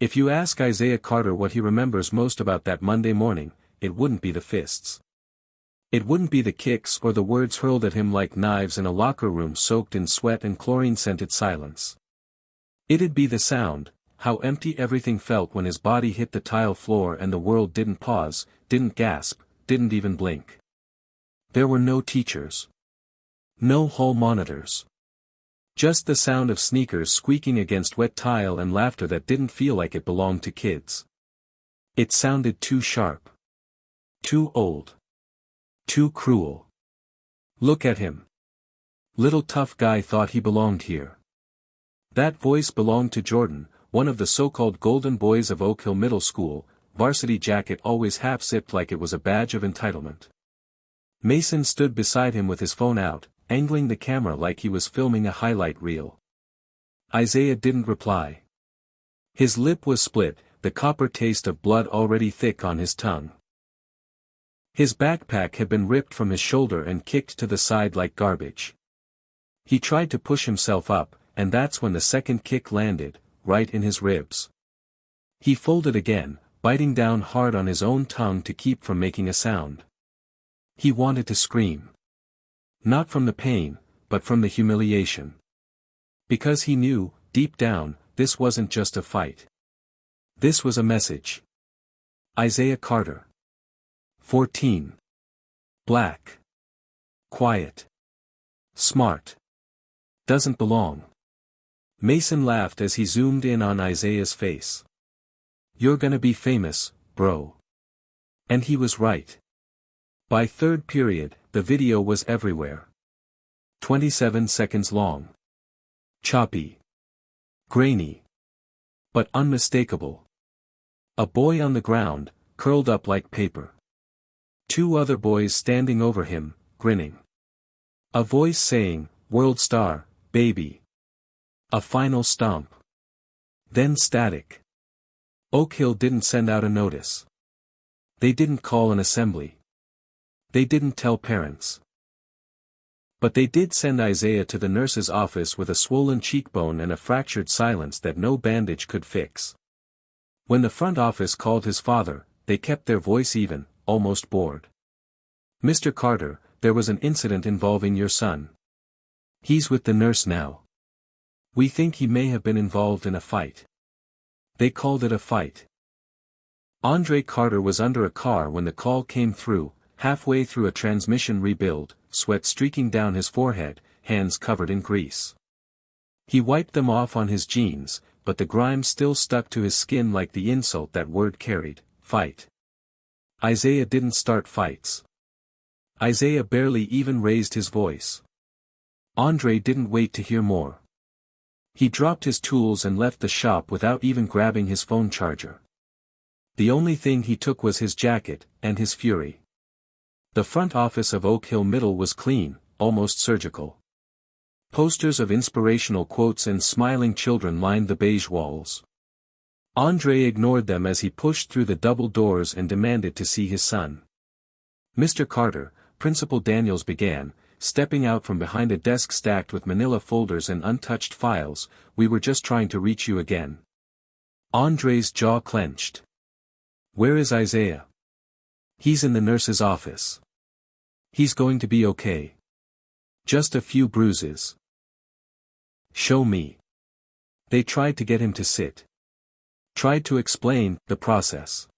If you ask Isaiah Carter what he remembers most about that Monday morning, it wouldn't be the fists. It wouldn't be the kicks or the words hurled at him like knives in a locker room soaked in sweat and chlorine-scented silence. It'd be the sound, how empty everything felt when his body hit the tile floor and the world didn't pause, didn't gasp, didn't even blink. There were no teachers. No hall monitors. Just the sound of sneakers squeaking against wet tile and laughter that didn't feel like it belonged to kids. It sounded too sharp. Too old. Too cruel. Look at him. Little tough guy thought he belonged here. That voice belonged to Jordan, one of the so-called golden boys of Oak Hill Middle School, varsity jacket always half-zipped like it was a badge of entitlement. Mason stood beside him with his phone out, angling the camera like he was filming a highlight reel. Isaiah didn't reply. His lip was split, the copper taste of blood already thick on his tongue. His backpack had been ripped from his shoulder and kicked to the side like garbage. He tried to push himself up, and that's when the second kick landed, right in his ribs. He folded again, biting down hard on his own tongue to keep from making a sound. He wanted to scream. Not from the pain, but from the humiliation. Because he knew, deep down, this wasn't just a fight. This was a message. Isaiah Carter. 14. Black. Quiet. Smart. Doesn't belong. Mason laughed as he zoomed in on Isaiah's face. You're gonna be famous, bro. And he was right. By third period, the video was everywhere. 27 seconds long. Choppy. Grainy. But unmistakable. A boy on the ground, curled up like paper. Two other boys standing over him, grinning. A voice saying, "World star, baby." A final stomp. Then static. Oak Hill didn't send out a notice. They didn't call an assembly. They didn't tell parents. But they did send Isaiah to the nurse's office with a swollen cheekbone and a fractured silence that no bandage could fix. When the front office called his father, they kept their voice even, almost bored. "Mr. Carter, there was an incident involving your son. He's with the nurse now. We think he may have been involved in a fight." They called it a fight. Andre Carter was under a car when the call came through, halfway through a transmission rebuild, sweat streaking down his forehead, hands covered in grease. He wiped them off on his jeans, but the grime still stuck to his skin like the insult that word carried, fight. Isaiah didn't start fights. Isaiah barely even raised his voice. Andre didn't wait to hear more. He dropped his tools and left the shop without even grabbing his phone charger. The only thing he took was his jacket, and his fury. The front office of Oak Hill Middle was clean, almost surgical. Posters of inspirational quotes and smiling children lined the beige walls. Andre ignored them as he pushed through the double doors and demanded to see his son. "Mr. Carter," Principal Daniels began, stepping out from behind a desk stacked with manila folders and untouched files, "we were just trying to reach you again." Andre's jaw clenched. "Where is Isaiah?" "He's in the nurse's office. He's going to be okay. Just a few bruises." "Show me." They tried to get him to sit. Tried to explain the process.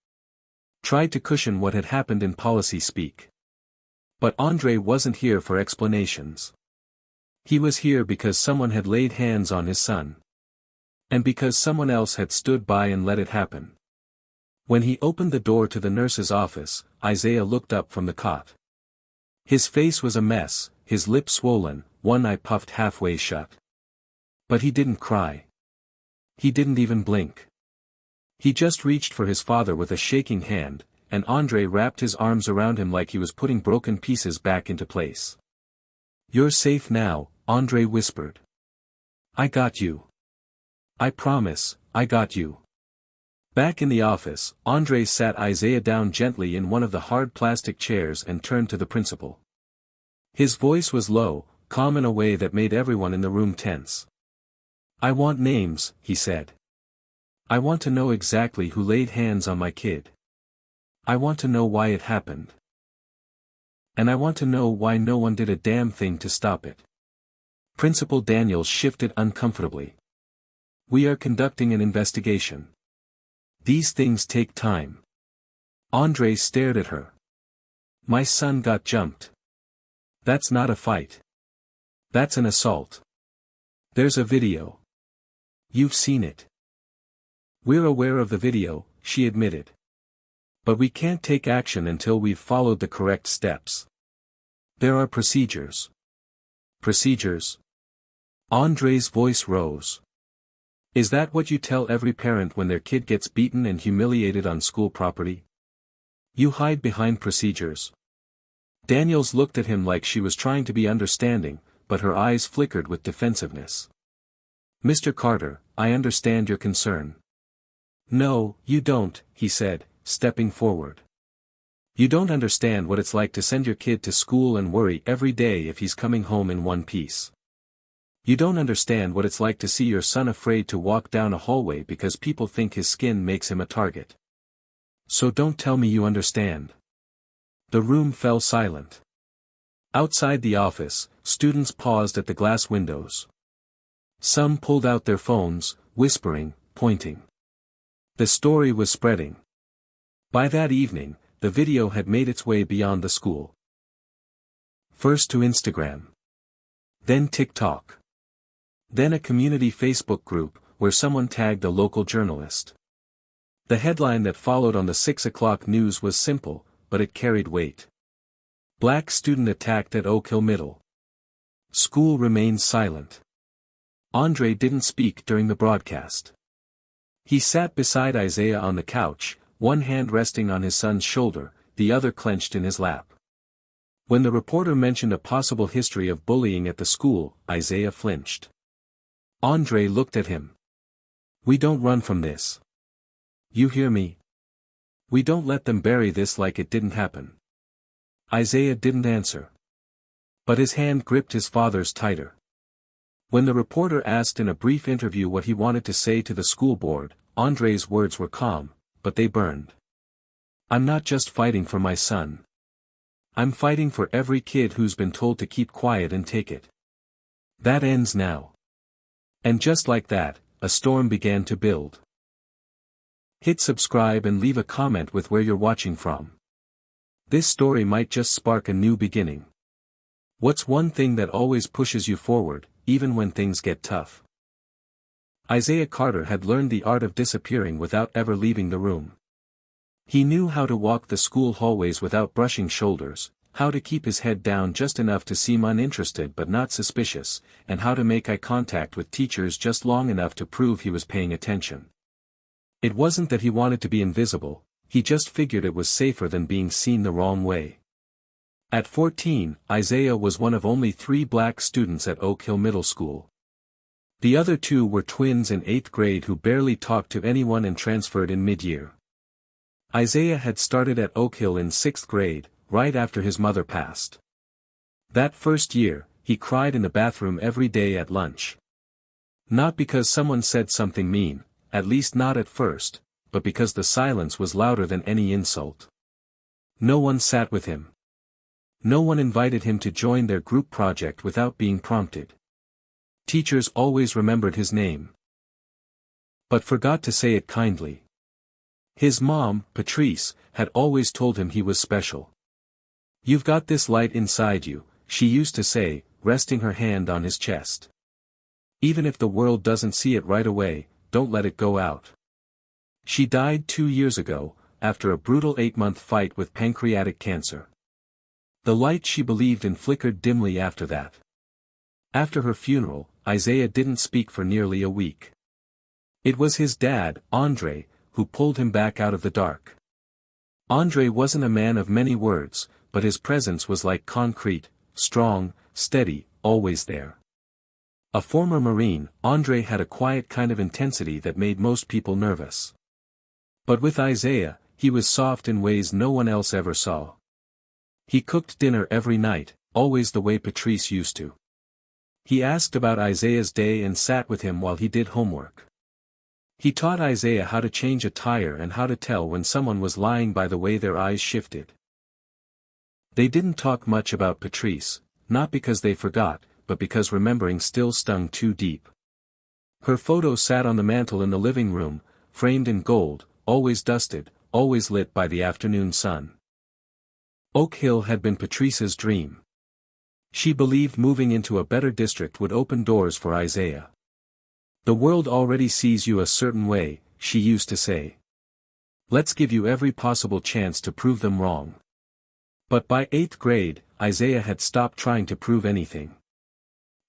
Tried to cushion what had happened in policy speak. But Andre wasn't here for explanations. He was here because someone had laid hands on his son. And because someone else had stood by and let it happen. When he opened the door to the nurse's office, Isaiah looked up from the cot. His face was a mess, his lips swollen, one eye puffed halfway shut. But he didn't cry. He didn't even blink. He just reached for his father with a shaking hand, and Andre wrapped his arms around him like he was putting broken pieces back into place. "You're safe now," Andre whispered. "I got you. I promise, I got you." Back in the office, Andre sat Isaiah down gently in one of the hard plastic chairs and turned to the principal. His voice was low, calm in a way that made everyone in the room tense. "I want names," he said. I want to know exactly who laid hands on my kid. I want to know why it happened. And I want to know why no one did a damn thing to stop it. Principal Daniels shifted uncomfortably. We are conducting an investigation. These things take time. Andre stared at her. My son got jumped. That's not a fight. That's an assault. There's a video. You've seen it. We're aware of the video, she admitted. But we can't take action until we've followed the correct steps. There are procedures. Procedures? Andre's voice rose. Is that what you tell every parent when their kid gets beaten and humiliated on school property? You hide behind procedures. Daniels looked at him like she was trying to be understanding, but her eyes flickered with defensiveness. Mr. Carter, I understand your concern. No, you don't, he said, stepping forward. You don't understand what it's like to send your kid to school and worry every day if he's coming home in one piece. You don't understand what it's like to see your son afraid to walk down a hallway because people think his skin makes him a target. So don't tell me you understand. The room fell silent. Outside the office, students paused at the glass windows. Some pulled out their phones, whispering, pointing. The story was spreading. By that evening, the video had made its way beyond the school. First to Instagram. Then TikTok. Then a community Facebook group, where someone tagged a local journalist. The headline that followed on the 6 o'clock news was simple, but it carried weight. Black student attacked at Oak Hill Middle. School remains silent. Andre didn't speak during the broadcast. He sat beside Isaiah on the couch, one hand resting on his son's shoulder, the other clenched in his lap. When the reporter mentioned a possible history of bullying at the school, Isaiah flinched. Andre looked at him. We don't run from this. You hear me? We don't let them bury this like it didn't happen. Isaiah didn't answer. But his hand gripped his father's tighter. When the reporter asked in a brief interview what he wanted to say to the school board, Andre's words were calm, but they burned. I'm not just fighting for my son. I'm fighting for every kid who's been told to keep quiet and take it. That ends now. And just like that, a storm began to build. Hit subscribe and leave a comment with where you're watching from. This story might just spark a new beginning. What's one thing that always pushes you forward, even when things get tough? Isaiah Carter had learned the art of disappearing without ever leaving the room. He knew how to walk the school hallways without brushing shoulders, how to keep his head down just enough to seem uninterested but not suspicious, and how to make eye contact with teachers just long enough to prove he was paying attention. It wasn't that he wanted to be invisible, he just figured it was safer than being seen the wrong way. At 14, Isaiah was one of only 3 black students at Oak Hill Middle School. The other 2 were twins in 8th grade who barely talked to anyone and transferred in mid-year. Isaiah had started at Oak Hill in 6th grade, right after his mother passed. That first year, he cried in the bathroom every day at lunch. Not because someone said something mean, at least not at first, but because the silence was louder than any insult. No one sat with him. No one invited him to join their group project without being prompted. Teachers always remembered his name, but forgot to say it kindly. His mom, Patrice, had always told him he was special. You've got this light inside you, she used to say, resting her hand on his chest. Even if the world doesn't see it right away, don't let it go out. She died 2 years ago, after a brutal 8-month fight with pancreatic cancer. The light she believed in flickered dimly after that. After her funeral, Isaiah didn't speak for nearly a week. It was his dad, Andre, who pulled him back out of the dark. Andre wasn't a man of many words, but his presence was like concrete, strong, steady, always there. A former Marine, Andre had a quiet kind of intensity that made most people nervous. But with Isaiah, he was soft in ways no one else ever saw. He cooked dinner every night, always the way Patrice used to. He asked about Isaiah's day and sat with him while he did homework. He taught Isaiah how to change a tire and how to tell when someone was lying by the way their eyes shifted. They didn't talk much about Patrice, not because they forgot, but because remembering still stung too deep. Her photo sat on the mantel in the living room, framed in gold, always dusted, always lit by the afternoon sun. Oak Hill had been Patrice's dream. She believed moving into a better district would open doors for Isaiah. "The world already sees you a certain way," she used to say. "Let's give you every possible chance to prove them wrong." But by 8th grade, Isaiah had stopped trying to prove anything.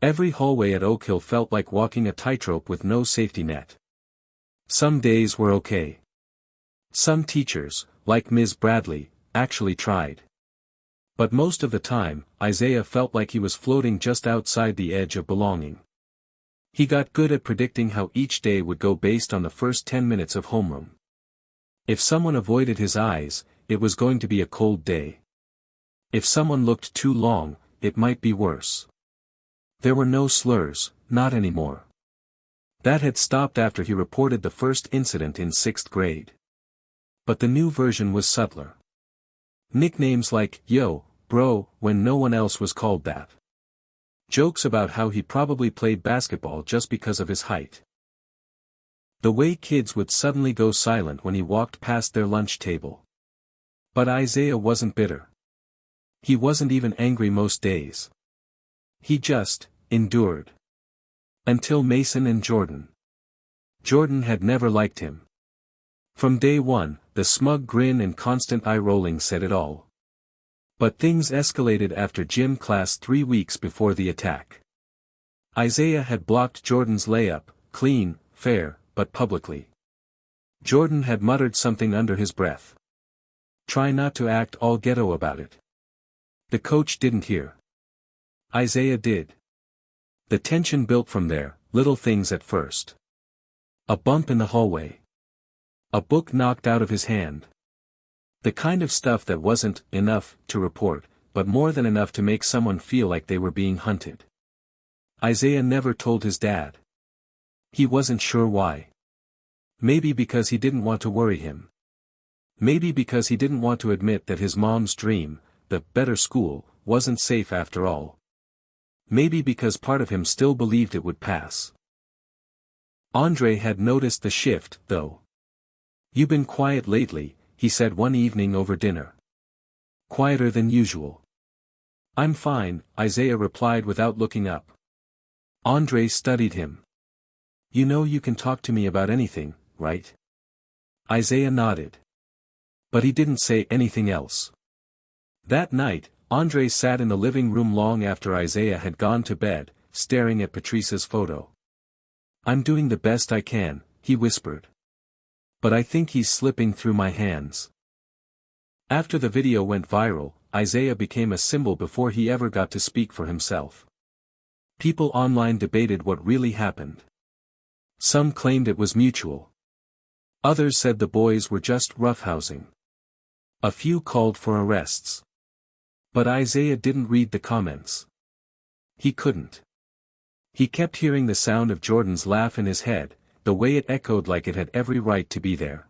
Every hallway at Oak Hill felt like walking a tightrope with no safety net. Some days were okay. Some teachers, like Ms. Bradley, actually tried. But most of the time, Isaiah felt like he was floating just outside the edge of belonging. He got good at predicting how each day would go based on the first 10 minutes of homeroom. If someone avoided his eyes, it was going to be a cold day. If someone looked too long, it might be worse. There were no slurs, not anymore. That had stopped after he reported the first incident in 6th grade. But the new version was subtler. Nicknames like, "Yo, bro," when no one else was called that. Jokes about how he probably played basketball just because of his height. The way kids would suddenly go silent when he walked past their lunch table. But Isaiah wasn't bitter. He wasn't even angry most days. He just endured. Until Mason and Jordan. Jordan had never liked him. From day one, the smug grin and constant eye-rolling said it all. But things escalated after gym class 3 weeks before the attack. Isaiah had blocked Jordan's layup, clean, fair, but publicly. Jordan had muttered something under his breath. "Try not to act all ghetto about it." The coach didn't hear. Isaiah did. The tension built from there, little things at first. A bump in the hallway. A book knocked out of his hand. The kind of stuff that wasn't enough to report, but more than enough to make someone feel like they were being hunted. Isaiah never told his dad. He wasn't sure why. Maybe because he didn't want to worry him. Maybe because he didn't want to admit that his mom's dream, the better school, wasn't safe after all. Maybe because part of him still believed it would pass. Andre had noticed the shift, though. "You've been quiet lately," he said one evening over dinner. "Quieter than usual." "I'm fine," Isaiah replied without looking up. Andre studied him. "You know you can talk to me about anything, right?" Isaiah nodded. But he didn't say anything else. That night, Andre sat in the living room long after Isaiah had gone to bed, staring at Patrice's photo. "I'm doing the best I can," he whispered. "But I think he's slipping through my hands." After the video went viral, Isaiah became a symbol before he ever got to speak for himself. People online debated what really happened. Some claimed it was mutual. Others said the boys were just roughhousing. A few called for arrests. But Isaiah didn't read the comments. He couldn't. He kept hearing the sound of Jordan's laugh in his head, the way it echoed like it had every right to be there.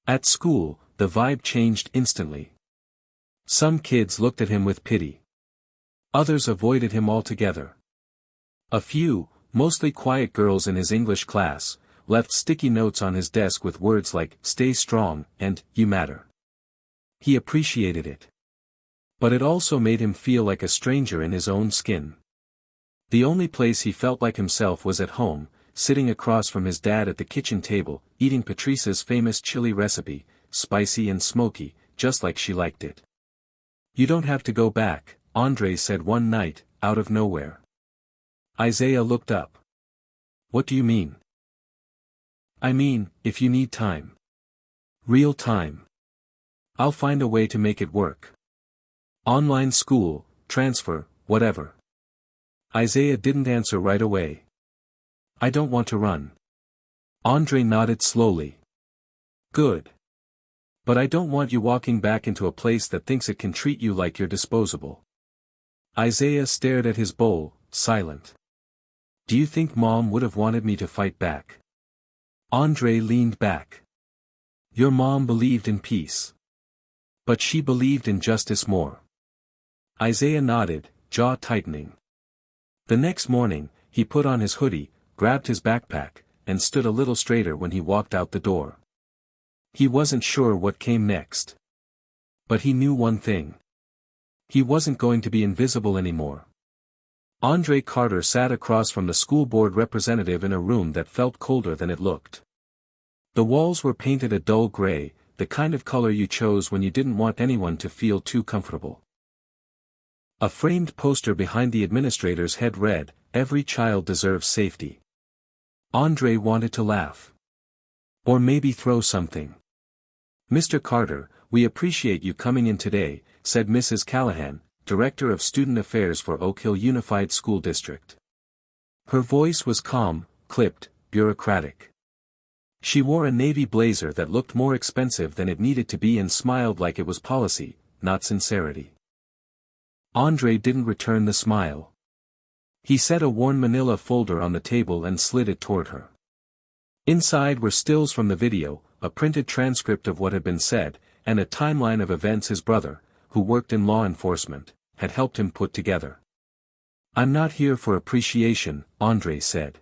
At school, the vibe changed instantly. Some kids looked at him with pity. Others avoided him altogether. A few, mostly quiet girls in his English class, left sticky notes on his desk with words like, "Stay strong," and, "You matter." He appreciated it. But it also made him feel like a stranger in his own skin. The only place he felt like himself was at home, sitting across from his dad at the kitchen table, eating Patrice's famous chili recipe, spicy and smoky, just like she liked it. "You don't have to go back," Andre said one night, out of nowhere. Isaiah looked up. "What do you mean?" "I mean, if you need time. Real time. I'll find a way to make it work. Online school, transfer, whatever." Isaiah didn't answer right away. "I don't want to run." Andre nodded slowly. "Good. But I don't want you walking back into a place that thinks it can treat you like you're disposable." Isaiah stared at his bowl, silent. "Do you think Mom would have wanted me to fight back?" Andre leaned back. Your mom believed in peace. But she believed in justice more. Isaiah nodded, jaw tightening. The next morning, he put on his hoodie, grabbed his backpack, and stood a little straighter when he walked out the door. He wasn't sure what came next. But he knew one thing. He wasn't going to be invisible anymore. Andre Carter sat across from the school board representative in a room that felt colder than it looked. The walls were painted a dull gray, the kind of color you chose when you didn't want anyone to feel too comfortable. A framed poster behind the administrator's head read, "Every child deserves safety." Andre wanted to laugh. Or maybe throw something. "Mr. Carter, we appreciate you coming in today," said Mrs. Callahan, Director of Student Affairs for Oak Hill Unified School District. Her voice was calm, clipped, bureaucratic. She wore a navy blazer that looked more expensive than it needed to be and smiled like it was policy, not sincerity. Andre didn't return the smile. He set a worn manila folder on the table and slid it toward her. Inside were stills from the video, a printed transcript of what had been said, and a timeline of events his brother, who worked in law enforcement, had helped him put together. "I'm not here for appreciation," Andre said.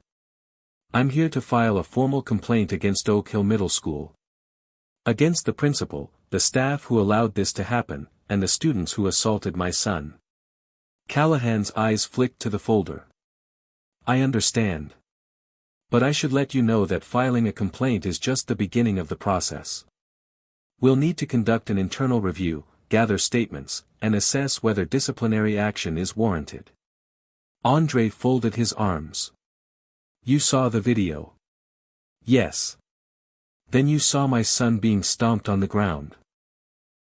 "I'm here to file a formal complaint against Oak Hill Middle School. Against the principal, the staff who allowed this to happen, and the students who assaulted my son." Callahan's eyes flicked to the folder. "I understand. But I should let you know that filing a complaint is just the beginning of the process. We'll need to conduct an internal review, gather statements, and assess whether disciplinary action is warranted." Andre folded his arms. "You saw the video?" "Yes." "Then you saw my son being stomped on the ground.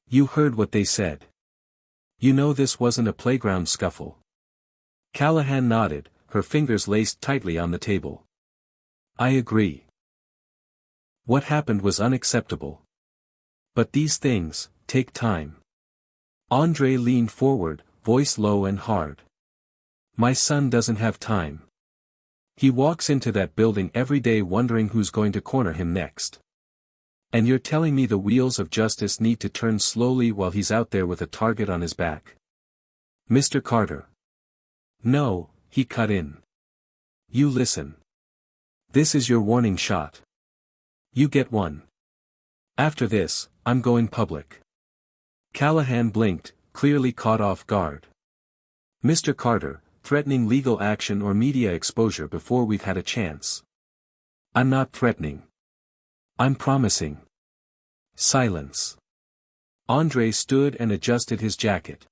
You heard what they said. You know this wasn't a playground scuffle." Callahan nodded, her fingers laced tightly on the table. "I agree. What happened was unacceptable. But these things take time." Andre leaned forward, voice low and hard. "My son doesn't have time. He walks into that building every day wondering who's going to corner him next. And you're telling me the wheels of justice need to turn slowly while he's out there with a target on his back?" "Mr. Carter." "No," he cut in. "You listen. This is your warning shot. You get one. After this, I'm going public." Callahan blinked, clearly caught off guard. "Mr. Carter, threatening legal action or media exposure before we've had a chance." "I'm not threatening. I'm promising." Silence. Andre stood and adjusted his jacket.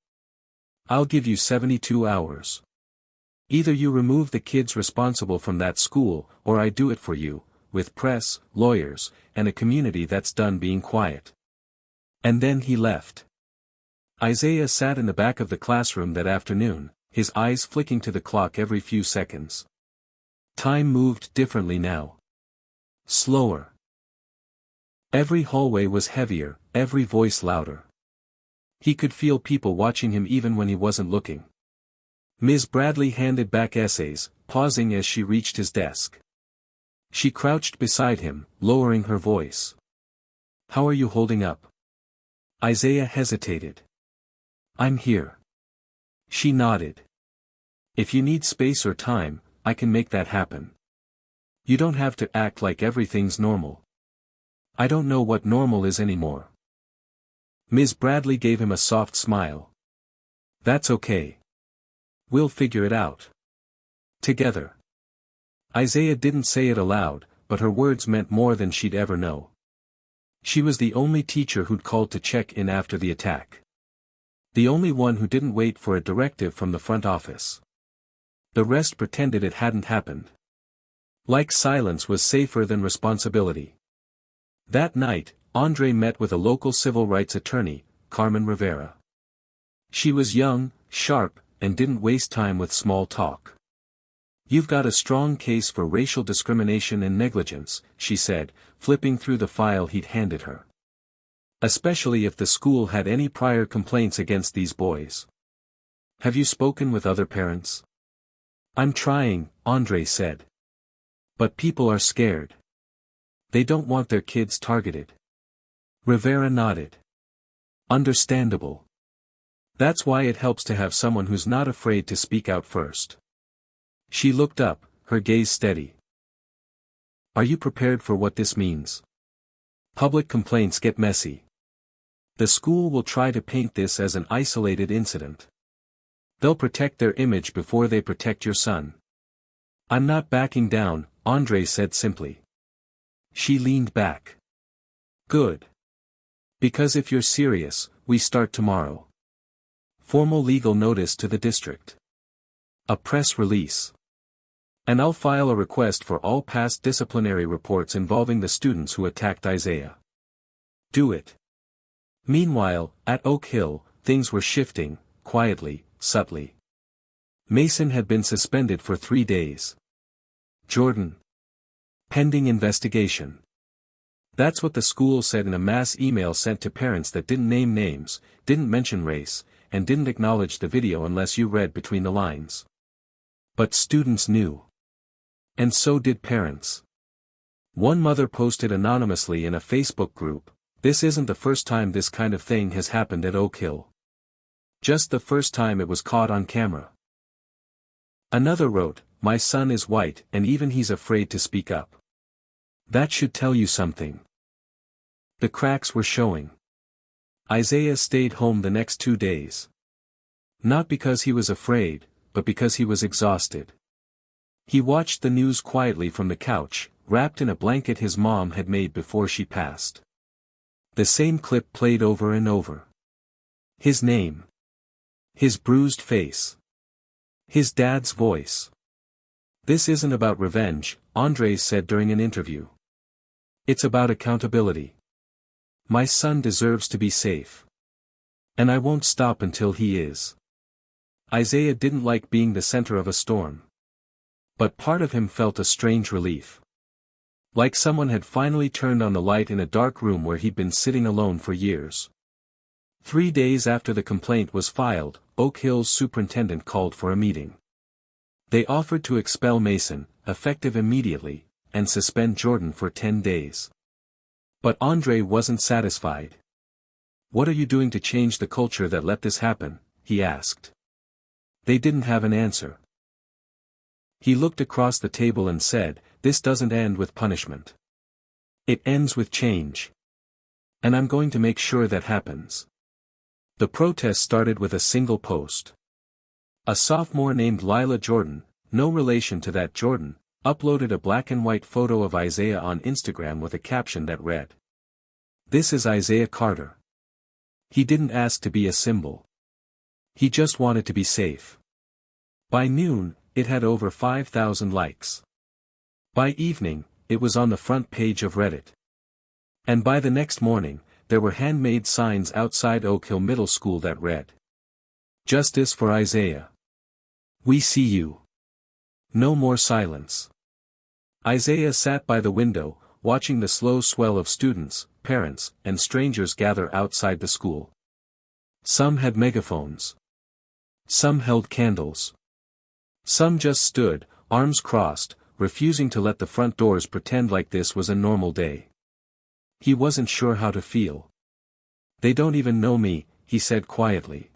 "I'll give you 72 hours. Either you remove the kids responsible from that school, or I do it for you, with press, lawyers, and a community that's done being quiet." And then he left. Isaiah sat in the back of the classroom that afternoon, his eyes flicking to the clock every few seconds. Time moved differently now. Slower. Every hallway was heavier, every voice louder. He could feel people watching him even when he wasn't looking. Ms. Bradley handed back essays, pausing as she reached his desk. She crouched beside him, lowering her voice. "How are you holding up?" Isaiah hesitated. "I'm here." She nodded. "If you need space or time, I can make that happen. You don't have to act like everything's normal. I don't know what normal is anymore." Ms. Bradley gave him a soft smile. "That's okay. We'll figure it out. Together." Isaiah didn't say it aloud, but her words meant more than she'd ever know. She was the only teacher who'd called to check in after the attack. The only one who didn't wait for a directive from the front office. The rest pretended it hadn't happened. Like silence was safer than responsibility. That night, Andre met with a local civil rights attorney, Carmen Rivera. She was young, sharp, and didn't waste time with small talk. "You've got a strong case for racial discrimination and negligence," she said, flipping through the file he'd handed her. "Especially if the school had any prior complaints against these boys. Have you spoken with other parents?" "I'm trying," Andre said. "But people are scared. They don't want their kids targeted. Rivera nodded. Understandable. That's why it helps to have someone who's not afraid to speak out first. She looked up, her gaze steady. Are you prepared for what this means? Public complaints get messy. The school will try to paint this as an isolated incident. They'll protect their image before they protect your son. I'm not backing down, Andre said simply. She leaned back. Good. Because if you're serious, we start tomorrow. Formal legal notice to the district. A press release. And I'll file a request for all past disciplinary reports involving the students who attacked Isaiah. Do it. Meanwhile, at Oak Hill, things were shifting, quietly, subtly. Mason had been suspended for 3 days. Jordan. Pending investigation. That's what the school said in a mass email sent to parents that didn't name names, didn't mention race, and didn't acknowledge the video unless you read between the lines. But students knew. And so did parents. One mother posted anonymously in a Facebook group, "This isn't the first time this kind of thing has happened at Oak Hill. Just the first time it was caught on camera." Another wrote, "My son is white and even he's afraid to speak up. That should tell you something." The cracks were showing. Isaiah stayed home the next 2 days. Not because he was afraid, but because he was exhausted. He watched the news quietly from the couch, wrapped in a blanket his mom had made before she passed. The same clip played over and over. His name. His bruised face. His dad's voice. This isn't about revenge, Andre said during an interview. It's about accountability. My son deserves to be safe. And I won't stop until he is. Isaiah didn't like being the center of a storm. But part of him felt a strange relief. Like someone had finally turned on the light in a dark room where he'd been sitting alone for years. 3 days after the complaint was filed, Oak Hill's superintendent called for a meeting. They offered to expel Mason, effective immediately, and suspend Jordan for 10 days. But Andre wasn't satisfied. "What are you doing to change the culture that let this happen?" he asked. They didn't have an answer. He looked across the table and said, "This doesn't end with punishment. It ends with change. And I'm going to make sure that happens." The protest started with a single post. A sophomore named Lila Jordan, no relation to that Jordan, uploaded a black and white photo of Isaiah on Instagram with a caption that read, "This is Isaiah Carter. He didn't ask to be a symbol. He just wanted to be safe." By noon, it had over 5,000 likes. By evening, it was on the front page of Reddit. And by the next morning, there were handmade signs outside Oak Hill Middle School that read, "Justice for Isaiah. We see you. No more silence." Isaiah sat by the window, watching the slow swell of students, parents, and strangers gather outside the school. Some had megaphones. Some held candles. Some just stood, arms crossed, refusing to let the front doors pretend like this was a normal day. He wasn't sure how to feel. "They don't even know me," he said quietly.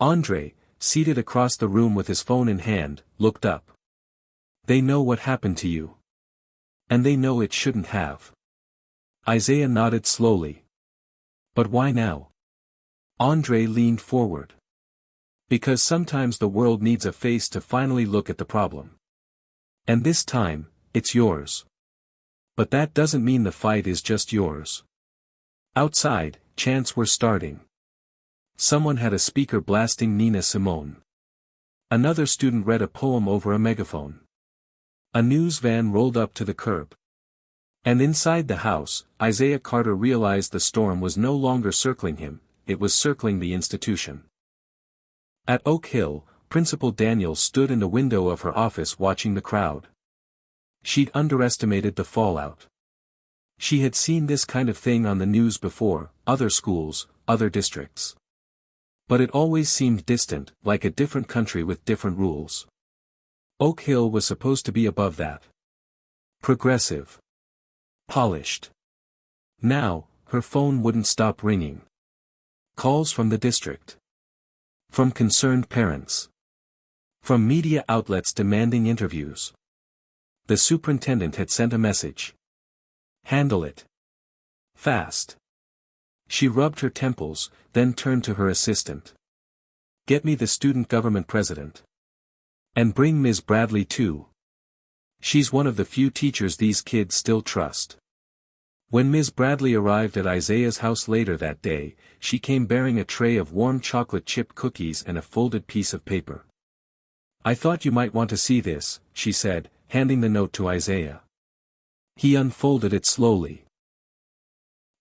Andre, seated across the room with his phone in hand, looked up. "They know what happened to you. And they know it shouldn't have." Isaiah nodded slowly. "But why now?" Andre leaned forward. "Because sometimes the world needs a face to finally look at the problem. And this time, it's yours. But that doesn't mean the fight is just yours." Outside, chants were starting. Someone had a speaker blasting Nina Simone. Another student read a poem over a megaphone. A news van rolled up to the curb. And inside the house, Isaiah Carter realized the storm was no longer circling him, it was circling the institution. At Oak Hill, Principal Daniel stood in the window of her office watching the crowd. She'd underestimated the fallout. She had seen this kind of thing on the news before, other schools, other districts. But it always seemed distant, like a different country with different rules. Oak Hill was supposed to be above that. Progressive. Polished. Now, her phone wouldn't stop ringing. Calls from the district. From concerned parents. From media outlets demanding interviews. The superintendent had sent a message. Handle it. Fast. She rubbed her temples, then turned to her assistant. Get me the student government president. And bring Ms. Bradley too. She's one of the few teachers these kids still trust. When Ms. Bradley arrived at Isaiah's house later that day, she came bearing a tray of warm chocolate chip cookies and a folded piece of paper. I thought you might want to see this, she said, handing the note to Isaiah. He unfolded it slowly.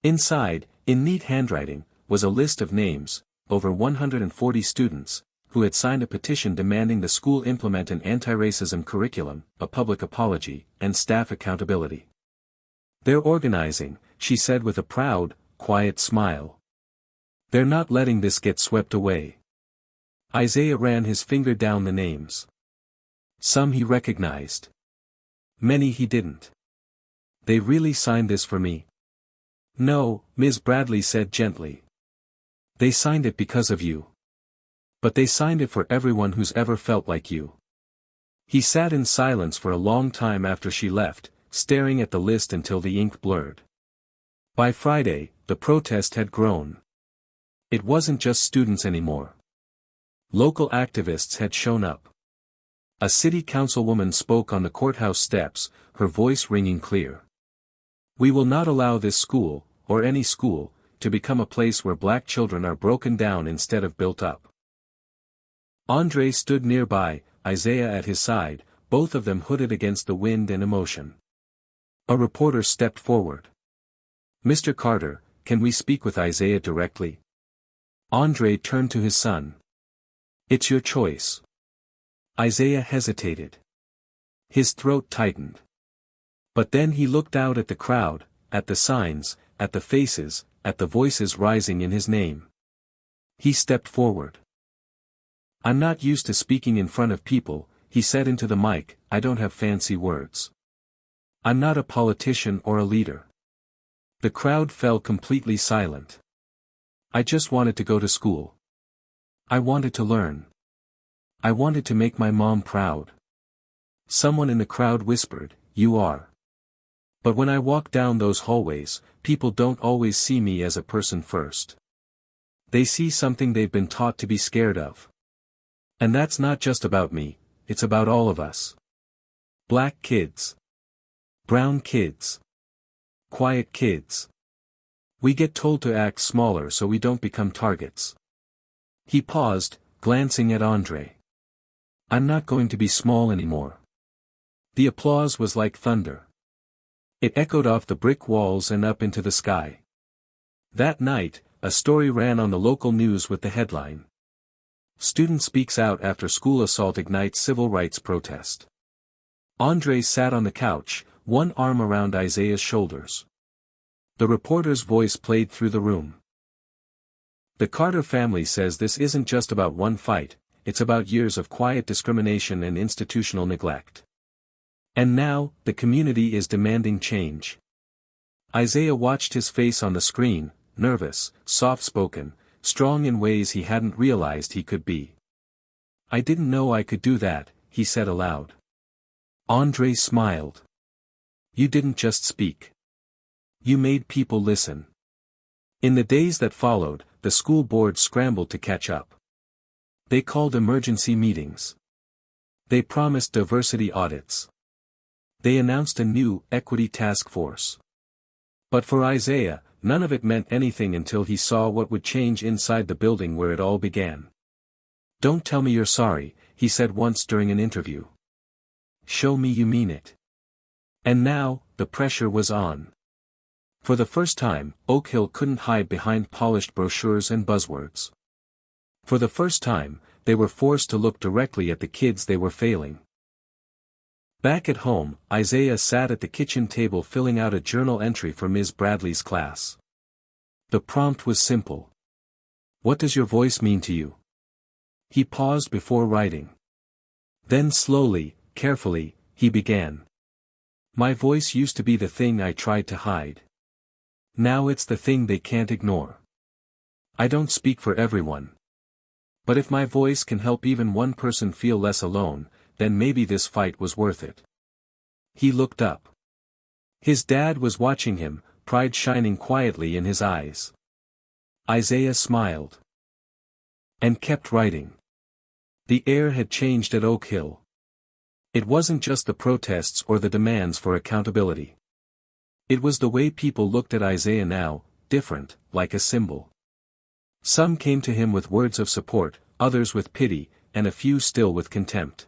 Inside, in neat handwriting, was a list of names, over 140 students, who had signed a petition demanding the school implement an anti-racism curriculum, a public apology, and staff accountability. They're organizing, she said with a proud, quiet smile. They're not letting this get swept away. Isaiah ran his finger down the names. Some he recognized. Many he didn't. They really signed this for me? No, Ms. Bradley said gently. They signed it because of you. But they signed it for everyone who's ever felt like you. He sat in silence for a long time after she left, staring at the list until the ink blurred. By Friday, the protest had grown. It wasn't just students anymore. Local activists had shown up. A city councilwoman spoke on the courthouse steps, her voice ringing clear. We will not allow this school, or any school, to become a place where black children are broken down instead of built up. Andre stood nearby, Isaiah at his side, both of them hooded against the wind and emotion. A reporter stepped forward. Mr. Carter, can we speak with Isaiah directly? Andre turned to his son. It's your choice. Isaiah hesitated. His throat tightened. But then he looked out at the crowd, at the signs, at the faces, at the voices rising in his name. He stepped forward. I'm not used to speaking in front of people, he said into the mic, I don't have fancy words. I'm not a politician or a leader. The crowd fell completely silent. I just wanted to go to school. I wanted to learn. I wanted to make my mom proud. Someone in the crowd whispered, you are. But when I walk down those hallways, people don't always see me as a person first. They see something they've been taught to be scared of. And that's not just about me, it's about all of us. Black kids. Brown kids. Quiet kids. We get told to act smaller so we don't become targets. He paused, glancing at Andre. I'm not going to be small anymore. The applause was like thunder. It echoed off the brick walls and up into the sky. That night, a story ran on the local news with the headline. Student speaks out after school assault ignites civil rights protest. Andre sat on the couch, one arm around Isaiah's shoulders. The reporter's voice played through the room. The Carter family says this isn't just about one fight, it's about years of quiet discrimination and institutional neglect. And now, the community is demanding change. Isaiah watched his face on the screen, nervous, soft-spoken, strong in ways he hadn't realized he could be. I didn't know I could do that, he said aloud. Andre smiled. You didn't just speak. You made people listen. In the days that followed, the school board scrambled to catch up. They called emergency meetings. They promised diversity audits. They announced a new equity task force. But for Isaiah, none of it meant anything until he saw what would change inside the building where it all began. Don't tell me you're sorry, he said once during an interview. Show me you mean it. And now, the pressure was on. For the first time, Oak Hill couldn't hide behind polished brochures and buzzwords. For the first time, they were forced to look directly at the kids they were failing. Back at home, Isaiah sat at the kitchen table filling out a journal entry for Ms. Bradley's class. The prompt was simple. What does your voice mean to you? He paused before writing. Then slowly, carefully, he began. My voice used to be the thing I tried to hide. Now it's the thing they can't ignore. I don't speak for everyone. But if my voice can help even one person feel less alone, then maybe this fight was worth it. He looked up. His dad was watching him, pride shining quietly in his eyes. Isaiah smiled. And kept writing. The air had changed at Oak Hill. It wasn't just the protests or the demands for accountability. It was the way people looked at Isaiah now, different, like a symbol. Some came to him with words of support, others with pity, and a few still with contempt.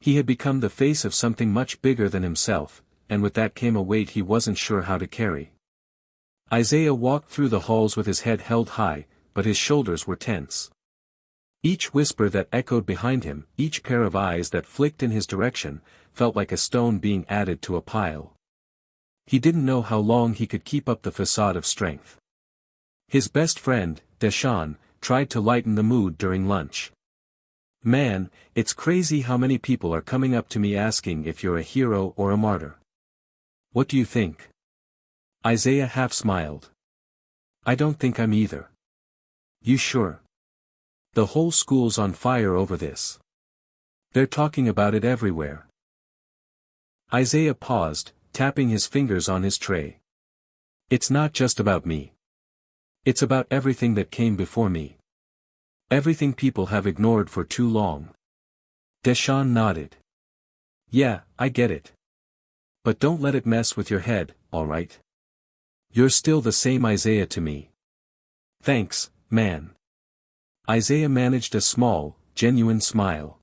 He had become the face of something much bigger than himself, and with that came a weight he wasn't sure how to carry. Isaiah walked through the halls with his head held high, but his shoulders were tense. Each whisper that echoed behind him, each pair of eyes that flicked in his direction, felt like a stone being added to a pile. He didn't know how long he could keep up the facade of strength. His best friend, Deshaun, tried to lighten the mood during lunch. "Man, it's crazy how many people are coming up to me asking if you're a hero or a martyr. What do you think?" Isaiah half smiled. "I don't think I'm either." "You sure? The whole school's on fire over this. They're talking about it everywhere." Isaiah paused, tapping his fingers on his tray. "It's not just about me. It's about everything that came before me. Everything people have ignored for too long." Deshaun nodded. "Yeah, I get it. But don't let it mess with your head, alright? You're still the same Isaiah to me." "Thanks, man." Isaiah managed a small, genuine smile.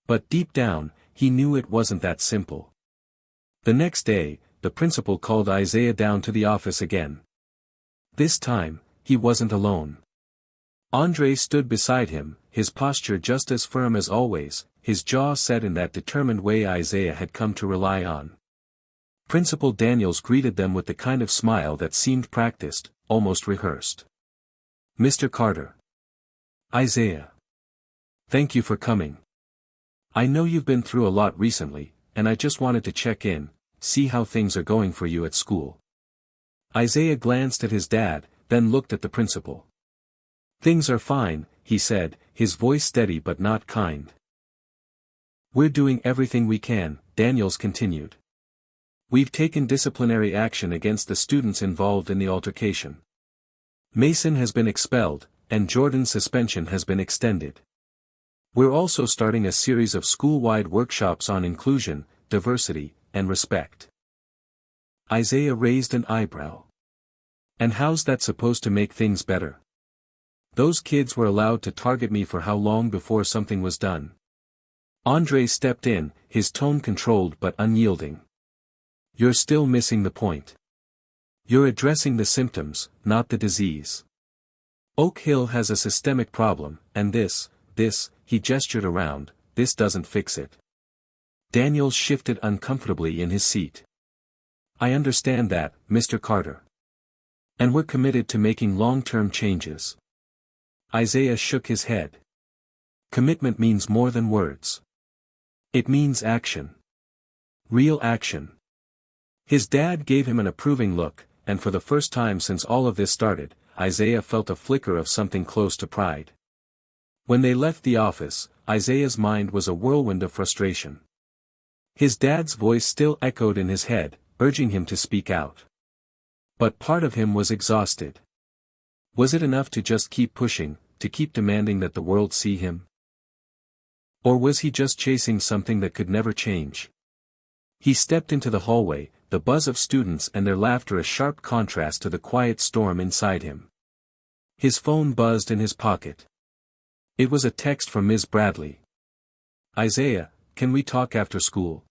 But deep down, he knew it wasn't that simple. The next day, the principal called Isaiah down to the office again. This time, he wasn't alone. Andre stood beside him, his posture just as firm as always, his jaw set in that determined way Isaiah had come to rely on. Principal Daniels greeted them with the kind of smile that seemed practiced, almost rehearsed. "Mr. Carter. Isaiah. Thank you for coming. I know you've been through a lot recently, and I just wanted to check in, see how things are going for you at school." Isaiah glanced at his dad, then looked at the principal. "Things are fine," he said, his voice steady but not kind. "We're doing everything we can," Daniels continued. "We've taken disciplinary action against the students involved in the altercation. Mason has been expelled, and Jordan's suspension has been extended. We're also starting a series of school-wide workshops on inclusion, diversity, and respect." Isaiah raised an eyebrow. "And how's that supposed to make things better? Those kids were allowed to target me for how long before something was done?" Andre stepped in, his tone controlled but unyielding. "You're still missing the point. You're addressing the symptoms, not the disease. Oak Hill has a systemic problem, and this, he gestured around, this doesn't fix it." Daniels shifted uncomfortably in his seat. "I understand that, Mr. Carter. And we're committed to making long-term changes." Isaiah shook his head. "Commitment means more than words. It means action. Real action." His dad gave him an approving look, and for the first time since all of this started, Isaiah felt a flicker of something close to pride. When they left the office, Isaiah's mind was a whirlwind of frustration. His dad's voice still echoed in his head, urging him to speak out. But part of him was exhausted. Was it enough to just keep pushing, to keep demanding that the world see him? Or was he just chasing something that could never change? He stepped into the hallway, the buzz of students and their laughter a sharp contrast to the quiet storm inside him. His phone buzzed in his pocket. It was a text from Ms. Bradley. "Isaiah, can we talk after school?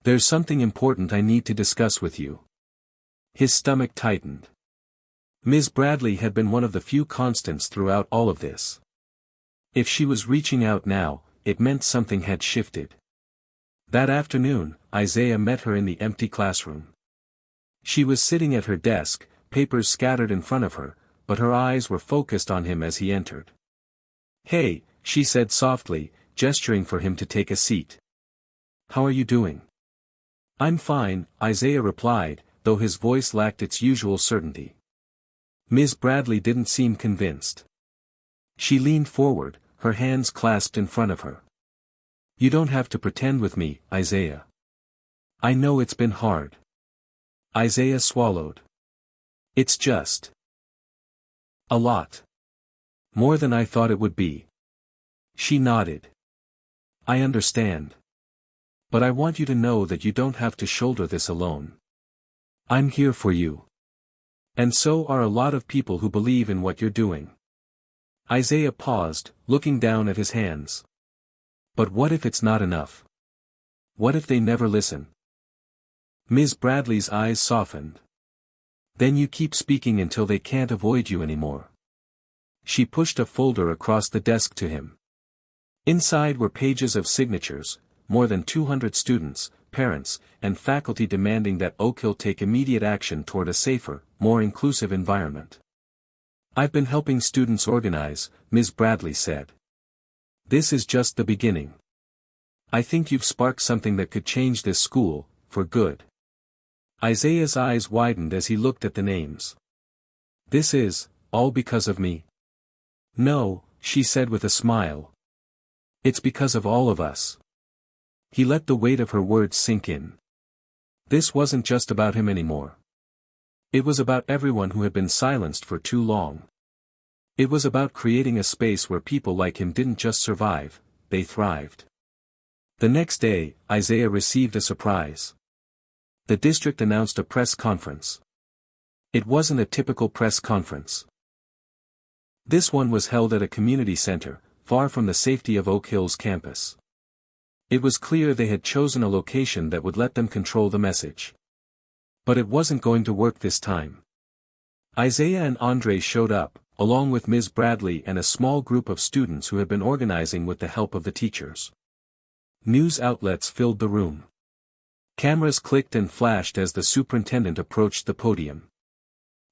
There's something important I need to discuss with you." His stomach tightened. Ms. Bradley had been one of the few constants throughout all of this. If she was reaching out now, it meant something had shifted. That afternoon, Isaiah met her in the empty classroom. She was sitting at her desk, papers scattered in front of her, but her eyes were focused on him as he entered. "Hey," she said softly, gesturing for him to take a seat. "How are you doing?" I'm fine, Isaiah replied, though his voice lacked its usual certainty. Ms. Bradley didn't seem convinced. She leaned forward, her hands clasped in front of her. You don't have to pretend with me, Isaiah. I know it's been hard. Isaiah swallowed. It's just a lot. More than I thought it would be. She nodded. I understand. But I want you to know that you don't have to shoulder this alone. I'm here for you. And so are a lot of people who believe in what you're doing. Isaiah paused, looking down at his hands. But what if it's not enough? What if they never listen? Ms. Bradley's eyes softened. Then you keep speaking until they can't avoid you anymore. She pushed a folder across the desk to him. Inside were pages of signatures, more than 200 students, parents, and faculty demanding that Oak Hill take immediate action toward a safer, more inclusive environment. I've been helping students organize, Ms. Bradley said. This is just the beginning. I think you've sparked something that could change this school, for good. Isaiah's eyes widened as he looked at the names. This is, all because of me? No, she said with a smile. It's because of all of us. He let the weight of her words sink in. This wasn't just about him anymore. It was about everyone who had been silenced for too long. It was about creating a space where people like him didn't just survive, they thrived. The next day, Isaiah received a surprise. The district announced a press conference. It wasn't a typical press conference. This one was held at a community center, far from the safety of Oak Hill's campus. It was clear they had chosen a location that would let them control the message. But it wasn't going to work this time. Isaiah and Andre showed up, along with Ms. Bradley and a small group of students who had been organizing with the help of the teachers. News outlets filled the room. Cameras clicked and flashed as the superintendent approached the podium.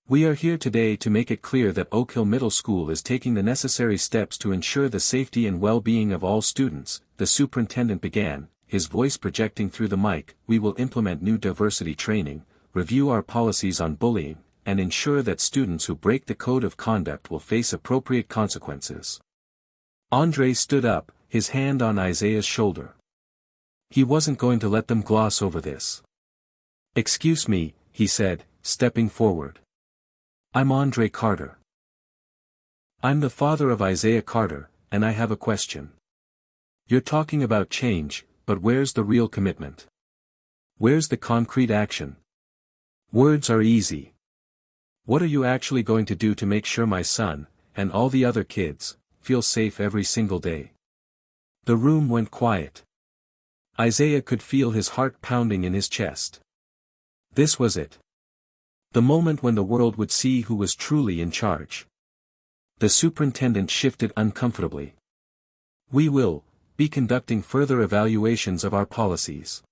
We are here today to make it clear that Oak Hill Middle School is taking the necessary steps to ensure the safety and well-being of all students, the superintendent began, his voice projecting through the mic. We will implement new diversity training, review our policies on bullying, and ensure that students who break the code of conduct will face appropriate consequences. Andre stood up, his hand on Isaiah's shoulder. He wasn't going to let them gloss over this. Excuse me, he said, stepping forward. I'm Andre Carter. I'm the father of Isaiah Carter, and I have a question. You're talking about change, but where's the real commitment? Where's the concrete action? Words are easy. What are you actually going to do to make sure my son, and all the other kids, feel safe every single day? The room went quiet. Isaiah could feel his heart pounding in his chest. This was it. The moment when the world would see who was truly in charge. The superintendent shifted uncomfortably. We will be conducting further evaluations of our policies.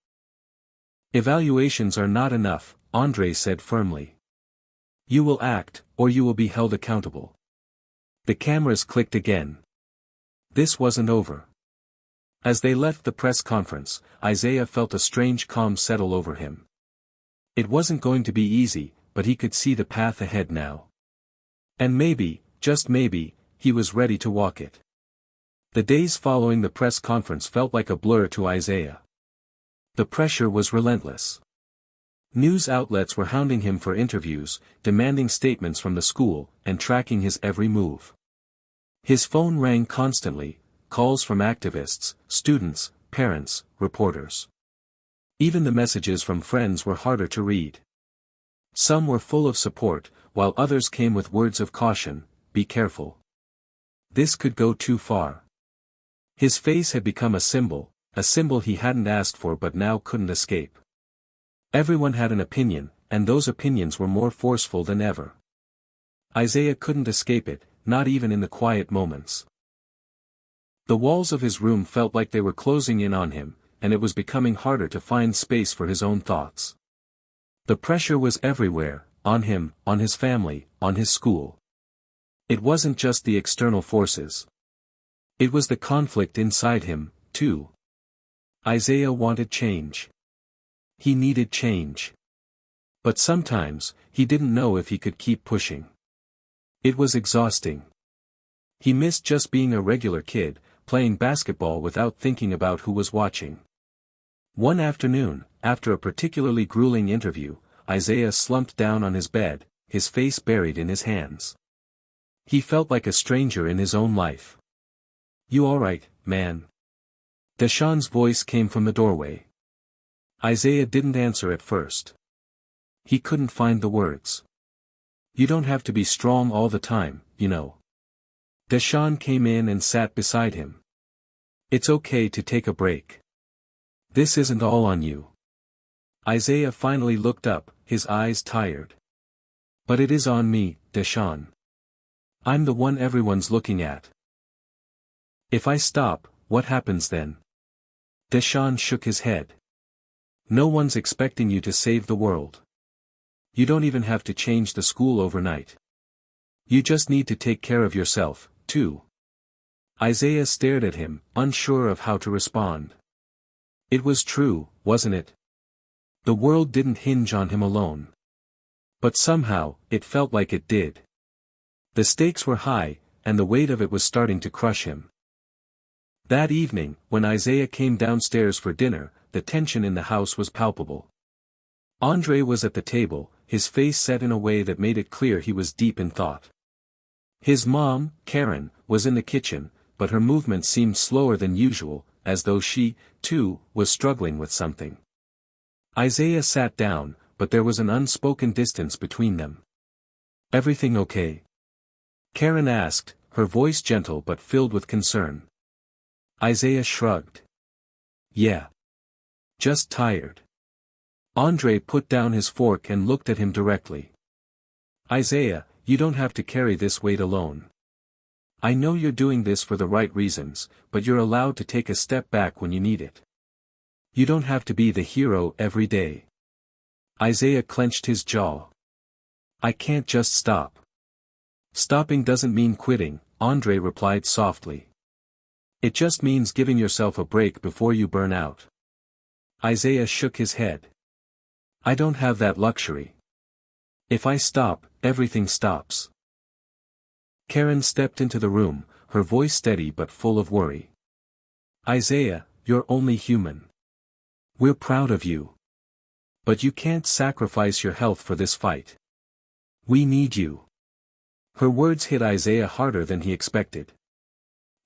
Evaluations are not enough, Andre said firmly. You will act, or you will be held accountable. The cameras clicked again. This wasn't over. As they left the press conference, Isaiah felt a strange calm settle over him. It wasn't going to be easy, but he could see the path ahead now. And maybe, just maybe, he was ready to walk it. The days following the press conference felt like a blur to Isaiah. The pressure was relentless. News outlets were hounding him for interviews, demanding statements from the school, and tracking his every move. His phone rang constantly, calls from activists, students, parents, reporters. Even the messages from friends were harder to read. Some were full of support, while others came with words of caution, be careful. This could go too far. His face had become a symbol he hadn't asked for but now couldn't escape. Everyone had an opinion, and those opinions were more forceful than ever. Isaiah couldn't escape it, not even in the quiet moments. The walls of his room felt like they were closing in on him, and it was becoming harder to find space for his own thoughts. The pressure was everywhere, on him, on his family, on his school. It wasn't just the external forces. It was the conflict inside him, too. Isaiah wanted change. He needed change. But sometimes, he didn't know if he could keep pushing. It was exhausting. He missed just being a regular kid, playing basketball without thinking about who was watching. One afternoon, after a particularly grueling interview, Isaiah slumped down on his bed, his face buried in his hands. He felt like a stranger in his own life. "You alright, man?" Deshaun's voice came from the doorway. Isaiah didn't answer at first. He couldn't find the words. "You don't have to be strong all the time, you know." Deshaun came in and sat beside him. "It's okay to take a break. This isn't all on you." Isaiah finally looked up, his eyes tired. "But it is on me, Deshaun. I'm the one everyone's looking at. If I stop, what happens then?" Deshaun shook his head. "No one's expecting you to save the world. You don't even have to change the school overnight. You just need to take care of yourself, too." Isaiah stared at him, unsure of how to respond. It was true, wasn't it? The world didn't hinge on him alone. But somehow, it felt like it did. The stakes were high, and the weight of it was starting to crush him. That evening, when Isaiah came downstairs for dinner, the tension in the house was palpable. Andre was at the table, his face set in a way that made it clear he was deep in thought. His mom, Karen, was in the kitchen, but her movements seemed slower than usual, as though she, too, was struggling with something. Isaiah sat down, but there was an unspoken distance between them. "Everything okay?" Karen asked, her voice gentle but filled with concern. Isaiah shrugged. "Yeah. Just tired." Andre put down his fork and looked at him directly. "Isaiah, you don't have to carry this weight alone. I know you're doing this for the right reasons, but you're allowed to take a step back when you need it. You don't have to be the hero every day." Isaiah clenched his jaw. "I can't just stop." "Stopping doesn't mean quitting," Andre replied softly. "It just means giving yourself a break before you burn out." Isaiah shook his head. "I don't have that luxury. If I stop, everything stops." Karen stepped into the room, her voice steady but full of worry. "Isaiah, you're only human. We're proud of you. But you can't sacrifice your health for this fight. We need you." Her words hit Isaiah harder than he expected.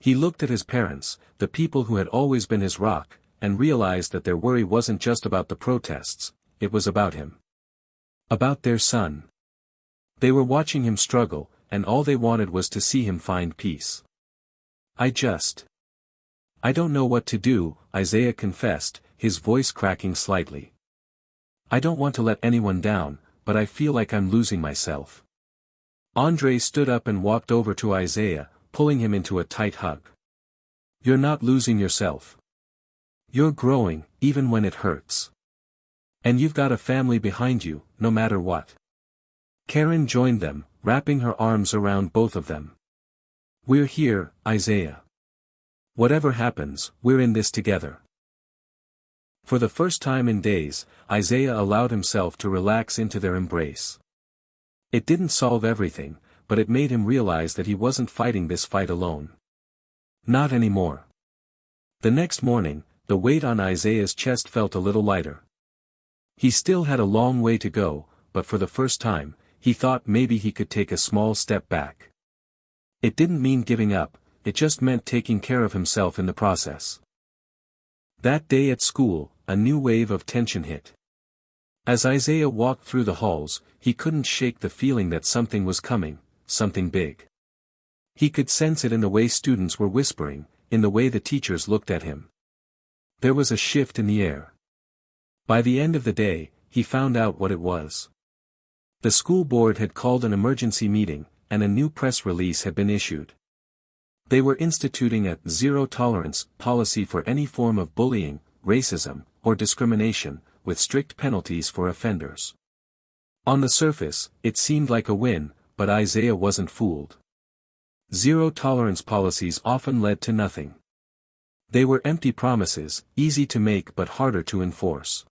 He looked at his parents, the people who had always been his rock, and realized that their worry wasn't just about the protests, it was about him. About their son. They were watching him struggle, and all they wanted was to see him find peace. I don't know what to do," Isaiah confessed, his voice cracking slightly. "I don't want to let anyone down, but I feel like I'm losing myself." Andre stood up and walked over to Isaiah, pulling him into a tight hug. "You're not losing yourself. You're growing, even when it hurts. And you've got a family behind you, no matter what." Karen joined them, wrapping her arms around both of them. "We're here, Isaiah. Whatever happens, we're in this together." For the first time in days, Isaiah allowed himself to relax into their embrace. It didn't solve everything, but it made him realize that he wasn't fighting this fight alone. Not anymore. The next morning, the weight on Isaiah's chest felt a little lighter. He still had a long way to go, but for the first time, he thought maybe he could take a small step back. It didn't mean giving up, it just meant taking care of himself in the process. That day at school, a new wave of tension hit. As Isaiah walked through the halls, he couldn't shake the feeling that something was coming, something big. He could sense it in the way students were whispering, in the way the teachers looked at him. There was a shift in the air. By the end of the day, he found out what it was. The school board had called an emergency meeting, and a new press release had been issued. They were instituting a zero-tolerance policy for any form of bullying, racism, or discrimination, with strict penalties for offenders. On the surface, it seemed like a win, but Isaiah wasn't fooled. Zero-tolerance policies often led to nothing. They were empty promises, easy to make but harder to enforce.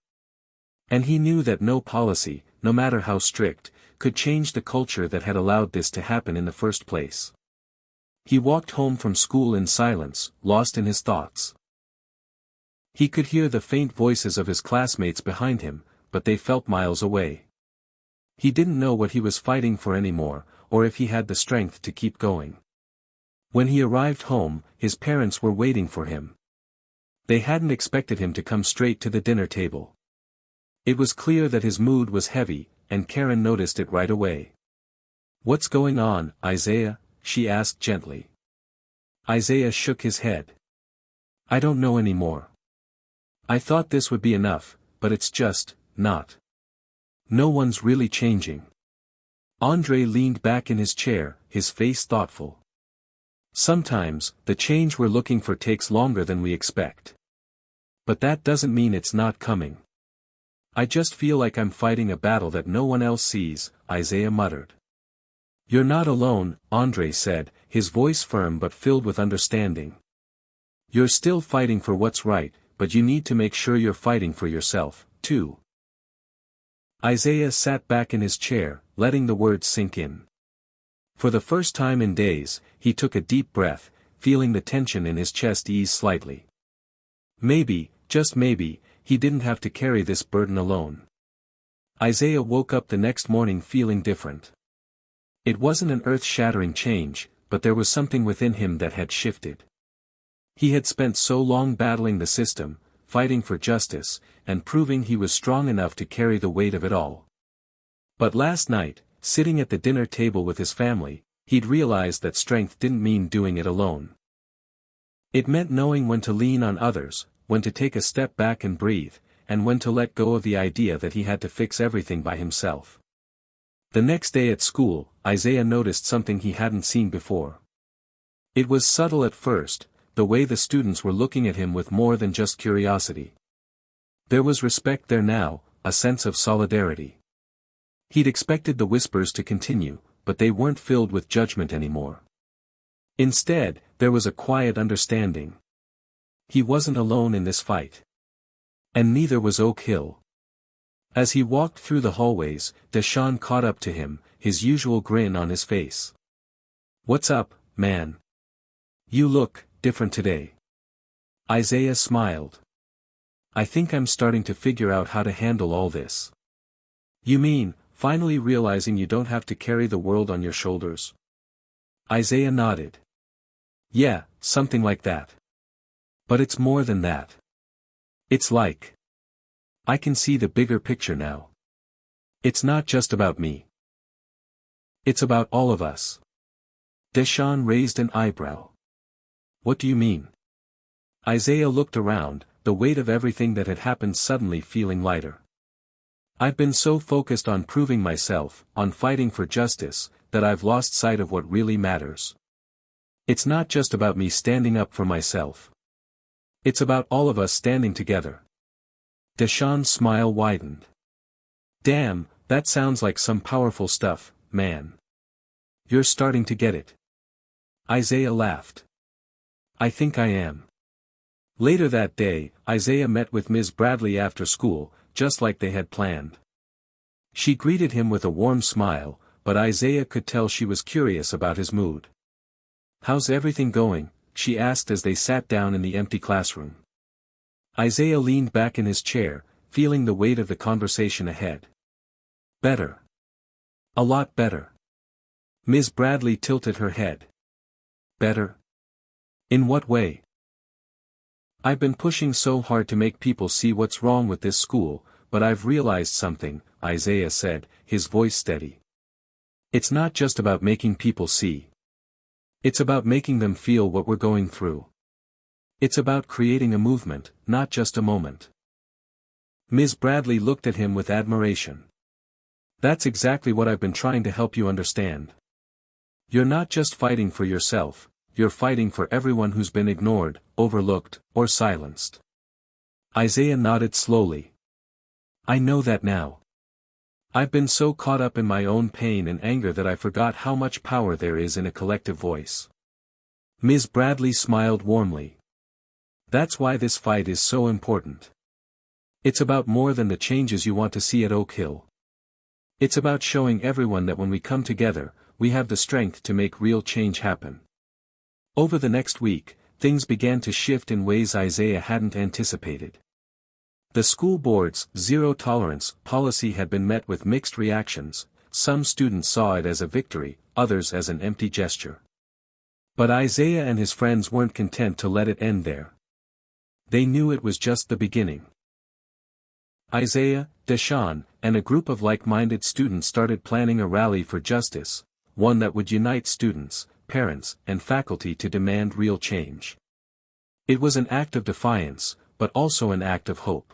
And he knew that no policy, no matter how strict, could change the culture that had allowed this to happen in the first place. He walked home from school in silence, lost in his thoughts. He could hear the faint voices of his classmates behind him, but they felt miles away. He didn't know what he was fighting for anymore, or if he had the strength to keep going. When he arrived home, his parents were waiting for him. They hadn't expected him to come straight to the dinner table. It was clear that his mood was heavy, and Karen noticed it right away. "What's going on, Isaiah?" she asked gently. Isaiah shook his head. "I don't know anymore. I thought this would be enough, but it's just not. No one's really changing." Andre leaned back in his chair, his face thoughtful. "Sometimes, the change we're looking for takes longer than we expect. But that doesn't mean it's not coming. I just feel like I'm fighting a battle that no one else sees," Isaiah muttered. "You're not alone," Andre said, his voice firm but filled with understanding. "You're still fighting for what's right, but you need to make sure you're fighting for yourself, too." Isaiah sat back in his chair, letting the words sink in. For the first time in days, he took a deep breath, feeling the tension in his chest ease slightly. Maybe, just maybe, he didn't have to carry this burden alone. Isaiah woke up the next morning feeling different. It wasn't an earth-shattering change, but there was something within him that had shifted. He had spent so long battling the system, fighting for justice, and proving he was strong enough to carry the weight of it all. But last night, sitting at the dinner table with his family, he'd realized that strength didn't mean doing it alone. It meant knowing when to lean on others, when to take a step back and breathe, and when to let go of the idea that he had to fix everything by himself. The next day at school, Isaiah noticed something he hadn't seen before. It was subtle at first, the way the students were looking at him with more than just curiosity. There was respect there now, a sense of solidarity. He'd expected the whispers to continue, but they weren't filled with judgment anymore. Instead, there was a quiet understanding. He wasn't alone in this fight. And neither was Oak Hill. As he walked through the hallways, Deshaun caught up to him, his usual grin on his face. "What's up, man? You look different today." Isaiah smiled. "I think I'm starting to figure out how to handle all this." "You mean, finally realizing you don't have to carry the world on your shoulders?" Isaiah nodded. "Yeah, something like that. But it's more than that. It's like I can see the bigger picture now. It's not just about me. It's about all of us." Deshaun raised an eyebrow. "What do you mean?" Isaiah looked around, the weight of everything that had happened suddenly feeling lighter. "I've been so focused on proving myself, on fighting for justice, that I've lost sight of what really matters. It's not just about me standing up for myself. It's about all of us standing together." Deshaun's smile widened. "Damn, that sounds like some powerful stuff, man. You're starting to get it." Isaiah laughed. "I think I am." Later that day, Isaiah met with Ms. Bradley after school, just like they had planned. She greeted him with a warm smile, but Isaiah could tell she was curious about his mood. "How's everything going?" she asked as they sat down in the empty classroom. Isaiah leaned back in his chair, feeling the weight of the conversation ahead. "Better. A lot better." Ms. Bradley tilted her head. "Better? In what way?" "I've been pushing so hard to make people see what's wrong with this school, but I've realized something," Isaiah said, his voice steady. "It's not just about making people see. It's about making them feel what we're going through. It's about creating a movement, not just a moment." Ms. Bradley looked at him with admiration. "That's exactly what I've been trying to help you understand. You're not just fighting for yourself, you're fighting for everyone who's been ignored, overlooked, or silenced." Isaiah nodded slowly. "I know that now. I've been so caught up in my own pain and anger that I forgot how much power there is in a collective voice." Ms. Bradley smiled warmly. "That's why this fight is so important. It's about more than the changes you want to see at Oak Hill. It's about showing everyone that when we come together, we have the strength to make real change happen. Over the next week, things began to shift in ways Isaiah hadn't anticipated. The school board's zero-tolerance policy had been met with mixed reactions. Some students saw it as a victory, others as an empty gesture. But Isaiah and his friends weren't content to let it end there. They knew it was just the beginning. Isaiah, Deshaun, and a group of like-minded students started planning a rally for justice, one that would unite students, parents, and faculty to demand real change. It was an act of defiance, but also an act of hope.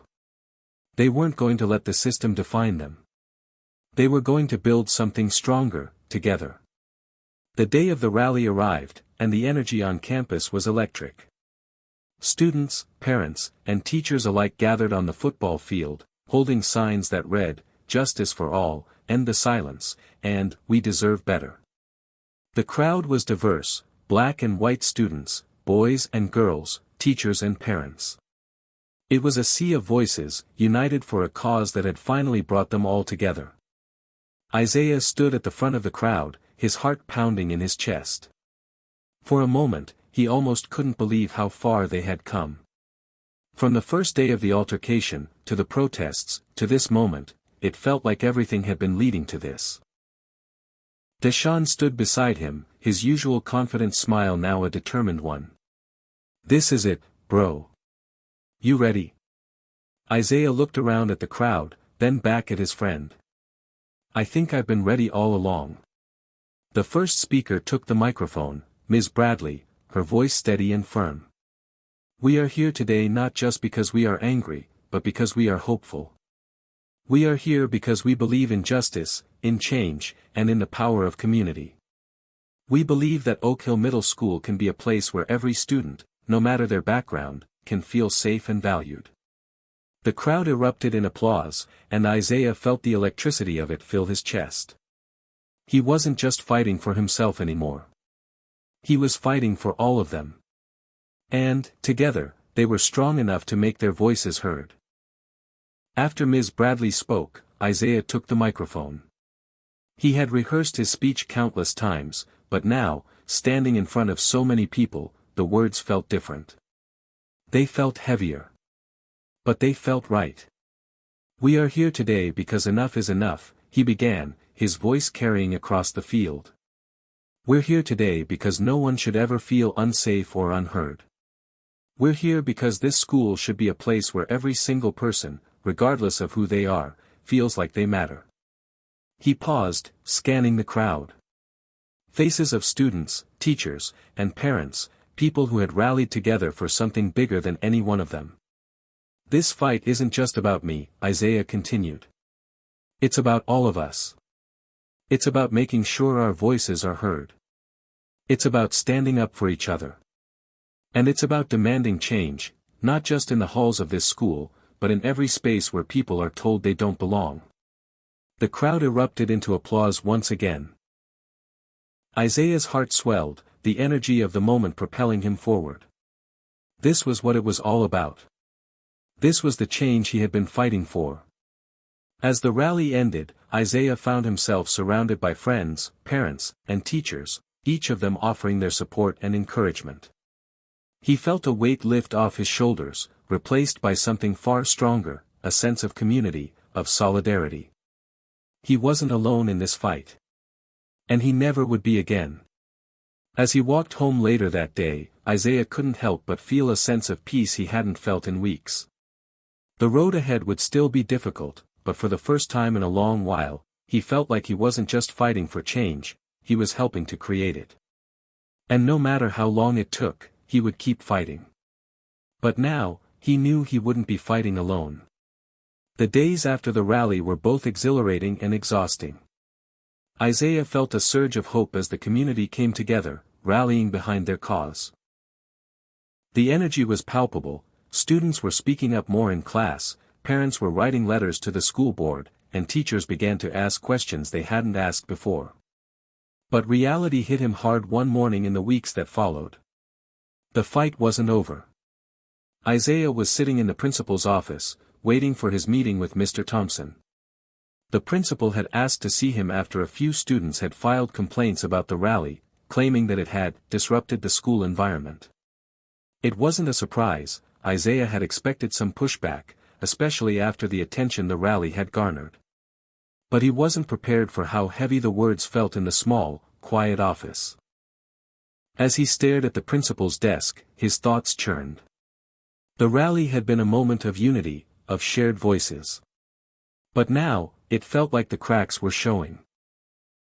They weren't going to let the system define them. They were going to build something stronger, together. The day of the rally arrived, and the energy on campus was electric. Students, parents, and teachers alike gathered on the football field, holding signs that read, "Justice for all, end the silence," and "We deserve better." The crowd was diverse, black and white students, boys and girls, teachers and parents. It was a sea of voices, united for a cause that had finally brought them all together. Isaiah stood at the front of the crowd, his heart pounding in his chest. For a moment, he almost couldn't believe how far they had come. From the first day of the altercation, to the protests, to this moment, it felt like everything had been leading to this. Deshaun stood beside him, his usual confident smile now a determined one. "This is it, bro. You ready?" Isaiah looked around at the crowd, then back at his friend. "I think I've been ready all along." The first speaker took the microphone, Ms. Bradley, her voice steady and firm. "We are here today not just because we are angry, but because we are hopeful. We are here because we believe in justice, in change, and in the power of community. We believe that Oak Hill Middle School can be a place where every student, no matter their background, can feel safe and valued." The crowd erupted in applause, and Isaiah felt the electricity of it fill his chest. He wasn't just fighting for himself anymore. He was fighting for all of them. And, together, they were strong enough to make their voices heard. After Ms. Bradley spoke, Isaiah took the microphone. He had rehearsed his speech countless times, but now, standing in front of so many people, the words felt different. They felt heavier. But they felt right. "We are here today because enough is enough," he began, his voice carrying across the field. "We're here today because no one should ever feel unsafe or unheard. We're here because this school should be a place where every single person, regardless of who they are, feels like they matter." He paused, scanning the crowd. Faces of students, teachers, and parents, people who had rallied together for something bigger than any one of them. "This fight isn't just about me," Isaiah continued. "It's about all of us. It's about making sure our voices are heard. It's about standing up for each other. And it's about demanding change, not just in the halls of this school, but in every space where people are told they don't belong." The crowd erupted into applause once again. Isaiah's heart swelled, the energy of the moment propelling him forward. This was what it was all about. This was the change he had been fighting for. As the rally ended, Isaiah found himself surrounded by friends, parents, and teachers, each of them offering their support and encouragement. He felt a weight lift off his shoulders, replaced by something far stronger, a sense of community, of solidarity. He wasn't alone in this fight. And he never would be again. As he walked home later that day, Isaiah couldn't help but feel a sense of peace he hadn't felt in weeks. The road ahead would still be difficult, but for the first time in a long while, he felt like he wasn't just fighting for change, he was helping to create it. And no matter how long it took, he would keep fighting. But now, he knew he wouldn't be fighting alone. The days after the rally were both exhilarating and exhausting. Isaiah felt a surge of hope as the community came together, rallying behind their cause. The energy was palpable, students were speaking up more in class, parents were writing letters to the school board, and teachers began to ask questions they hadn't asked before. But reality hit him hard one morning in the weeks that followed. The fight wasn't over. Isaiah was sitting in the principal's office, waiting for his meeting with Mr. Thompson. The principal had asked to see him after a few students had filed complaints about the rally, claiming that it had disrupted the school environment. It wasn't a surprise. Isaiah had expected some pushback, especially after the attention the rally had garnered. But he wasn't prepared for how heavy the words felt in the small, quiet office. As he stared at the principal's desk, his thoughts churned. The rally had been a moment of unity, of shared voices. But now, it felt like the cracks were showing.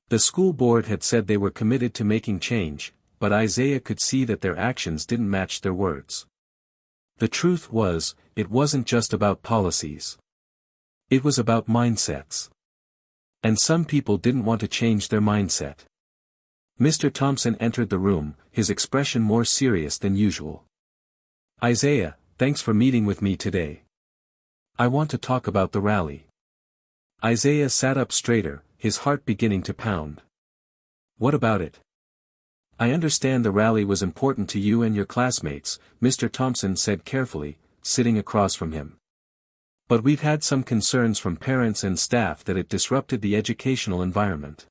The school board had said they were committed to making change, but Isaiah could see that their actions didn't match their words. The truth was, it wasn't just about policies. It was about mindsets. And some people didn't want to change their mindset. Mr. Thompson entered the room, his expression more serious than usual. "Isaiah, thanks for meeting with me today. I want to talk about the rally." Isaiah sat up straighter, his heart beginning to pound. "What about it?" "I understand the rally was important to you and your classmates," Mr. Thompson said carefully, sitting across from him. "But we've had some concerns from parents and staff that it disrupted the educational environment.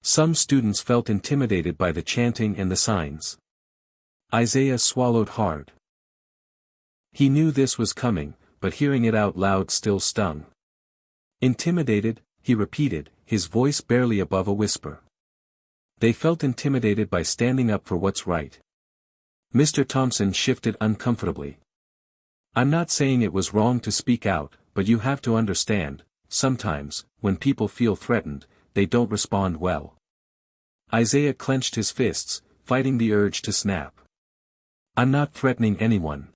Some students felt intimidated by the chanting and the signs." Isaiah swallowed hard. He knew this was coming, but hearing it out loud still stung. "Intimidated," he repeated, his voice barely above a whisper. "They felt intimidated by standing up for what's right." Mr. Thompson shifted uncomfortably. "I'm not saying it was wrong to speak out, but you have to understand, sometimes, when people feel threatened, they don't respond well." Isaiah clenched his fists, fighting the urge to snap. "I'm not threatening anyone.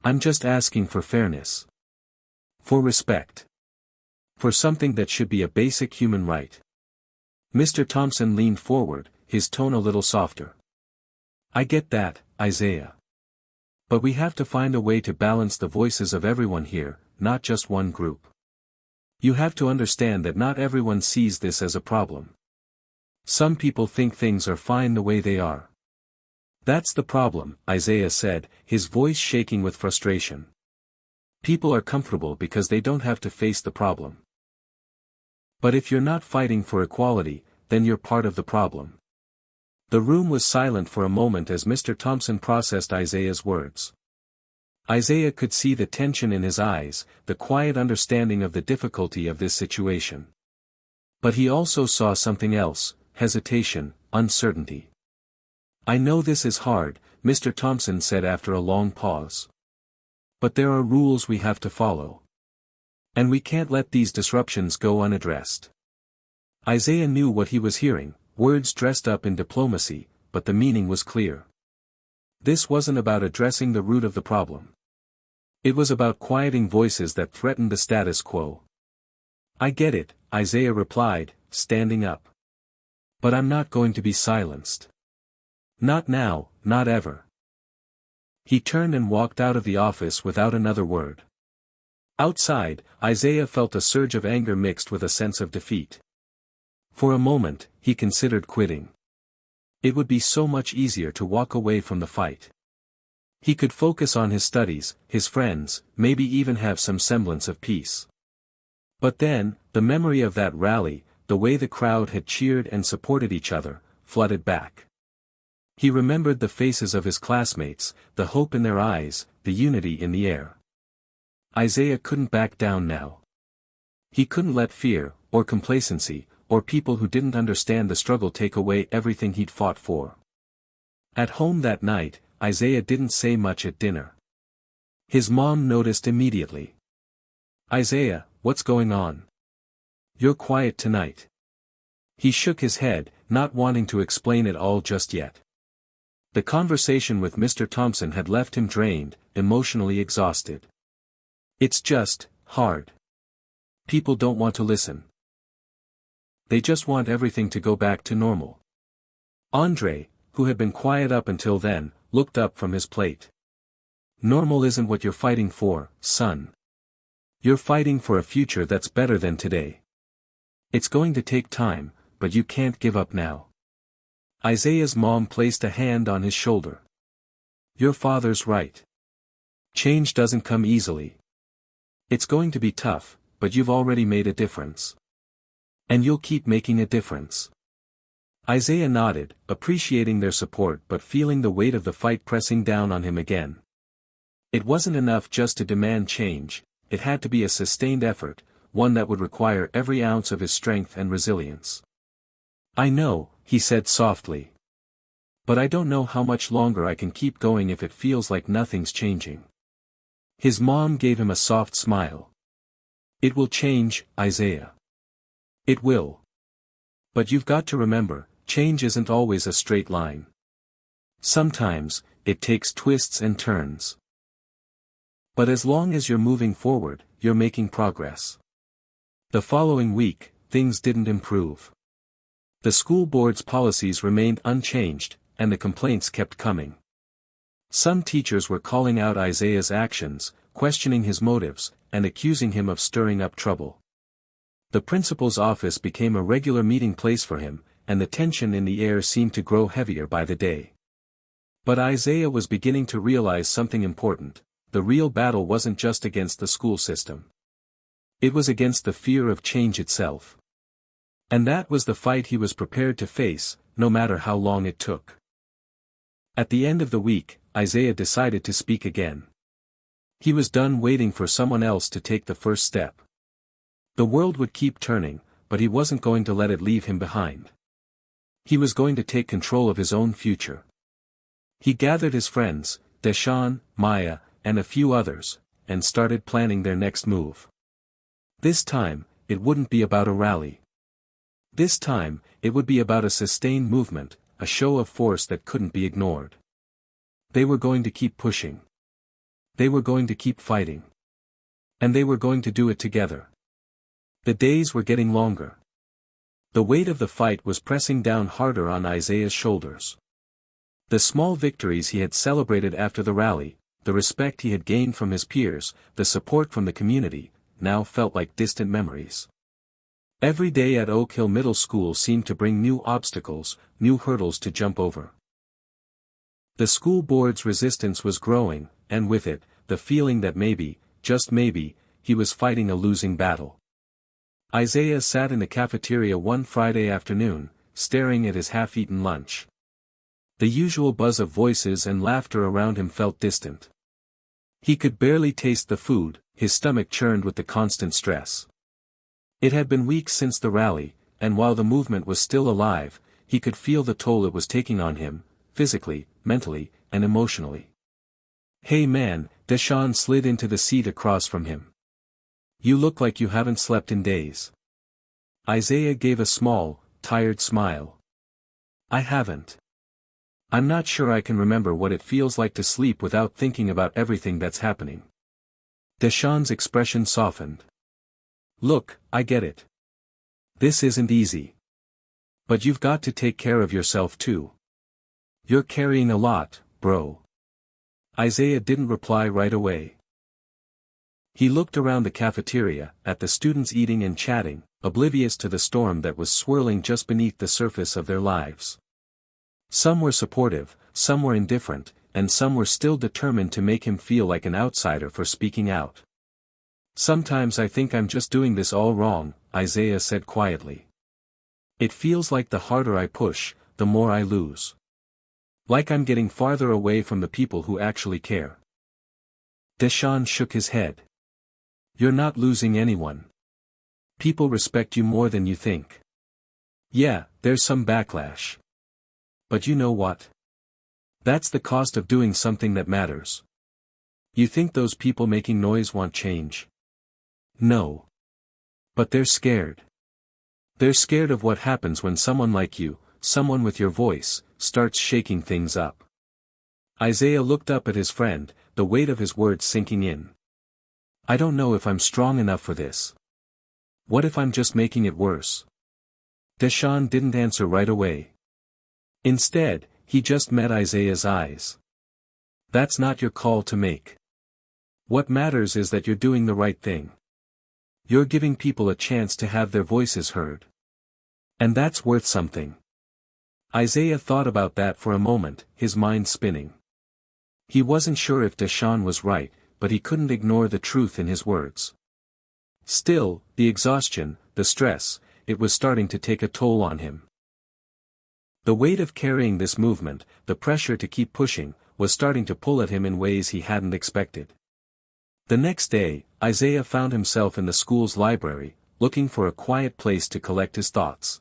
I'm just asking for fairness. For respect. For something that should be a basic human right." Mr. Thompson leaned forward, his tone a little softer. "I get that, Isaiah. But we have to find a way to balance the voices of everyone here, not just one group. You have to understand that not everyone sees this as a problem. Some people think things are fine the way they are." "That's the problem," Isaiah said, his voice shaking with frustration. "People are comfortable because they don't have to face the problem. But if you're not fighting for equality, then you're part of the problem." The room was silent for a moment as Mr. Thompson processed Isaiah's words. Isaiah could see the tension in his eyes, the quiet understanding of the difficulty of this situation. But he also saw something else: hesitation, uncertainty. "I know this is hard," Mr. Thompson said after a long pause. "But there are rules we have to follow. And we can't let these disruptions go unaddressed." Isaiah knew what he was hearing, words dressed up in diplomacy, but the meaning was clear. This wasn't about addressing the root of the problem. It was about quieting voices that threatened the status quo. "I get it," Isaiah replied, standing up. "But I'm not going to be silenced. Not now, not ever." He turned and walked out of the office without another word. Outside, Isaiah felt a surge of anger mixed with a sense of defeat. For a moment, he considered quitting. It would be so much easier to walk away from the fight. He could focus on his studies, his friends, maybe even have some semblance of peace. But then, the memory of that rally, the way the crowd had cheered and supported each other, flooded back. He remembered the faces of his classmates, the hope in their eyes, the unity in the air. Isaiah couldn't back down now. He couldn't let fear, or complacency, or people who didn't understand the struggle take away everything he'd fought for. At home that night, Isaiah didn't say much at dinner. His mom noticed immediately. "Isaiah, what's going on? You're quiet tonight." He shook his head, not wanting to explain it all just yet. The conversation with Mr. Thompson had left him drained, emotionally exhausted. "It's just hard. People don't want to listen. They just want everything to go back to normal." Andre, who had been quiet up until then, looked up from his plate. "Normal isn't what you're fighting for, son. You're fighting for a future that's better than today. It's going to take time, but you can't give up now." Isaiah's mom placed a hand on his shoulder. "Your father's right. Change doesn't come easily. It's going to be tough, but you've already made a difference. And you'll keep making a difference. Isaiah nodded, appreciating their support but feeling the weight of the fight pressing down on him again. It wasn't enough just to demand change, it had to be a sustained effort, one that would require every ounce of his strength and resilience. I know, he said softly. But I don't know how much longer I can keep going if it feels like nothing's changing. His mom gave him a soft smile. It will change, Isaiah. It will. But you've got to remember, change isn't always a straight line. Sometimes, it takes twists and turns. But as long as you're moving forward, you're making progress. The following week, things didn't improve. The school board's policies remained unchanged, and the complaints kept coming. Some teachers were calling out Isaiah's actions, questioning his motives, and accusing him of stirring up trouble. The principal's office became a regular meeting place for him, and the tension in the air seemed to grow heavier by the day. But Isaiah was beginning to realize something important: the real battle wasn't just against the school system. It was against the fear of change itself. And that was the fight he was prepared to face, no matter how long it took. At the end of the week, Isaiah decided to speak again. He was done waiting for someone else to take the first step. The world would keep turning, but he wasn't going to let it leave him behind. He was going to take control of his own future. He gathered his friends, Deshaun, Maya, and a few others, and started planning their next move. This time, it wouldn't be about a rally. This time, it would be about a sustained movement, a show of force that couldn't be ignored. They were going to keep pushing. They were going to keep fighting. And they were going to do it together. The days were getting longer. The weight of the fight was pressing down harder on Isaiah's shoulders. The small victories he had celebrated after the rally, the respect he had gained from his peers, the support from the community, now felt like distant memories. Every day at Oak Hill Middle School seemed to bring new obstacles, new hurdles to jump over. The school board's resistance was growing, and with it, the feeling that maybe, just maybe, he was fighting a losing battle. Isaiah sat in the cafeteria one Friday afternoon, staring at his half-eaten lunch. The usual buzz of voices and laughter around him felt distant. He could barely taste the food, his stomach churned with the constant stress. It had been weeks since the rally, and while the movement was still alive, he could feel the toll it was taking on him, physically, mentally, and emotionally. "Hey man," Deshaun slid into the seat across from him. "You look like you haven't slept in days." Isaiah gave a small, tired smile. "I haven't. I'm not sure I can remember what it feels like to sleep without thinking about everything that's happening." Deshaun's expression softened. "Look, I get it. This isn't easy. But you've got to take care of yourself too. You're carrying a lot, bro." Isaiah didn't reply right away. He looked around the cafeteria, at the students eating and chatting, oblivious to the storm that was swirling just beneath the surface of their lives. Some were supportive, some were indifferent, and some were still determined to make him feel like an outsider for speaking out. "Sometimes I think I'm just doing this all wrong," Isaiah said quietly. "It feels like the harder I push, the more I lose. Like I'm getting farther away from the people who actually care." Deshaun shook his head. "You're not losing anyone. People respect you more than you think. Yeah, there's some backlash. But you know what? That's the cost of doing something that matters. You think those people making noise want change? No. But they're scared. They're scared of what happens when someone like you, someone with your voice, starts shaking things up." Isaiah looked up at his friend, the weight of his words sinking in. "I don't know if I'm strong enough for this. What if I'm just making it worse?" Deshaun didn't answer right away. Instead, he just met Isaiah's eyes. "That's not your call to make. What matters is that you're doing the right thing. You're giving people a chance to have their voices heard. And that's worth something." Isaiah thought about that for a moment, his mind spinning. He wasn't sure if Deshaun was right, but he couldn't ignore the truth in his words. Still, the exhaustion, the stress, it was starting to take a toll on him. The weight of carrying this movement, the pressure to keep pushing, was starting to pull at him in ways he hadn't expected. The next day, Isaiah found himself in the school's library, looking for a quiet place to collect his thoughts.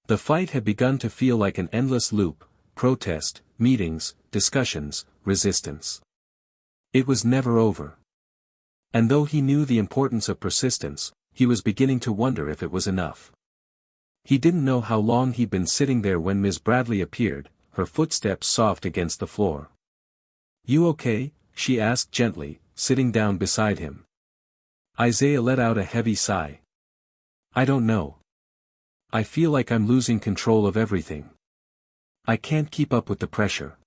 The fight had begun to feel like an endless loop: protest, meetings, discussions, resistance. It was never over. And though he knew the importance of persistence, he was beginning to wonder if it was enough. He didn't know how long he'd been sitting there when Ms. Bradley appeared, her footsteps soft against the floor. "You okay?" she asked gently, sitting down beside him. Isaiah let out a heavy sigh. "I don't know. I feel like I'm losing control of everything. I can't keep up with the pressure.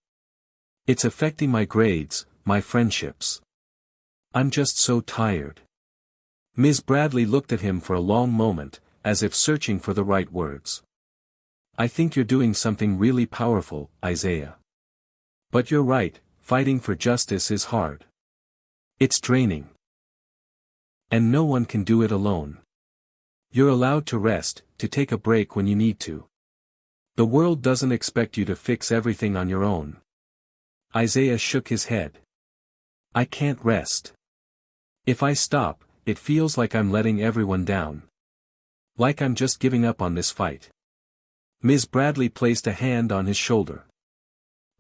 It's affecting my grades, my friendships. I'm just so tired." Ms. Bradley looked at him for a long moment, as if searching for the right words. "I think you're doing something really powerful, Isaiah. But you're right, fighting for justice is hard. It's draining. And no one can do it alone. You're allowed to rest, to take a break when you need to. The world doesn't expect you to fix everything on your own." Isaiah shook his head. "I can't rest. If I stop, it feels like I'm letting everyone down. Like I'm just giving up on this fight." Ms. Bradley placed a hand on his shoulder.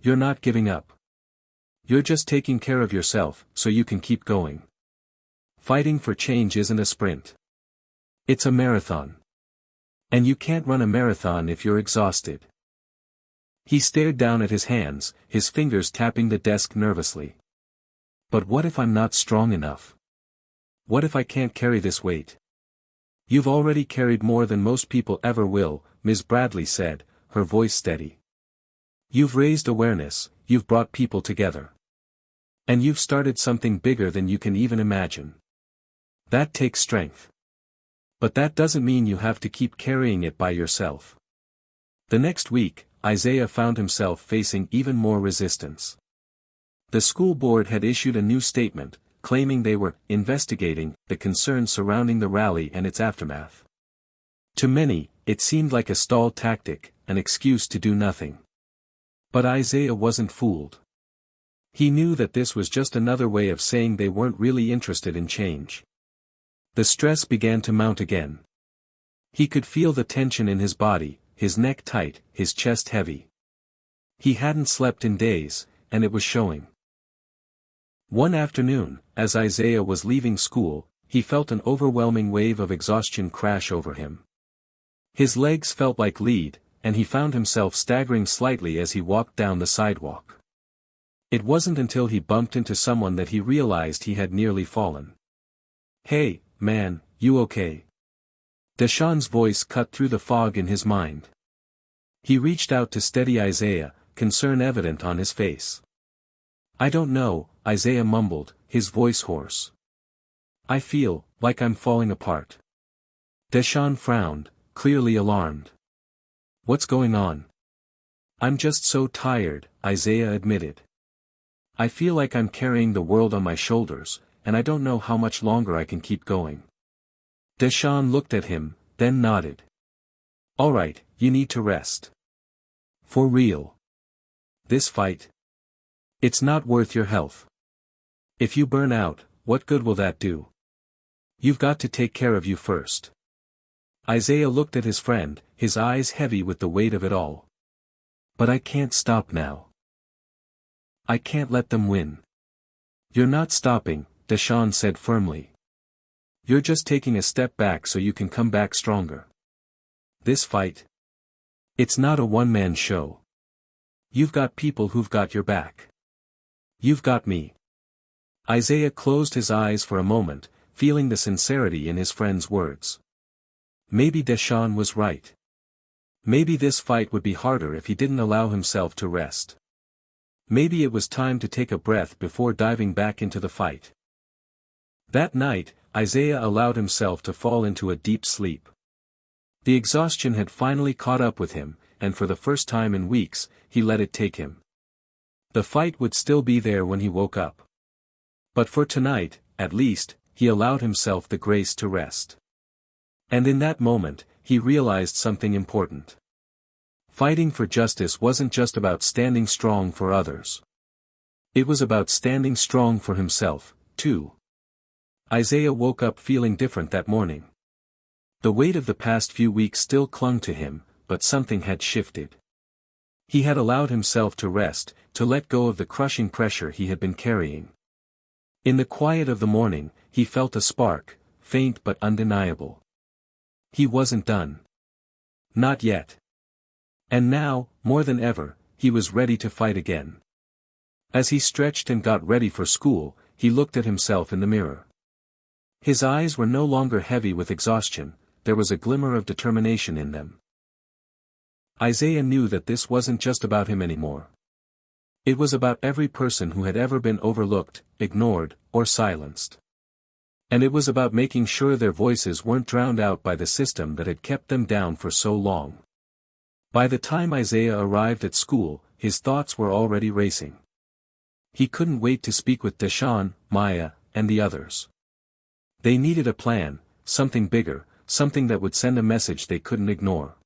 "You're not giving up. You're just taking care of yourself, so you can keep going. Fighting for change isn't a sprint. It's a marathon. And you can't run a marathon if you're exhausted." He stared down at his hands, his fingers tapping the desk nervously. "But what if I'm not strong enough? What if I can't carry this weight?" "You've already carried more than most people ever will," Ms. Bradley said, her voice steady. "You've raised awareness, you've brought people together. And you've started something bigger than you can even imagine. That takes strength. But that doesn't mean you have to keep carrying it by yourself." The next week, Isaiah found himself facing even more resistance. The school board had issued a new statement, claiming they were investigating the concerns surrounding the rally and its aftermath. To many, it seemed like a stall tactic, an excuse to do nothing. But Isaiah wasn't fooled. He knew that this was just another way of saying they weren't really interested in change. The stress began to mount again. He could feel the tension in his body, his neck tight, his chest heavy. He hadn't slept in days, and it was showing. One afternoon, as Isaiah was leaving school, he felt an overwhelming wave of exhaustion crash over him. His legs felt like lead, and he found himself staggering slightly as he walked down the sidewalk. It wasn't until he bumped into someone that he realized he had nearly fallen. "Hey, man, you okay?" Deshaun's voice cut through the fog in his mind. He reached out to steady Isaiah, concern evident on his face. "I don't know," Isaiah mumbled, his voice hoarse. "I feel like I'm falling apart." Deshaun frowned, clearly alarmed. "What's going on?" "I'm just so tired," Isaiah admitted. "I feel like I'm carrying the world on my shoulders, and I don't know how much longer I can keep going." Deshaun looked at him, then nodded. "All right, you need to rest. For real. This fight. It's not worth your health. If you burn out, what good will that do? You've got to take care of you first." Isaiah looked at his friend, his eyes heavy with the weight of it all. "But I can't stop now. I can't let them win." "You're not stopping," Deshaun said firmly. "You're just taking a step back so you can come back stronger. This fight. It's not a one-man show. You've got people who've got your back. You've got me." Isaiah closed his eyes for a moment, feeling the sincerity in his friend's words. Maybe Deshaun was right. Maybe this fight would be harder if he didn't allow himself to rest. Maybe it was time to take a breath before diving back into the fight. That night, Isaiah allowed himself to fall into a deep sleep. The exhaustion had finally caught up with him, and for the first time in weeks, he let it take him. The fight would still be there when he woke up. But for tonight, at least, he allowed himself the grace to rest. And in that moment, he realized something important. Fighting for justice wasn't just about standing strong for others. It was about standing strong for himself, too. Isaiah woke up feeling different that morning. The weight of the past few weeks still clung to him, but something had shifted. He had allowed himself to rest, to let go of the crushing pressure he had been carrying. In the quiet of the morning, he felt a spark, faint but undeniable. He wasn't done. Not yet. And now, more than ever, he was ready to fight again. As he stretched and got ready for school, he looked at himself in the mirror. His eyes were no longer heavy with exhaustion, there was a glimmer of determination in them. Isaiah knew that this wasn't just about him anymore. It was about every person who had ever been overlooked, ignored, or silenced. And it was about making sure their voices weren't drowned out by the system that had kept them down for so long. By the time Isaiah arrived at school, his thoughts were already racing. He couldn't wait to speak with Deshaun, Maya, and the others. They needed a plan, something bigger, something that would send a message they couldn't ignore.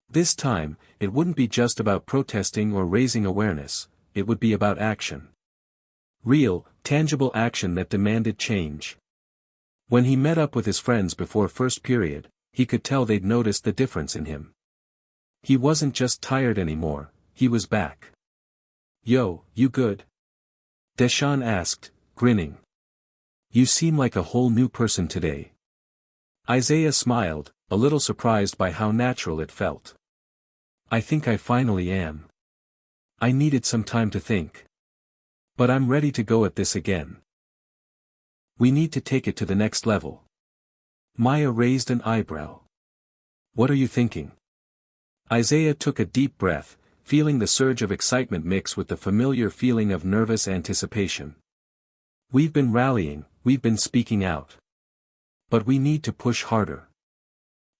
This time, it wouldn't be just about protesting or raising awareness, it would be about action. Real, tangible action that demanded change. When he met up with his friends before first period, he could tell they'd noticed the difference in him. He wasn't just tired anymore, he was back. "Yo, you good?" Deshaun asked, grinning. "You seem like a whole new person today." Isaiah smiled, a little surprised by how natural it felt. "I think I finally am. I needed some time to think. But I'm ready to go at this again. We need to take it to the next level." Maya raised an eyebrow. "What are you thinking?" Isaiah took a deep breath, feeling the surge of excitement mix with the familiar feeling of nervous anticipation. "We've been rallying, we've been speaking out. But we need to push harder.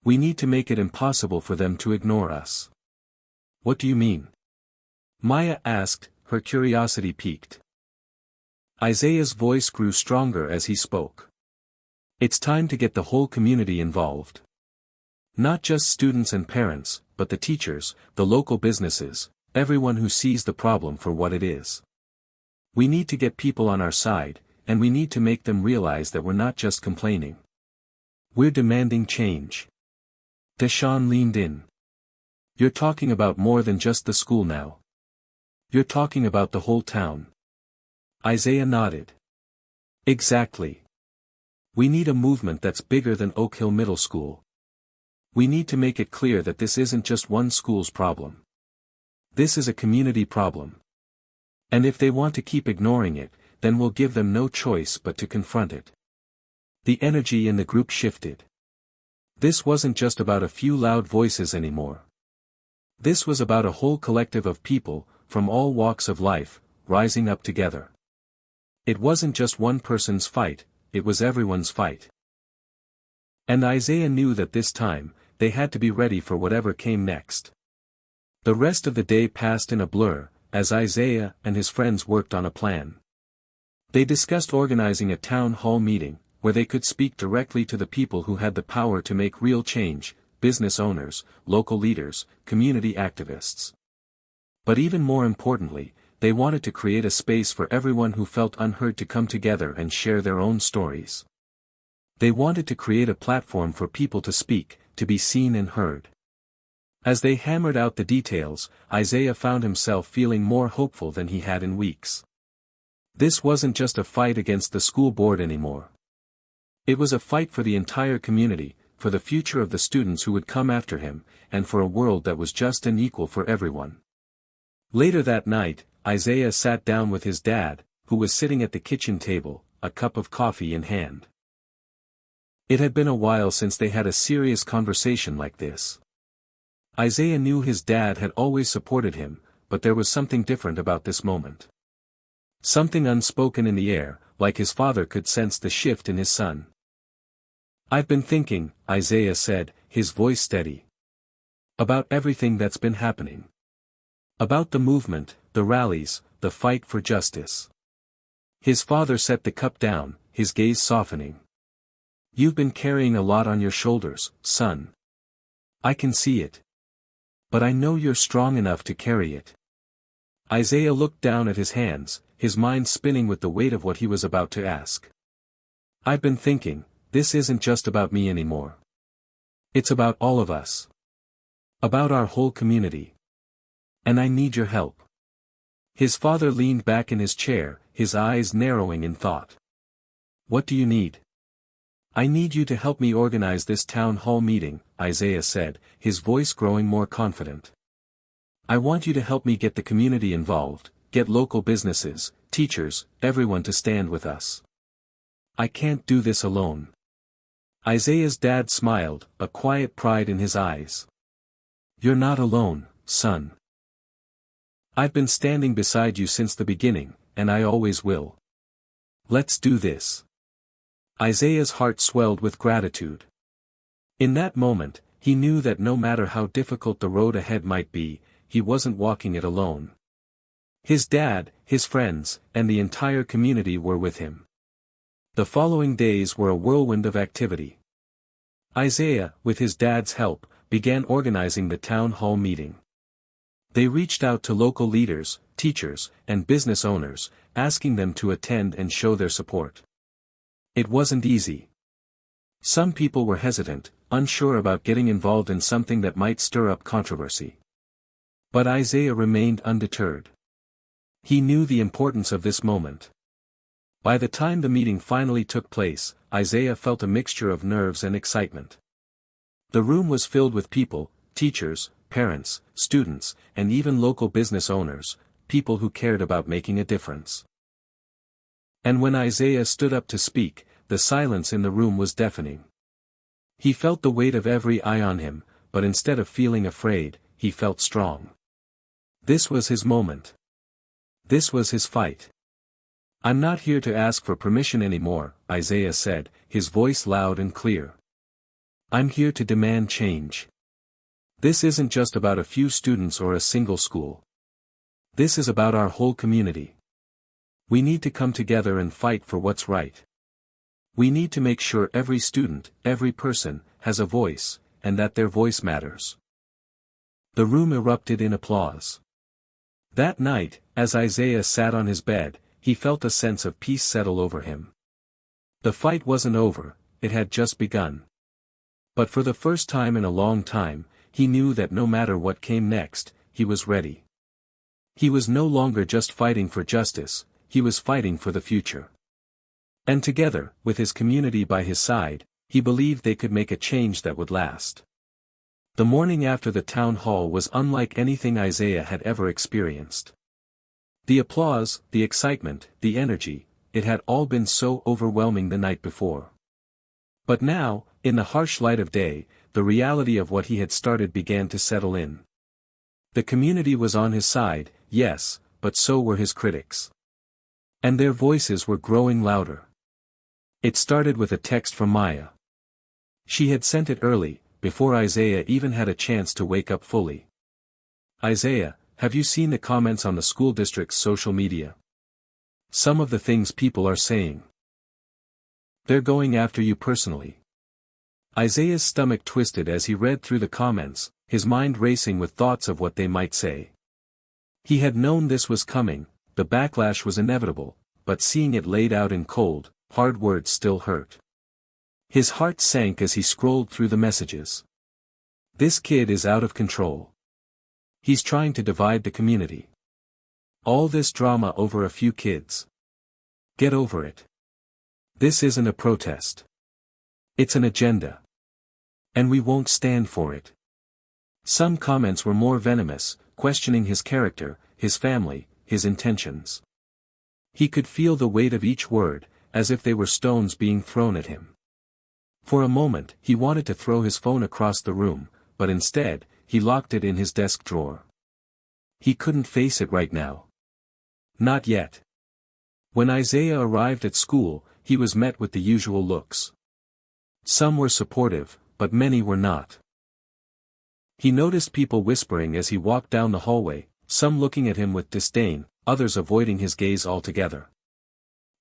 We need to make it impossible for them to ignore us." "What do you mean?" Maya asked, her curiosity piqued. Isaiah's voice grew stronger as he spoke. "It's time to get the whole community involved. Not just students and parents, but the teachers, the local businesses, everyone who sees the problem for what it is. We need to get people on our side, and we need to make them realize that we're not just complaining. We're demanding change." Deshaun leaned in. "You're talking about more than just the school now. You're talking about the whole town." Isaiah nodded. "Exactly. We need a movement that's bigger than Oak Hill Middle School. We need to make it clear that this isn't just one school's problem. This is a community problem. And if they want to keep ignoring it, then we'll give them no choice but to confront it." The energy in the group shifted. This wasn't just about a few loud voices anymore. This was about a whole collective of people, from all walks of life, rising up together. It wasn't just one person's fight, it was everyone's fight. And Isaiah knew that this time, they had to be ready for whatever came next. The rest of the day passed in a blur, as Isaiah and his friends worked on a plan. They discussed organizing a town hall meeting, where they could speak directly to the people who had the power to make real change, business owners, local leaders, community activists. But even more importantly, they wanted to create a space for everyone who felt unheard to come together and share their own stories. They wanted to create a platform for people to speak, to be seen and heard. As they hammered out the details, Isaiah found himself feeling more hopeful than he had in weeks. This wasn't just a fight against the school board anymore. It was a fight for the entire community, for the future of the students who would come after him, and for a world that was just and equal for everyone. Later that night, Isaiah sat down with his dad, who was sitting at the kitchen table, a cup of coffee in hand. It had been a while since they had a serious conversation like this. Isaiah knew his dad had always supported him, but there was something different about this moment. Something unspoken in the air, like his father could sense the shift in his son. "I've been thinking," Isaiah said, his voice steady. "About everything that's been happening. About the movement, the rallies, the fight for justice." His father set the cup down, his gaze softening. "You've been carrying a lot on your shoulders, son. I can see it. But I know you're strong enough to carry it." Isaiah looked down at his hands, his mind spinning with the weight of what he was about to ask. "I've been thinking, this isn't just about me anymore. It's about all of us. About our whole community. And I need your help." His father leaned back in his chair, his eyes narrowing in thought. "What do you need?" "I need you to help me organize this town hall meeting," Isaiah said, his voice growing more confident. "I want you to help me get the community involved, get local businesses, teachers, everyone to stand with us. I can't do this alone." Isaiah's dad smiled, a quiet pride in his eyes. "You're not alone, son. I've been standing beside you since the beginning, and I always will. Let's do this." Isaiah's heart swelled with gratitude. In that moment, he knew that no matter how difficult the road ahead might be, he wasn't walking it alone. His dad, his friends, and the entire community were with him. The following days were a whirlwind of activity. Isaiah, with his dad's help, began organizing the town hall meeting. They reached out to local leaders, teachers, and business owners, asking them to attend and show their support. It wasn't easy. Some people were hesitant, unsure about getting involved in something that might stir up controversy. But Isaiah remained undeterred. He knew the importance of this moment. By the time the meeting finally took place, Isaiah felt a mixture of nerves and excitement. The room was filled with people, teachers, parents, students, and even local business owners, people who cared about making a difference. And when Isaiah stood up to speak, the silence in the room was deafening. He felt the weight of every eye on him, but instead of feeling afraid, he felt strong. This was his moment. This was his fight. "I'm not here to ask for permission anymore," Isaiah said, his voice loud and clear. "I'm here to demand change. This isn't just about a few students or a single school. This is about our whole community. We need to come together and fight for what's right. We need to make sure every student, every person, has a voice, and that their voice matters." The room erupted in applause. That night, as Isaiah sat on his bed, he felt a sense of peace settle over him. The fight wasn't over, it had just begun. But for the first time in a long time, he knew that no matter what came next, he was ready. He was no longer just fighting for justice, he was fighting for the future. And together, with his community by his side, he believed they could make a change that would last. The morning after the town hall was unlike anything Isaiah had ever experienced. The applause, the excitement, the energy, it had all been so overwhelming the night before. But now, in the harsh light of day, the reality of what he had started began to settle in. The community was on his side, yes, but so were his critics. And their voices were growing louder. It started with a text from Maya. She had sent it early, before Isaiah even had a chance to wake up fully. "Isaiah, have you seen the comments on the school district's social media? Some of the things people are saying. They're going after you personally." Isaiah's stomach twisted as he read through the comments, his mind racing with thoughts of what they might say. He had known this was coming, the backlash was inevitable, but seeing it laid out in cold, hard words still hurt. His heart sank as he scrolled through the messages. This kid is out of control. He's trying to divide the community. All this drama over a few kids. Get over it. This isn't a protest. It's an agenda. And we won't stand for it. Some comments were more venomous, questioning his character, his family, his intentions. He could feel the weight of each word, as if they were stones being thrown at him. For a moment, he wanted to throw his phone across the room, but instead, he locked it in his desk drawer. He couldn't face it right now. Not yet. When Isaiah arrived at school, he was met with the usual looks. Some were supportive, but many were not. He noticed people whispering as he walked down the hallway, some looking at him with disdain, others avoiding his gaze altogether.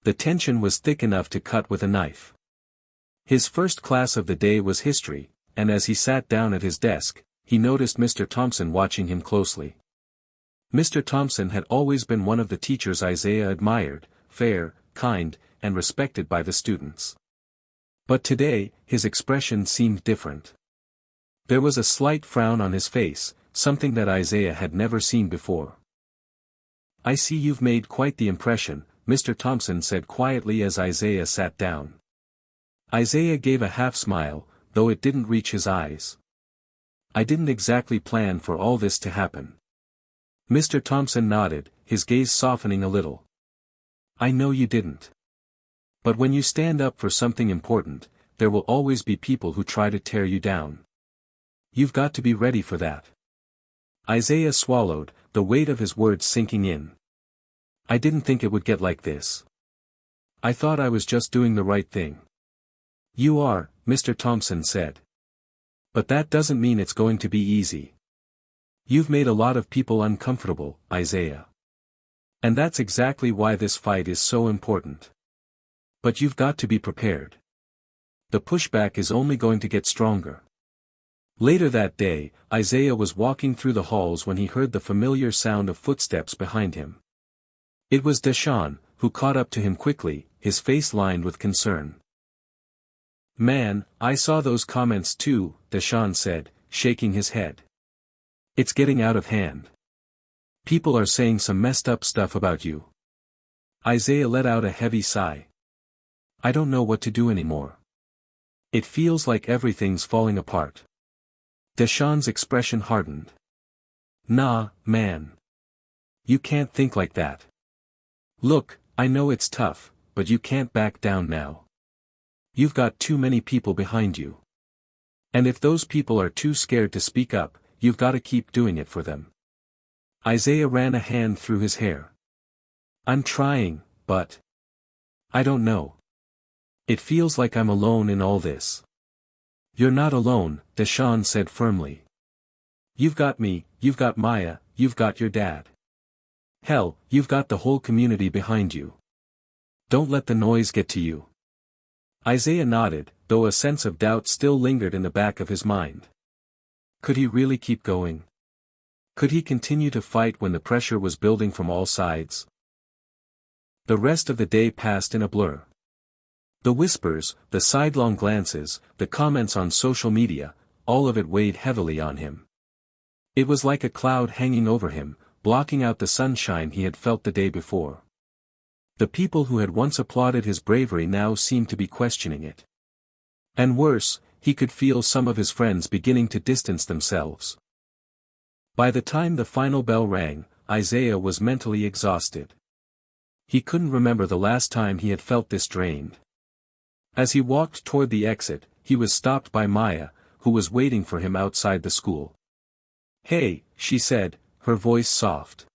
The tension was thick enough to cut with a knife. His first class of the day was history, and as he sat down at his desk, he noticed Mr. Thompson watching him closely. Mr. Thompson had always been one of the teachers Isaiah admired, fair, kind, and respected by the students. But today, his expression seemed different. There was a slight frown on his face, something that Isaiah had never seen before. "I see you've made quite the impression," Mr. Thompson said quietly as Isaiah sat down. Isaiah gave a half smile, though it didn't reach his eyes. "I didn't exactly plan for all this to happen." Mr. Thompson nodded, his gaze softening a little. "I know you didn't. But when you stand up for something important, there will always be people who try to tear you down. You've got to be ready for that." Isaiah swallowed, the weight of his words sinking in. "I didn't think it would get like this. I thought I was just doing the right thing." "You are," Mr. Thompson said. "But that doesn't mean it's going to be easy. You've made a lot of people uncomfortable, Isaiah. And that's exactly why this fight is so important. But you've got to be prepared. The pushback is only going to get stronger." Later that day, Isaiah was walking through the halls when he heard the familiar sound of footsteps behind him. It was Deshaun, who caught up to him quickly, his face lined with concern. "Man, I saw those comments too," Deshaun said, shaking his head. "It's getting out of hand. People are saying some messed up stuff about you." Isaiah let out a heavy sigh. "I don't know what to do anymore. It feels like everything's falling apart." Deshaun's expression hardened. "Nah, man. You can't think like that. Look, I know it's tough, but you can't back down now. You've got too many people behind you. And if those people are too scared to speak up, you've got to keep doing it for them." Isaiah ran a hand through his hair. "I'm trying, but I don't know. It feels like I'm alone in all this." "You're not alone," Deshaun said firmly. "You've got me, you've got Maya, you've got your dad. Hell, you've got the whole community behind you. Don't let the noise get to you." Isaiah nodded, though a sense of doubt still lingered in the back of his mind. Could he really keep going? Could he continue to fight when the pressure was building from all sides? The rest of the day passed in a blur. The whispers, the sidelong glances, the comments on social media, all of it weighed heavily on him. It was like a cloud hanging over him, blocking out the sunshine he had felt the day before. The people who had once applauded his bravery now seemed to be questioning it. And worse, he could feel some of his friends beginning to distance themselves. By the time the final bell rang, Isaiah was mentally exhausted. He couldn't remember the last time he had felt this drained. As he walked toward the exit, he was stopped by Maya, who was waiting for him outside the school. "Hey," she said, her voice soft.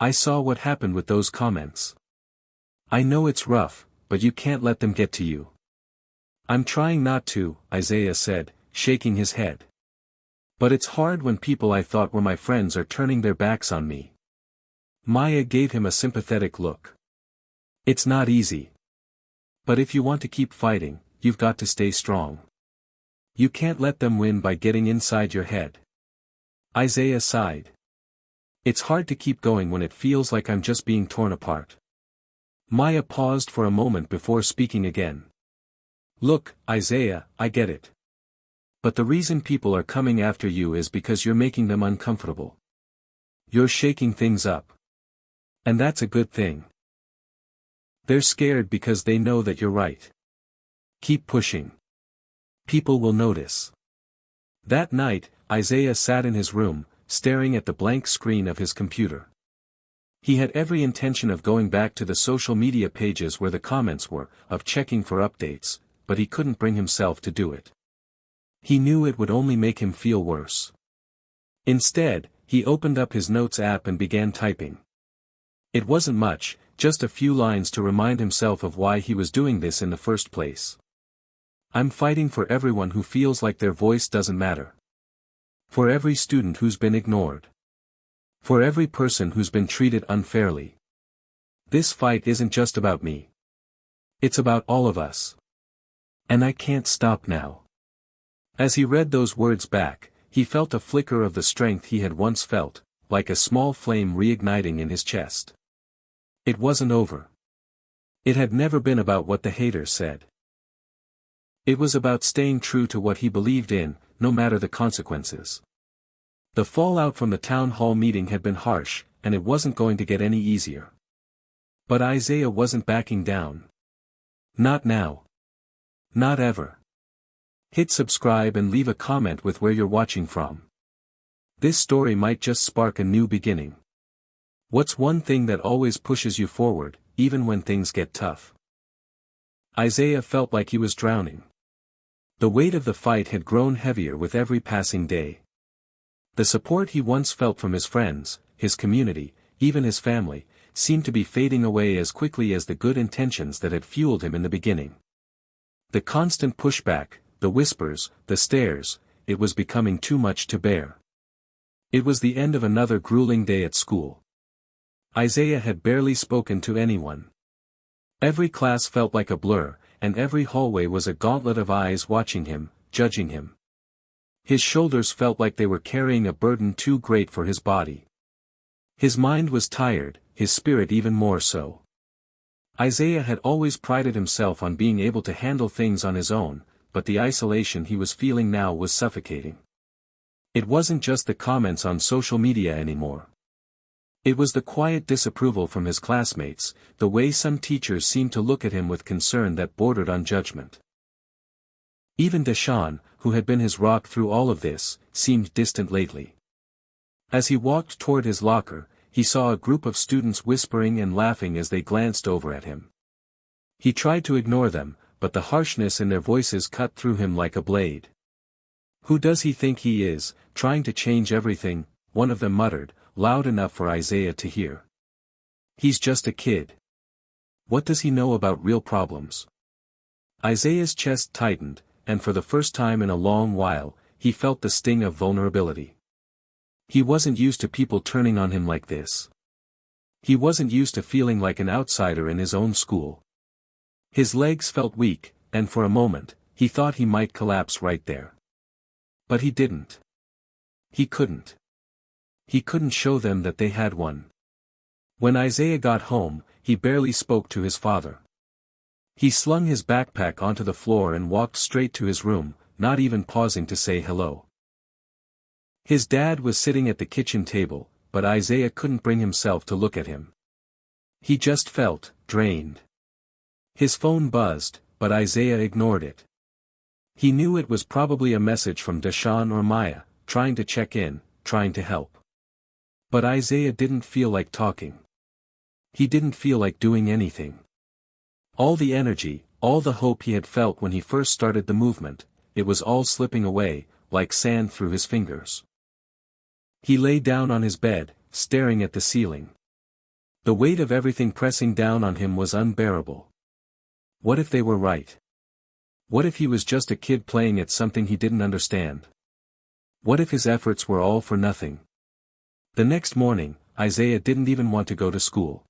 "I saw what happened with those comments. I know it's rough, but you can't let them get to you." "I'm trying not to," Isaiah said, shaking his head. "But it's hard when people I thought were my friends are turning their backs on me." Maya gave him a sympathetic look. "It's not easy. But if you want to keep fighting, you've got to stay strong. You can't let them win by getting inside your head." Isaiah sighed. "It's hard to keep going when it feels like I'm just being torn apart." Maya paused for a moment before speaking again. "Look, Isaiah, I get it. But the reason people are coming after you is because you're making them uncomfortable. You're shaking things up. And that's a good thing. They're scared because they know that you're right. Keep pushing. People will notice." That night, Isaiah sat in his room, staring at the blank screen of his computer. He had every intention of going back to the social media pages where the comments were, of checking for updates, but he couldn't bring himself to do it. He knew it would only make him feel worse. Instead, he opened up his notes app and began typing. It wasn't much, just a few lines to remind himself of why he was doing this in the first place. "I'm fighting for everyone who feels like their voice doesn't matter. For every student who's been ignored. For every person who's been treated unfairly. This fight isn't just about me. It's about all of us. And I can't stop now. As he read those words back, he felt a flicker of the strength he had once felt, like a small flame reigniting in his chest. It wasn't over. It had never been about what the haters said. It was about staying true to what he believed in, no matter the consequences. The fallout from the town hall meeting had been harsh, and it wasn't going to get any easier. But Isaiah wasn't backing down. Not now. Not ever. Hit subscribe and leave a comment with where you're watching from. This story might just spark a new beginning. What's one thing that always pushes you forward, even when things get tough? Isaiah felt like he was drowning. The weight of the fight had grown heavier with every passing day. The support he once felt from his friends, his community, even his family, seemed to be fading away as quickly as the good intentions that had fueled him in the beginning. The constant pushback, the whispers, the stares, it was becoming too much to bear. It was the end of another grueling day at school. Isaiah had barely spoken to anyone. Every class felt like a blur, and every hallway was a gauntlet of eyes watching him, judging him. His shoulders felt like they were carrying a burden too great for his body. His mind was tired, his spirit even more so. Isaiah had always prided himself on being able to handle things on his own, but the isolation he was feeling now was suffocating. It wasn't just the comments on social media anymore. It was the quiet disapproval from his classmates, the way some teachers seemed to look at him with concern that bordered on judgment. Even Deshaun, who had been his rock through all of this, seemed distant lately. As he walked toward his locker, he saw a group of students whispering and laughing as they glanced over at him. He tried to ignore them, but the harshness in their voices cut through him like a blade. "Who does he think he is, trying to change everything?" one of them muttered, loud enough for Isaiah to hear. "He's just a kid. What does he know about real problems?" Isaiah's chest tightened, and for the first time in a long while, he felt the sting of vulnerability. He wasn't used to people turning on him like this. He wasn't used to feeling like an outsider in his own school. His legs felt weak, and for a moment, he thought he might collapse right there. But he didn't. He couldn't. He couldn't show them that they had one. When Isaiah got home, he barely spoke to his father. He slung his backpack onto the floor and walked straight to his room, not even pausing to say hello. His dad was sitting at the kitchen table, but Isaiah couldn't bring himself to look at him. He just felt drained. His phone buzzed, but Isaiah ignored it. He knew it was probably a message from Deshaun or Maya, trying to check in, trying to help. But Isaiah didn't feel like talking. He didn't feel like doing anything. All the energy, all the hope he had felt when he first started the movement, it was all slipping away, like sand through his fingers. He lay down on his bed, staring at the ceiling. The weight of everything pressing down on him was unbearable. What if they were right? What if he was just a kid playing at something he didn't understand? What if his efforts were all for nothing? The next morning, Isaiah didn't even want to go to school.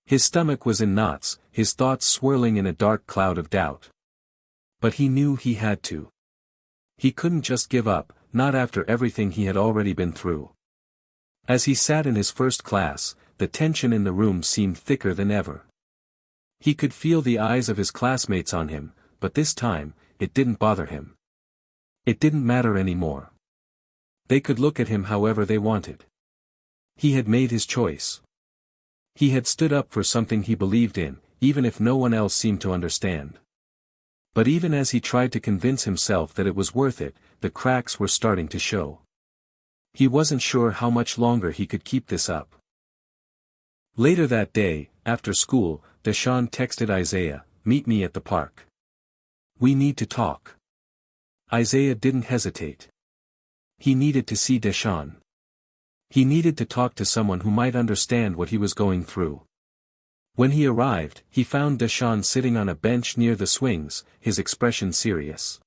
His stomach was in knots, his thoughts swirling in a dark cloud of doubt. But he knew he had to. He couldn't just give up, not after everything he had already been through. As he sat in his first class, the tension in the room seemed thicker than ever. He could feel the eyes of his classmates on him, but this time, it didn't bother him. It didn't matter anymore. They could look at him however they wanted. He had made his choice. He had stood up for something he believed in, even if no one else seemed to understand. But even as he tried to convince himself that it was worth it, the cracks were starting to show. He wasn't sure how much longer he could keep this up. Later that day, after school, Deshaun texted Isaiah, "Meet me at the park. We need to talk." Isaiah didn't hesitate. He needed to see Deshaun. He needed to talk to someone who might understand what he was going through. When he arrived, he found Deshaun sitting on a bench near the swings, his expression serious.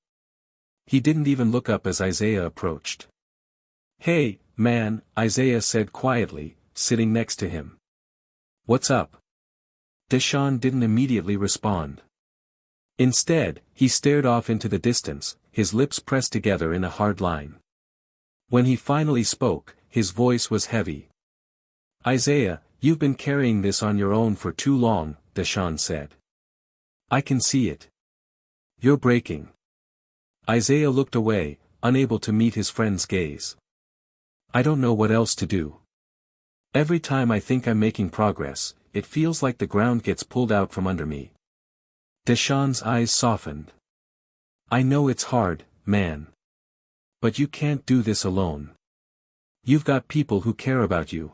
He didn't even look up as Isaiah approached. "Hey, man," Isaiah said quietly, sitting next to him. "What's up?" Deshaun didn't immediately respond. Instead, he stared off into the distance, his lips pressed together in a hard line. When he finally spoke, his voice was heavy. "Isaiah, you've been carrying this on your own for too long," Deshaun said. "I can see it. You're breaking." Isaiah looked away, unable to meet his friend's gaze. "I don't know what else to do. Every time I think I'm making progress, it feels like the ground gets pulled out from under me." Deshaun's eyes softened. "I know it's hard, man. But you can't do this alone. You've got people who care about you.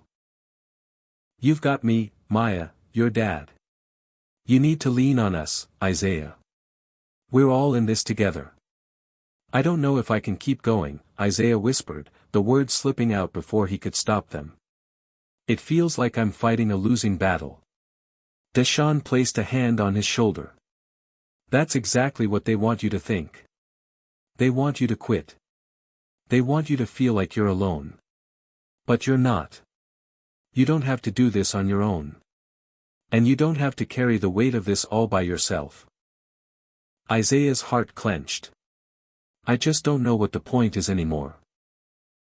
You've got me, Maya, your dad. You need to lean on us, Isaiah. We're all in this together." "I don't know if I can keep going," Isaiah whispered, the words slipping out before he could stop them. "It feels like I'm fighting a losing battle." Deshaun placed a hand on his shoulder. "That's exactly what they want you to think. They want you to quit. They want you to feel like you're alone. But you're not. You don't have to do this on your own. And you don't have to carry the weight of this all by yourself." Isaiah's heart clenched. "I just don't know what the point is anymore.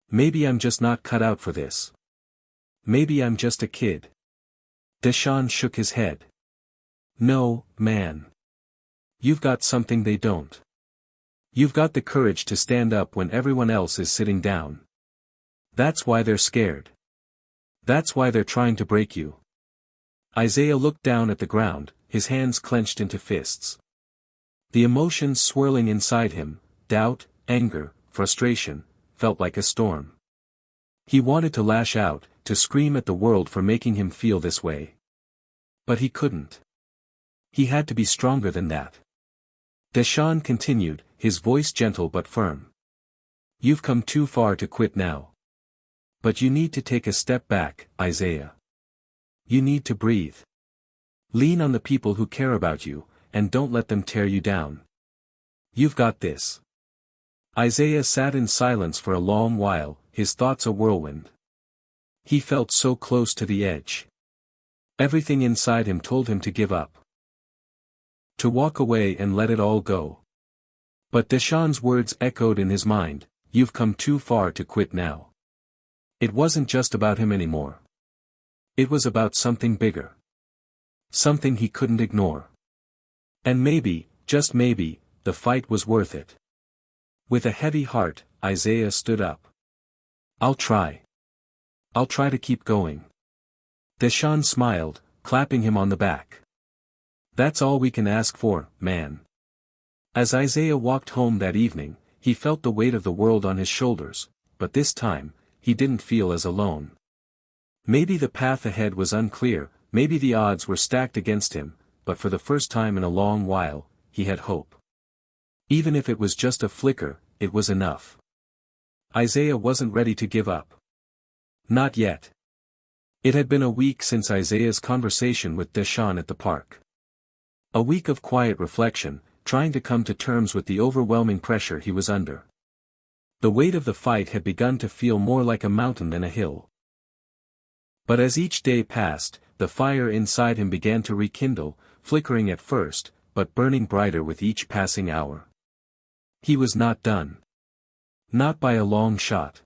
Maybe I'm just not cut out for this. Maybe I'm just a kid." Deshaun shook his head. "No, man. You've got something they don't. You've got the courage to stand up when everyone else is sitting down. That's why they're scared. That's why they're trying to break you." Isaiah looked down at the ground, his hands clenched into fists. The emotions swirling inside him, doubt, anger, frustration, felt like a storm. He wanted to lash out, to scream at the world for making him feel this way. But he couldn't. He had to be stronger than that. Deshaun continued, his voice gentle but firm. "You've come too far to quit now. But you need to take a step back, Isaiah. You need to breathe. Lean on the people who care about you, and don't let them tear you down. You've got this." Isaiah sat in silence for a long while, his thoughts a whirlwind. He felt so close to the edge. Everything inside him told him to give up. To walk away and let it all go. But Deshaun's words echoed in his mind, "You've come too far to quit now." It wasn't just about him anymore. It was about something bigger. Something he couldn't ignore. And maybe, just maybe, the fight was worth it. With a heavy heart, Isaiah stood up. "I'll try. I'll try to keep going." Deshaun smiled, clapping him on the back. "That's all we can ask for, man." As Isaiah walked home that evening, he felt the weight of the world on his shoulders, but this time, he didn't feel as alone. Maybe the path ahead was unclear, maybe the odds were stacked against him, but for the first time in a long while, he had hope. Even if it was just a flicker, it was enough. Isaiah wasn't ready to give up. Not yet. It had been a week since Isaiah's conversation with Deshaun at the park. A week of quiet reflection, trying to come to terms with the overwhelming pressure he was under. The weight of the fight had begun to feel more like a mountain than a hill. But as each day passed, the fire inside him began to rekindle, flickering at first, but burning brighter with each passing hour. He was not done. Not by a long shot.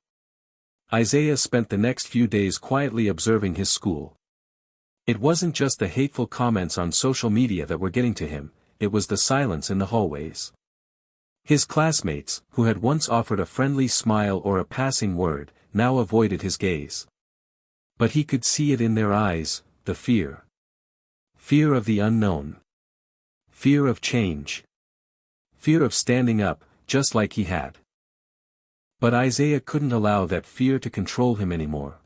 Isaiah spent the next few days quietly observing his school. It wasn't just the hateful comments on social media that were getting to him, it was the silence in the hallways. His classmates, who had once offered a friendly smile or a passing word, now avoided his gaze. But he could see it in their eyes, the fear. Fear of the unknown. Fear of change. Fear of standing up, just like he had. But Isaiah couldn't allow that fear to control him anymore.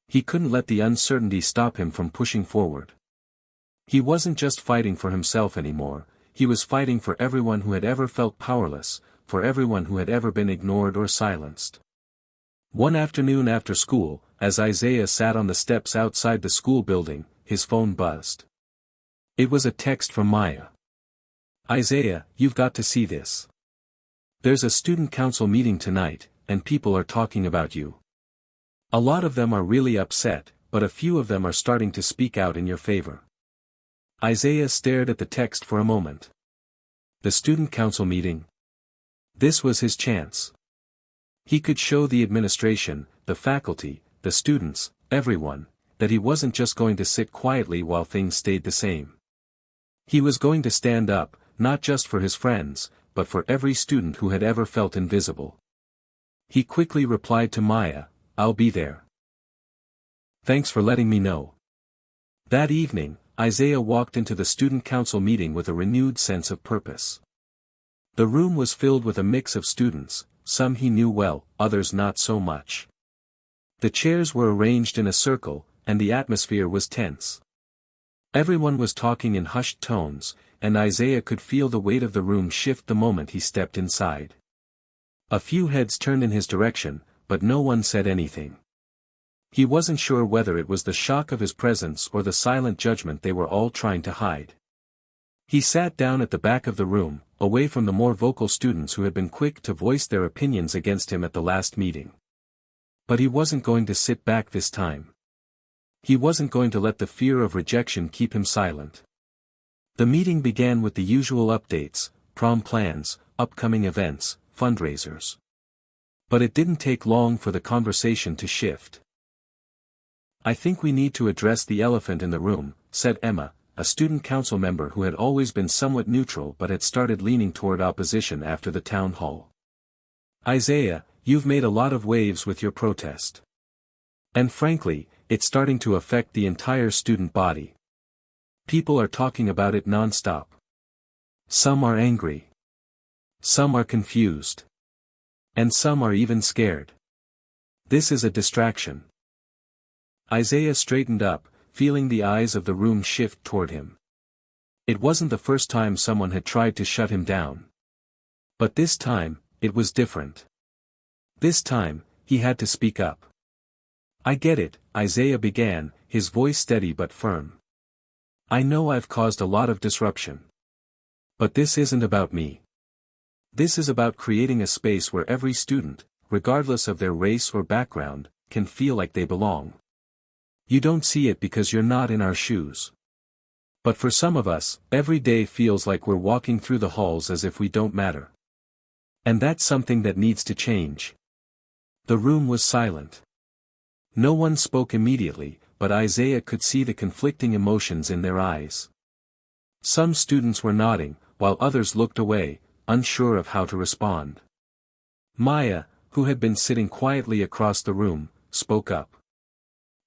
He couldn't let the uncertainty stop him from pushing forward. He wasn't just fighting for himself anymore, he was fighting for everyone who had ever felt powerless, for everyone who had ever been ignored or silenced. One afternoon after school, as Isaiah sat on the steps outside the school building, his phone buzzed. It was a text from Maya. "Isaiah, you've got to see this. There's a student council meeting tonight, and people are talking about you. A lot of them are really upset, but a few of them are starting to speak out in your favor. Isaiah stared at the text for a moment. The student council meeting. This was his chance. He could show the administration, the faculty, the students, everyone, that he wasn't just going to sit quietly while things stayed the same. He was going to stand up, not just for his friends, but for every student who had ever felt invisible. He quickly replied to Maya, "I'll be there. Thanks for letting me know." That evening, Isaiah walked into the student council meeting with a renewed sense of purpose. The room was filled with a mix of students, some he knew well, others not so much. The chairs were arranged in a circle, and the atmosphere was tense. Everyone was talking in hushed tones, and Isaiah could feel the weight of the room shift the moment he stepped inside. A few heads turned in his direction, but no one said anything. He wasn't sure whether it was the shock of his presence or the silent judgment they were all trying to hide. He sat down at the back of the room, away from the more vocal students who had been quick to voice their opinions against him at the last meeting. But he wasn't going to sit back this time. He wasn't going to let the fear of rejection keep him silent. The meeting began with the usual updates, prom plans, upcoming events, fundraisers. But it didn't take long for the conversation to shift. "I think we need to address the elephant in the room," said Emma, a student council member who had always been somewhat neutral but had started leaning toward opposition after the town hall. "Isaiah, you've made a lot of waves with your protest. And frankly, it's starting to affect the entire student body. People are talking about it non-stop. Some are angry. Some are confused. And some are even scared. This is a distraction." Isaiah straightened up, feeling the eyes of the room shift toward him. It wasn't the first time someone had tried to shut him down. But this time, it was different. This time, he had to speak up. "I get it," Isaiah began, his voice steady but firm. "I know I've caused a lot of disruption. But this isn't about me. This is about creating a space where every student, regardless of their race or background, can feel like they belong. You don't see it because you're not in our shoes. But for some of us, every day feels like we're walking through the halls as if we don't matter. And that's something that needs to change." The room was silent. No one spoke immediately, but Isaiah could see the conflicting emotions in their eyes. Some students were nodding, while others looked away, unsure of how to respond. Maya, who had been sitting quietly across the room, spoke up.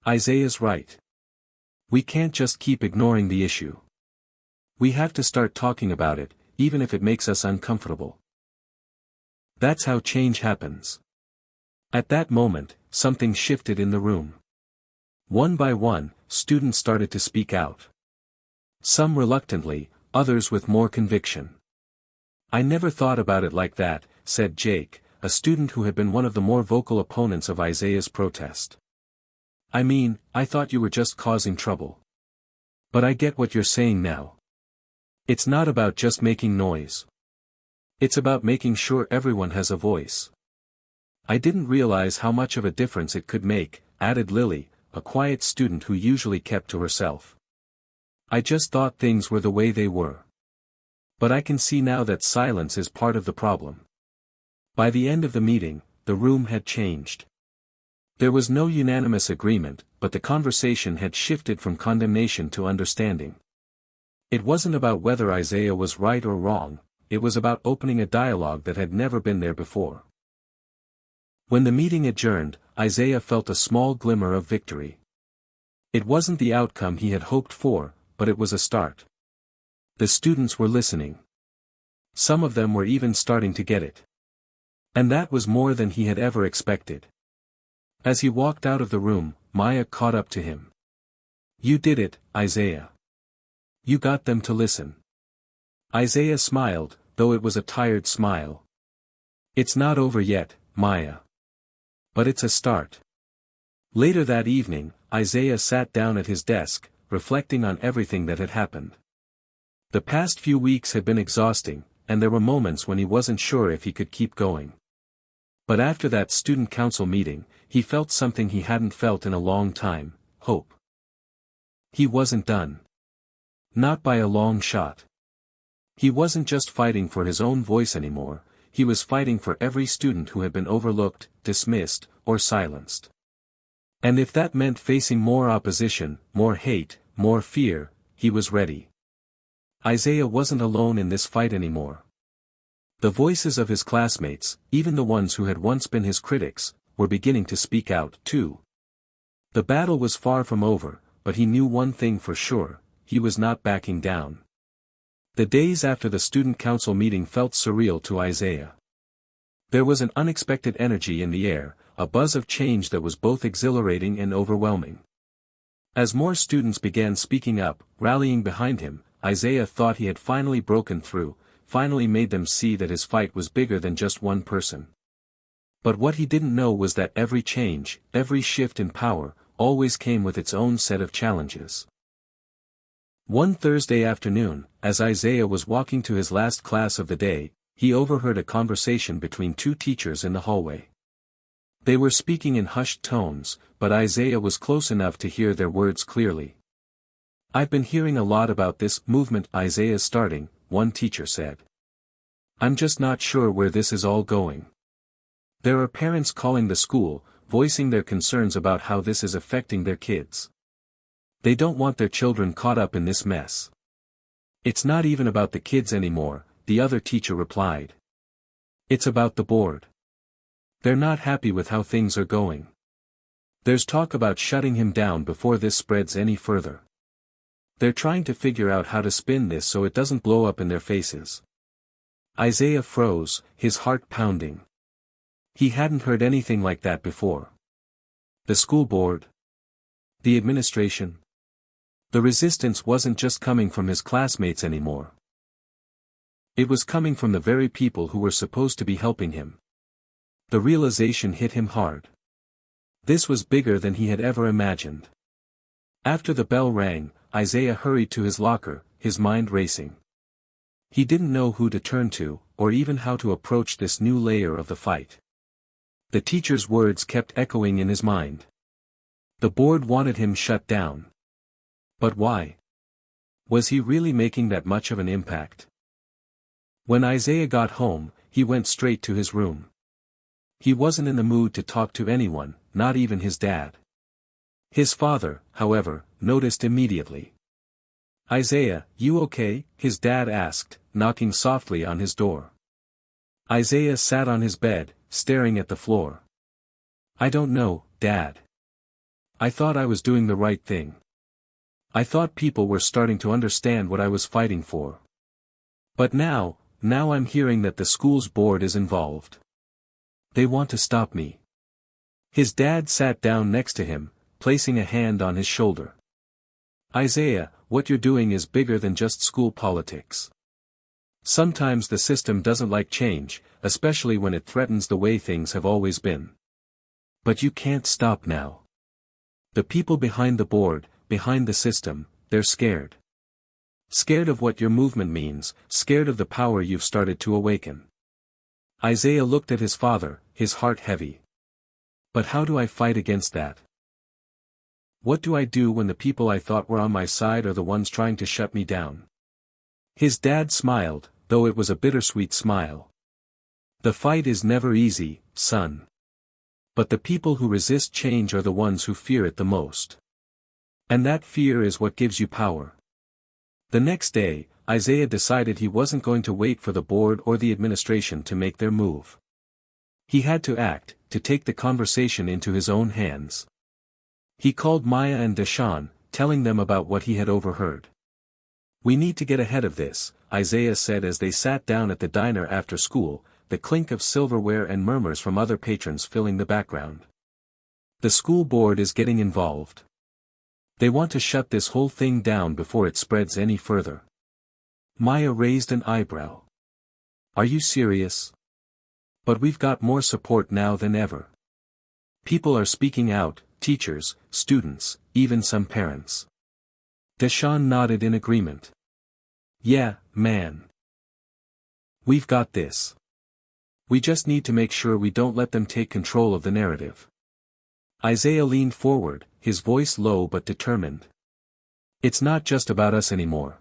"Isaiah's right. We can't just keep ignoring the issue. We have to start talking about it, even if it makes us uncomfortable. That's how change happens." At that moment, something shifted in the room. One by one, students started to speak out. Some reluctantly, others with more conviction. "I never thought about it like that," said Jake, a student who had been one of the more vocal opponents of Isaiah's protest. "I mean, I thought you were just causing trouble. But I get what you're saying now. It's not about just making noise. It's about making sure everyone has a voice." "I didn't realize how much of a difference it could make," added Lily, a quiet student who usually kept to herself. "I just thought things were the way they were. But I can see now that silence is part of the problem." By the end of the meeting, the room had changed. There was no unanimous agreement, but the conversation had shifted from condemnation to understanding. It wasn't about whether Isaiah was right or wrong, it was about opening a dialogue that had never been there before. When the meeting adjourned, Isaiah felt a small glimmer of victory. It wasn't the outcome he had hoped for, but it was a start. The students were listening. Some of them were even starting to get it. And that was more than he had ever expected. As he walked out of the room, Maya caught up to him. "You did it, Isaiah. You got them to listen." Isaiah smiled, though it was a tired smile. "It's not over yet, Maya. But it's a start." Later that evening, Isaiah sat down at his desk, reflecting on everything that had happened. The past few weeks had been exhausting, and there were moments when he wasn't sure if he could keep going. But after that student council meeting, he felt something he hadn't felt in a long time: hope. He wasn't done. Not by a long shot. He wasn't just fighting for his own voice anymore, he was fighting for every student who had been overlooked, dismissed, or silenced. And if that meant facing more opposition, more hate, more fear, he was ready. Isaiah wasn't alone in this fight anymore. The voices of his classmates, even the ones who had once been his critics, were beginning to speak out, too. The battle was far from over, but he knew one thing for sure, he was not backing down. The days after the student council meeting felt surreal to Isaiah. There was an unexpected energy in the air, a buzz of change that was both exhilarating and overwhelming. As more students began speaking up, rallying behind him, Isaiah thought he had finally broken through, finally made them see that his fight was bigger than just one person. But what he didn't know was that every change, every shift in power, always came with its own set of challenges. One Thursday afternoon, as Isaiah was walking to his last class of the day, he overheard a conversation between two teachers in the hallway. They were speaking in hushed tones, but Isaiah was close enough to hear their words clearly. "I've been hearing a lot about this movement Isaiah's starting," one teacher said. "I'm just not sure where this is all going. There are parents calling the school, voicing their concerns about how this is affecting their kids. They don't want their children caught up in this mess." "It's not even about the kids anymore," the other teacher replied. "It's about the board. They're not happy with how things are going. There's talk about shutting him down before this spreads any further. They're trying to figure out how to spin this so it doesn't blow up in their faces." Isaiah froze, his heart pounding. He hadn't heard anything like that before. The school board? The administration? The resistance wasn't just coming from his classmates anymore. It was coming from the very people who were supposed to be helping him. The realization hit him hard. This was bigger than he had ever imagined. After the bell rang, Isaiah hurried to his locker, his mind racing. He didn't know who to turn to, or even how to approach this new layer of the fight. The teacher's words kept echoing in his mind. The board wanted him shut down. But why? Was he really making that much of an impact? When Isaiah got home, he went straight to his room. He wasn't in the mood to talk to anyone, not even his dad. His father, however, noticed immediately. "Isaiah, you okay?" his dad asked, knocking softly on his door. Isaiah sat on his bed, staring at the floor. "I don't know, Dad. I thought I was doing the right thing. I thought people were starting to understand what I was fighting for. But now I'm hearing that the school's board is involved. They want to stop me." His dad sat down next to him, placing a hand on his shoulder. "Isaiah, what you're doing is bigger than just school politics. Sometimes the system doesn't like change, especially when it threatens the way things have always been. But you can't stop now. The people behind the board, behind the system, they're scared. Scared of what your movement means, scared of the power you've started to awaken." Isaiah looked at his father, his heart heavy. "But how do I fight against that? What do I do when the people I thought were on my side are the ones trying to shut me down?" His dad smiled, though it was a bittersweet smile. "The fight is never easy, son. But the people who resist change are the ones who fear it the most. And that fear is what gives you power." The next day, Isaiah decided he wasn't going to wait for the board or the administration to make their move. He had to act, to take the conversation into his own hands. He called Maya and Deshaun, telling them about what he had overheard. "We need to get ahead of this," Isaiah said as they sat down at the diner after school, the clink of silverware and murmurs from other patrons filling the background. "The school board is getting involved. They want to shut this whole thing down before it spreads any further." Maya raised an eyebrow. "Are you serious? But we've got more support now than ever. People are speaking out, teachers, students, even some parents." Deshaun nodded in agreement. "Yeah, man. We've got this. We just need to make sure we don't let them take control of the narrative." Isaiah leaned forward, his voice low but determined. It's not just about us anymore.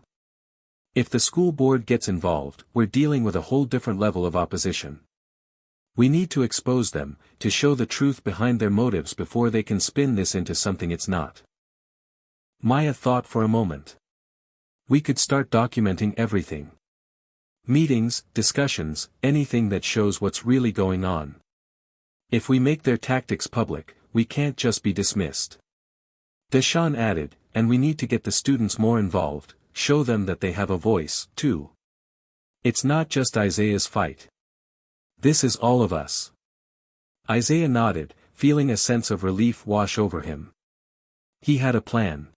If the school board gets involved, we're dealing with a whole different level of opposition. We need to expose them, to show the truth behind their motives before they can spin this into something it's not. Maya thought for a moment. We could start documenting everything. Meetings, discussions, anything that shows what's really going on. If we make their tactics public, we can't just be dismissed. Deshawn added, and we need to get the students more involved, show them that they have a voice, too. It's not just Isaiah's fight. This is all of us. Isaiah nodded, feeling a sense of relief wash over him. He had a plan.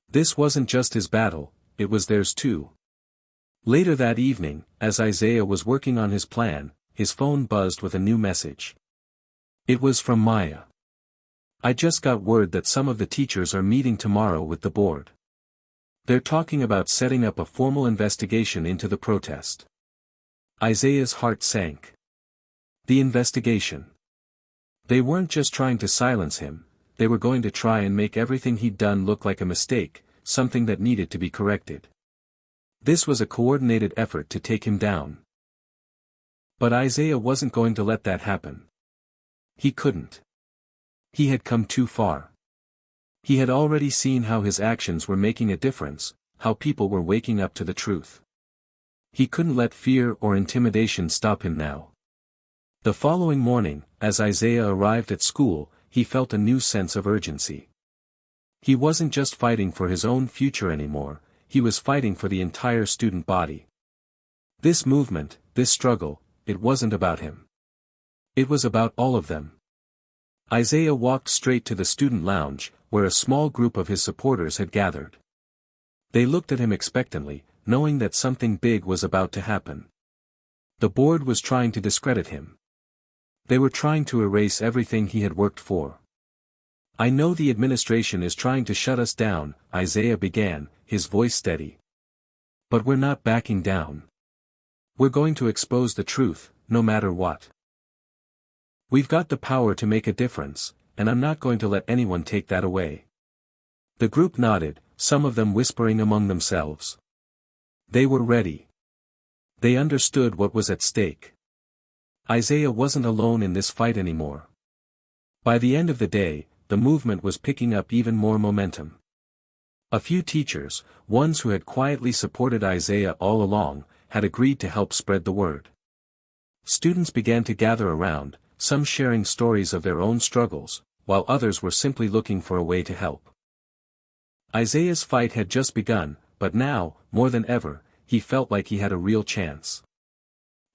This wasn't just his battle, it was theirs too. Later that evening, as Isaiah was working on his plan, his phone buzzed with a new message. It was from Maya. I just got word that some of the teachers are meeting tomorrow with the board. They're talking about setting up a formal investigation into the protest. Isaiah's heart sank. The investigation. They weren't just trying to silence him, they were going to try and make everything he'd done look like a mistake, something that needed to be corrected. This was a coordinated effort to take him down. But Isaiah wasn't going to let that happen. He couldn't. He had come too far. He had already seen how his actions were making a difference, how people were waking up to the truth. He couldn't let fear or intimidation stop him now. The following morning, as Isaiah arrived at school, he felt a new sense of urgency. He wasn't just fighting for his own future anymore, he was fighting for the entire student body. This movement, this struggle, it wasn't about him. It was about all of them. Isaiah walked straight to the student lounge, where a small group of his supporters had gathered. They looked at him expectantly, knowing that something big was about to happen. The board was trying to discredit him. They were trying to erase everything he had worked for. I know the administration is trying to shut us down, Isaiah began, his voice steady. But we're not backing down. We're going to expose the truth, no matter what. We've got the power to make a difference, and I'm not going to let anyone take that away. The group nodded, some of them whispering among themselves. They were ready. They understood what was at stake. Isaiah wasn't alone in this fight anymore. By the end of the day, the movement was picking up even more momentum. A few teachers, ones who had quietly supported Isaiah all along, had agreed to help spread the word. Students began to gather around, some sharing stories of their own struggles, while others were simply looking for a way to help. Isaiah's fight had just begun, but now, more than ever, he felt like he had a real chance.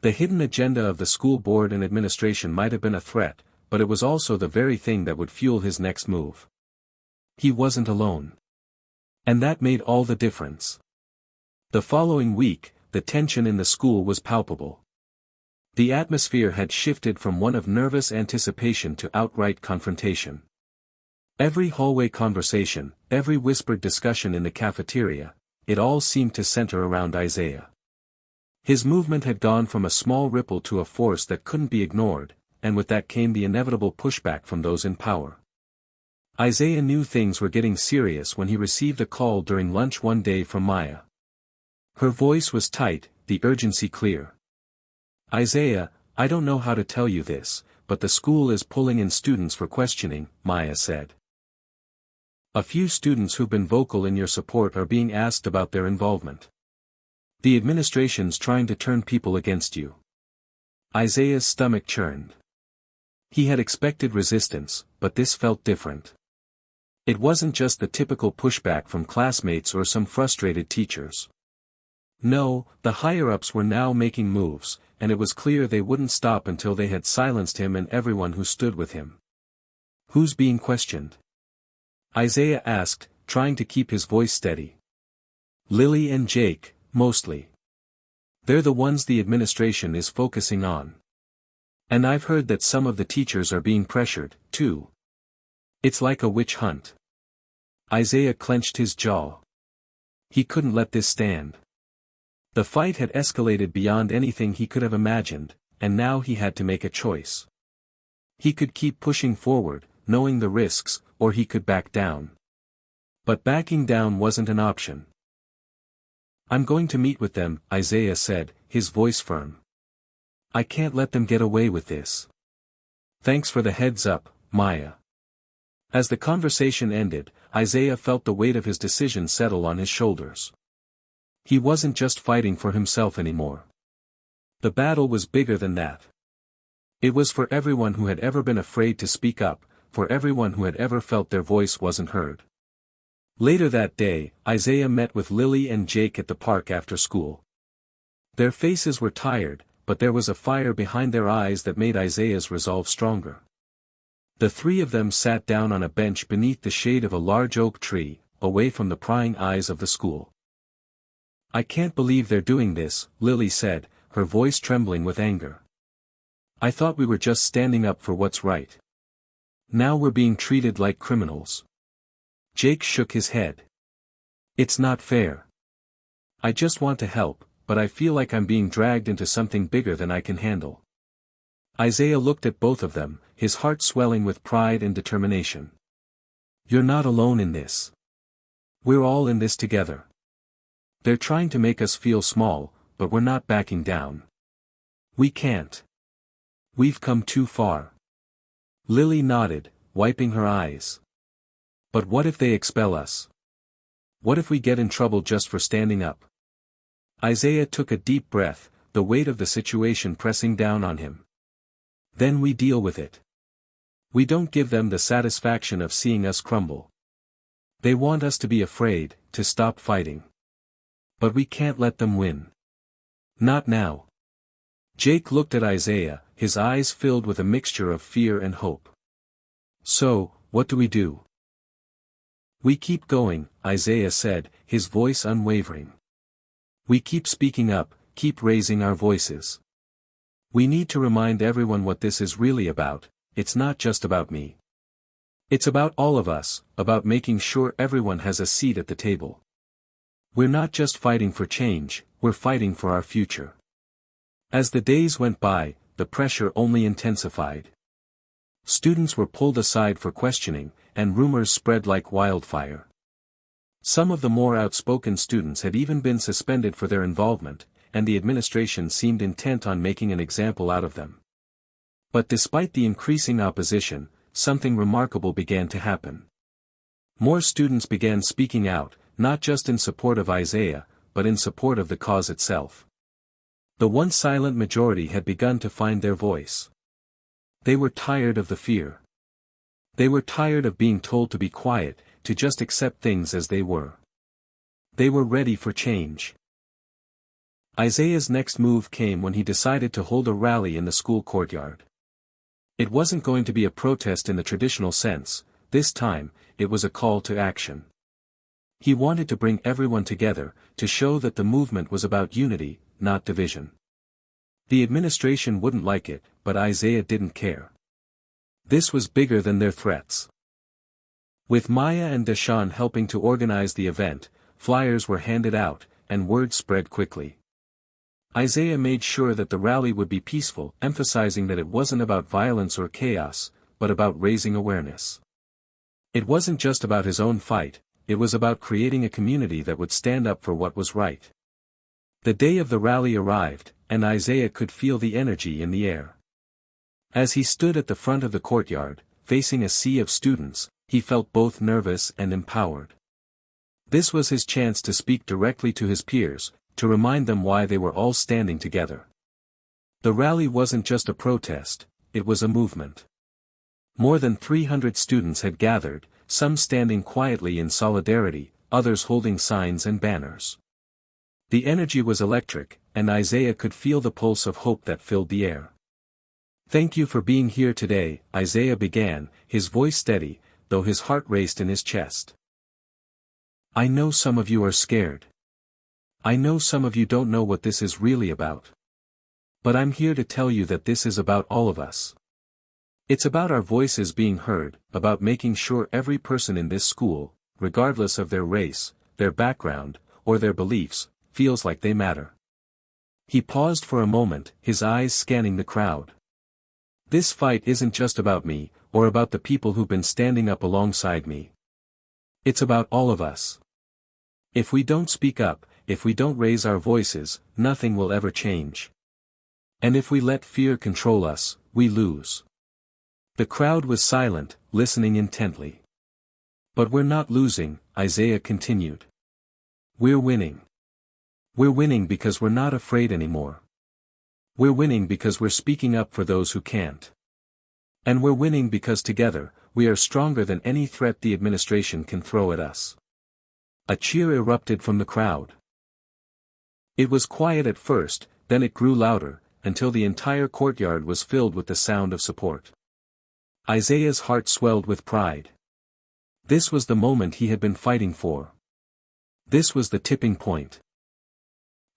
The hidden agenda of the school board and administration might have been a threat, but it was also the very thing that would fuel his next move. He wasn't alone. And that made all the difference. The following week, the tension in the school was palpable. The atmosphere had shifted from one of nervous anticipation to outright confrontation. Every hallway conversation, every whispered discussion in the cafeteria, it all seemed to center around Isaiah. His movement had gone from a small ripple to a force that couldn't be ignored, and with that came the inevitable pushback from those in power. Isaiah knew things were getting serious when he received a call during lunch one day from Maya. Her voice was tight, the urgency clear. Isaiah, I don't know how to tell you this, but the school is pulling in students for questioning, Maya said. A few students who've been vocal in your support are being asked about their involvement. The administration's trying to turn people against you. Isaiah's stomach churned. He had expected resistance, but this felt different. It wasn't just the typical pushback from classmates or some frustrated teachers. No, the higher-ups were now making moves, and it was clear they wouldn't stop until they had silenced him and everyone who stood with him. Who's being questioned? Isaiah asked, trying to keep his voice steady. Lily and Jake, mostly. They're the ones the administration is focusing on. And I've heard that some of the teachers are being pressured, too. It's like a witch hunt. Isaiah clenched his jaw. He couldn't let this stand. The fight had escalated beyond anything he could have imagined, and now he had to make a choice. He could keep pushing forward, knowing the risks, or he could back down. But backing down wasn't an option. "I'm going to meet with them," Isaiah said, his voice firm. "I can't let them get away with this." "Thanks for the heads up, Maya." As the conversation ended, Isaiah felt the weight of his decision settle on his shoulders. He wasn't just fighting for himself anymore. The battle was bigger than that. It was for everyone who had ever been afraid to speak up, for everyone who had ever felt their voice wasn't heard. Later that day, Isaiah met with Lily and Jake at the park after school. Their faces were tired, but there was a fire behind their eyes that made Isaiah's resolve stronger. The three of them sat down on a bench beneath the shade of a large oak tree, away from the prying eyes of the school. "I can't believe they're doing this," Lily said, her voice trembling with anger. "I thought we were just standing up for what's right. Now we're being treated like criminals." Jake shook his head. "It's not fair. I just want to help, but I feel like I'm being dragged into something bigger than I can handle." Isaiah looked at both of them, his heart swelling with pride and determination. "You're not alone in this. We're all in this together. They're trying to make us feel small, but we're not backing down. We can't. We've come too far." Lily nodded, wiping her eyes. "But what if they expel us? What if we get in trouble just for standing up?" Isaiah took a deep breath, the weight of the situation pressing down on him. "Then we deal with it. We don't give them the satisfaction of seeing us crumble. They want us to be afraid, to stop fighting. But we can't let them win. Not now." Jake looked at Isaiah, his eyes filled with a mixture of fear and hope. "So, what do we do?" "We keep going," Isaiah said, his voice unwavering. "We keep speaking up, keep raising our voices. We need to remind everyone what this is really about. It's not just about me. It's about all of us, about making sure everyone has a seat at the table. We're not just fighting for change, we're fighting for our future." As the days went by, the pressure only intensified. Students were pulled aside for questioning, and rumors spread like wildfire. Some of the more outspoken students had even been suspended for their involvement, and the administration seemed intent on making an example out of them. But despite the increasing opposition, something remarkable began to happen. More students began speaking out, not just in support of Isaiah, but in support of the cause itself. The once silent majority had begun to find their voice. They were tired of the fear. They were tired of being told to be quiet, to just accept things as they were. They were ready for change. Isaiah's next move came when he decided to hold a rally in the school courtyard. It wasn't going to be a protest in the traditional sense, this time, it was a call to action. He wanted to bring everyone together, to show that the movement was about unity, not division. The administration wouldn't like it, but Isaiah didn't care. This was bigger than their threats. With Maya and Deshaun helping to organize the event, flyers were handed out, and word spread quickly. Isaiah made sure that the rally would be peaceful, emphasizing that it wasn't about violence or chaos, but about raising awareness. It wasn't just about his own fight, it was about creating a community that would stand up for what was right. The day of the rally arrived, and Isaiah could feel the energy in the air. As he stood at the front of the courtyard, facing a sea of students, he felt both nervous and empowered. This was his chance to speak directly to his peers, to remind them why they were all standing together. The rally wasn't just a protest, it was a movement. More than 300 students had gathered, some standing quietly in solidarity, others holding signs and banners. The energy was electric, and Isaiah could feel the pulse of hope that filled the air. "Thank you for being here today," Isaiah began, his voice steady, though his heart raced in his chest. "I know some of you are scared. I know some of you don't know what this is really about. But I'm here to tell you that this is about all of us. It's about our voices being heard, about making sure every person in this school, regardless of their race, their background, or their beliefs, feels like they matter." He paused for a moment, his eyes scanning the crowd. "This fight isn't just about me, or about the people who've been standing up alongside me. It's about all of us. If we don't speak up, if we don't raise our voices, nothing will ever change. And if we let fear control us, we lose. The crowd was silent, listening intently. But we're not losing, Isaiah continued. We're winning. We're winning because we're not afraid anymore. We're winning because we're speaking up for those who can't. And we're winning because together, we are stronger than any threat the administration can throw at us. A cheer erupted from the crowd. It was quiet at first, then it grew louder, until the entire courtyard was filled with the sound of support. Isaiah's heart swelled with pride. This was the moment he had been fighting for. This was the tipping point.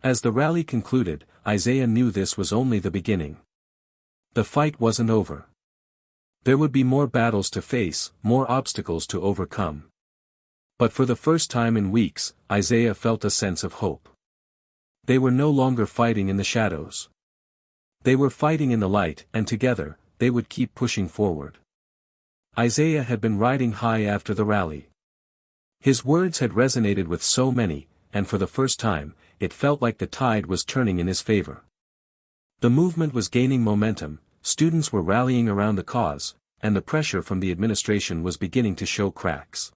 As the rally concluded, Isaiah knew this was only the beginning. The fight wasn't over. There would be more battles to face, more obstacles to overcome. But for the first time in weeks, Isaiah felt a sense of hope. They were no longer fighting in the shadows. They were fighting in the light, and together, they would keep pushing forward. Isaiah had been riding high after the rally. His words had resonated with so many, and for the first time, it felt like the tide was turning in his favor. The movement was gaining momentum, students were rallying around the cause, and the pressure from the administration was beginning to show cracks.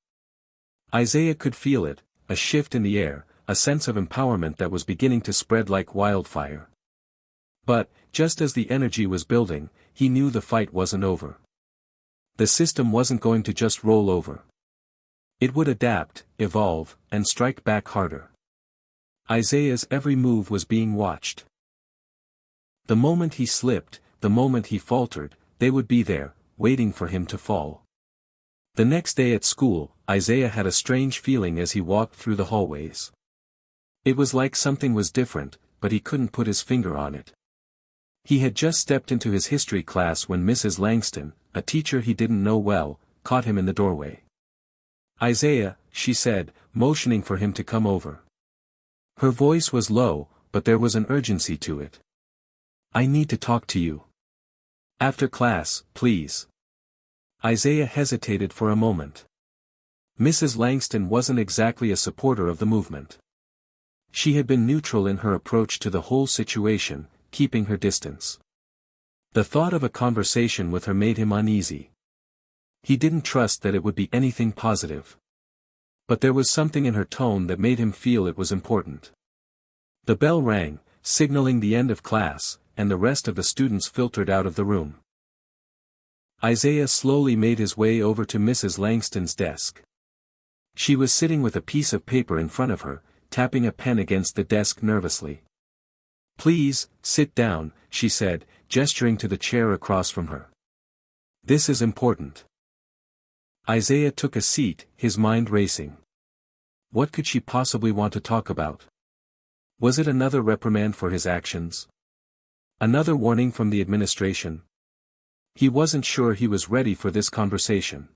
Isaiah could feel it, a shift in the air, a sense of empowerment that was beginning to spread like wildfire. But, just as the energy was building, he knew the fight wasn't over. The system wasn't going to just roll over. It would adapt, evolve, and strike back harder. Isaiah's every move was being watched. The moment he slipped, the moment he faltered, they would be there, waiting for him to fall. The next day at school, Isaiah had a strange feeling as he walked through the hallways. It was like something was different, but he couldn't put his finger on it. He had just stepped into his history class when Mrs. Langston, a teacher he didn't know well, caught him in the doorway. "Isaiah," she said, motioning for him to come over. Her voice was low, but there was an urgency to it. "I need to talk to you. After class, please." Isaiah hesitated for a moment. Mrs. Langston wasn't exactly a supporter of the movement. She had been neutral in her approach to the whole situation, keeping her distance. The thought of a conversation with her made him uneasy. He didn't trust that it would be anything positive. But there was something in her tone that made him feel it was important. The bell rang, signaling the end of class, and the rest of the students filtered out of the room. Isaiah slowly made his way over to Mrs. Langston's desk. She was sitting with a piece of paper in front of her, tapping a pen against the desk nervously. "Please, sit down," she said, gesturing to the chair across from her. "This is important." Isaiah took a seat, his mind racing. What could she possibly want to talk about? Was it another reprimand for his actions? Another warning from the administration? He wasn't sure he was ready for this conversation.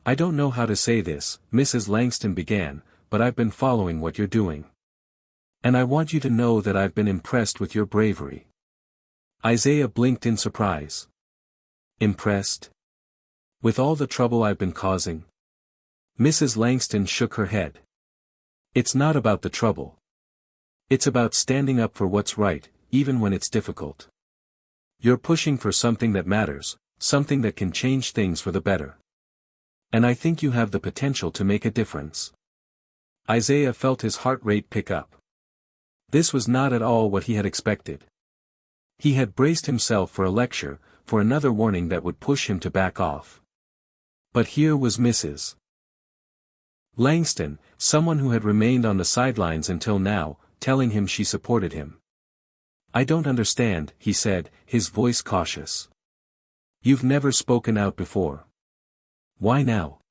"I don't know how to say this," Mrs. Langston began, "but I've been following what you're doing. And I want you to know that I've been impressed with your bravery." Isaiah blinked in surprise. "Impressed? With all the trouble I've been causing?" Mrs. Langston shook her head. "It's not about the trouble. It's about standing up for what's right, even when it's difficult. You're pushing for something that matters, something that can change things for the better. And I think you have the potential to make a difference." Isaiah felt his heart rate pick up. This was not at all what he had expected. He had braced himself for a lecture, for another warning that would push him to back off. But here was Mrs. Langston, someone who had remained on the sidelines until now, telling him she supported him. "I don't understand," he said, his voice cautious. "You've never spoken out before. Why now?"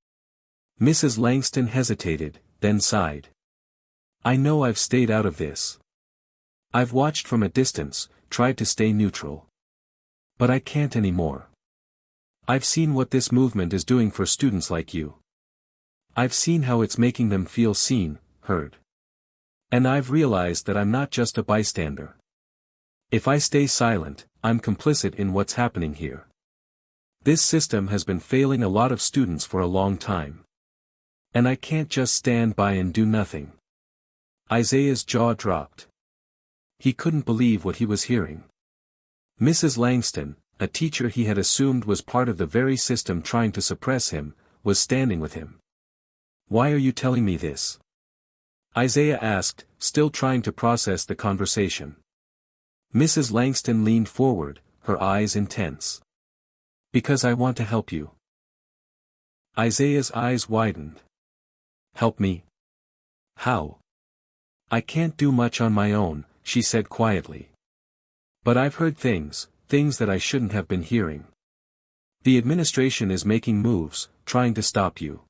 Mrs. Langston hesitated, then sighed. "I know I've stayed out of this. I've watched from a distance, tried to stay neutral. But I can't anymore. I've seen what this movement is doing for students like you. I've seen how it's making them feel seen, heard. And I've realized that I'm not just a bystander. If I stay silent, I'm complicit in what's happening here. This system has been failing a lot of students for a long time. And I can't just stand by and do nothing. Isaiah's jaw dropped. He couldn't believe what he was hearing. Mrs. Langston, a teacher he had assumed was part of the very system trying to suppress him, was standing with him. "Why are you telling me this?" Isaiah asked, still trying to process the conversation. Mrs. Langston leaned forward, her eyes intense. "Because I want to help you." Isaiah's eyes widened. "Help me? How?" "I can't do much on my own," she said quietly. "But I've heard things that I shouldn't have been hearing. The administration is making moves, trying to stop you.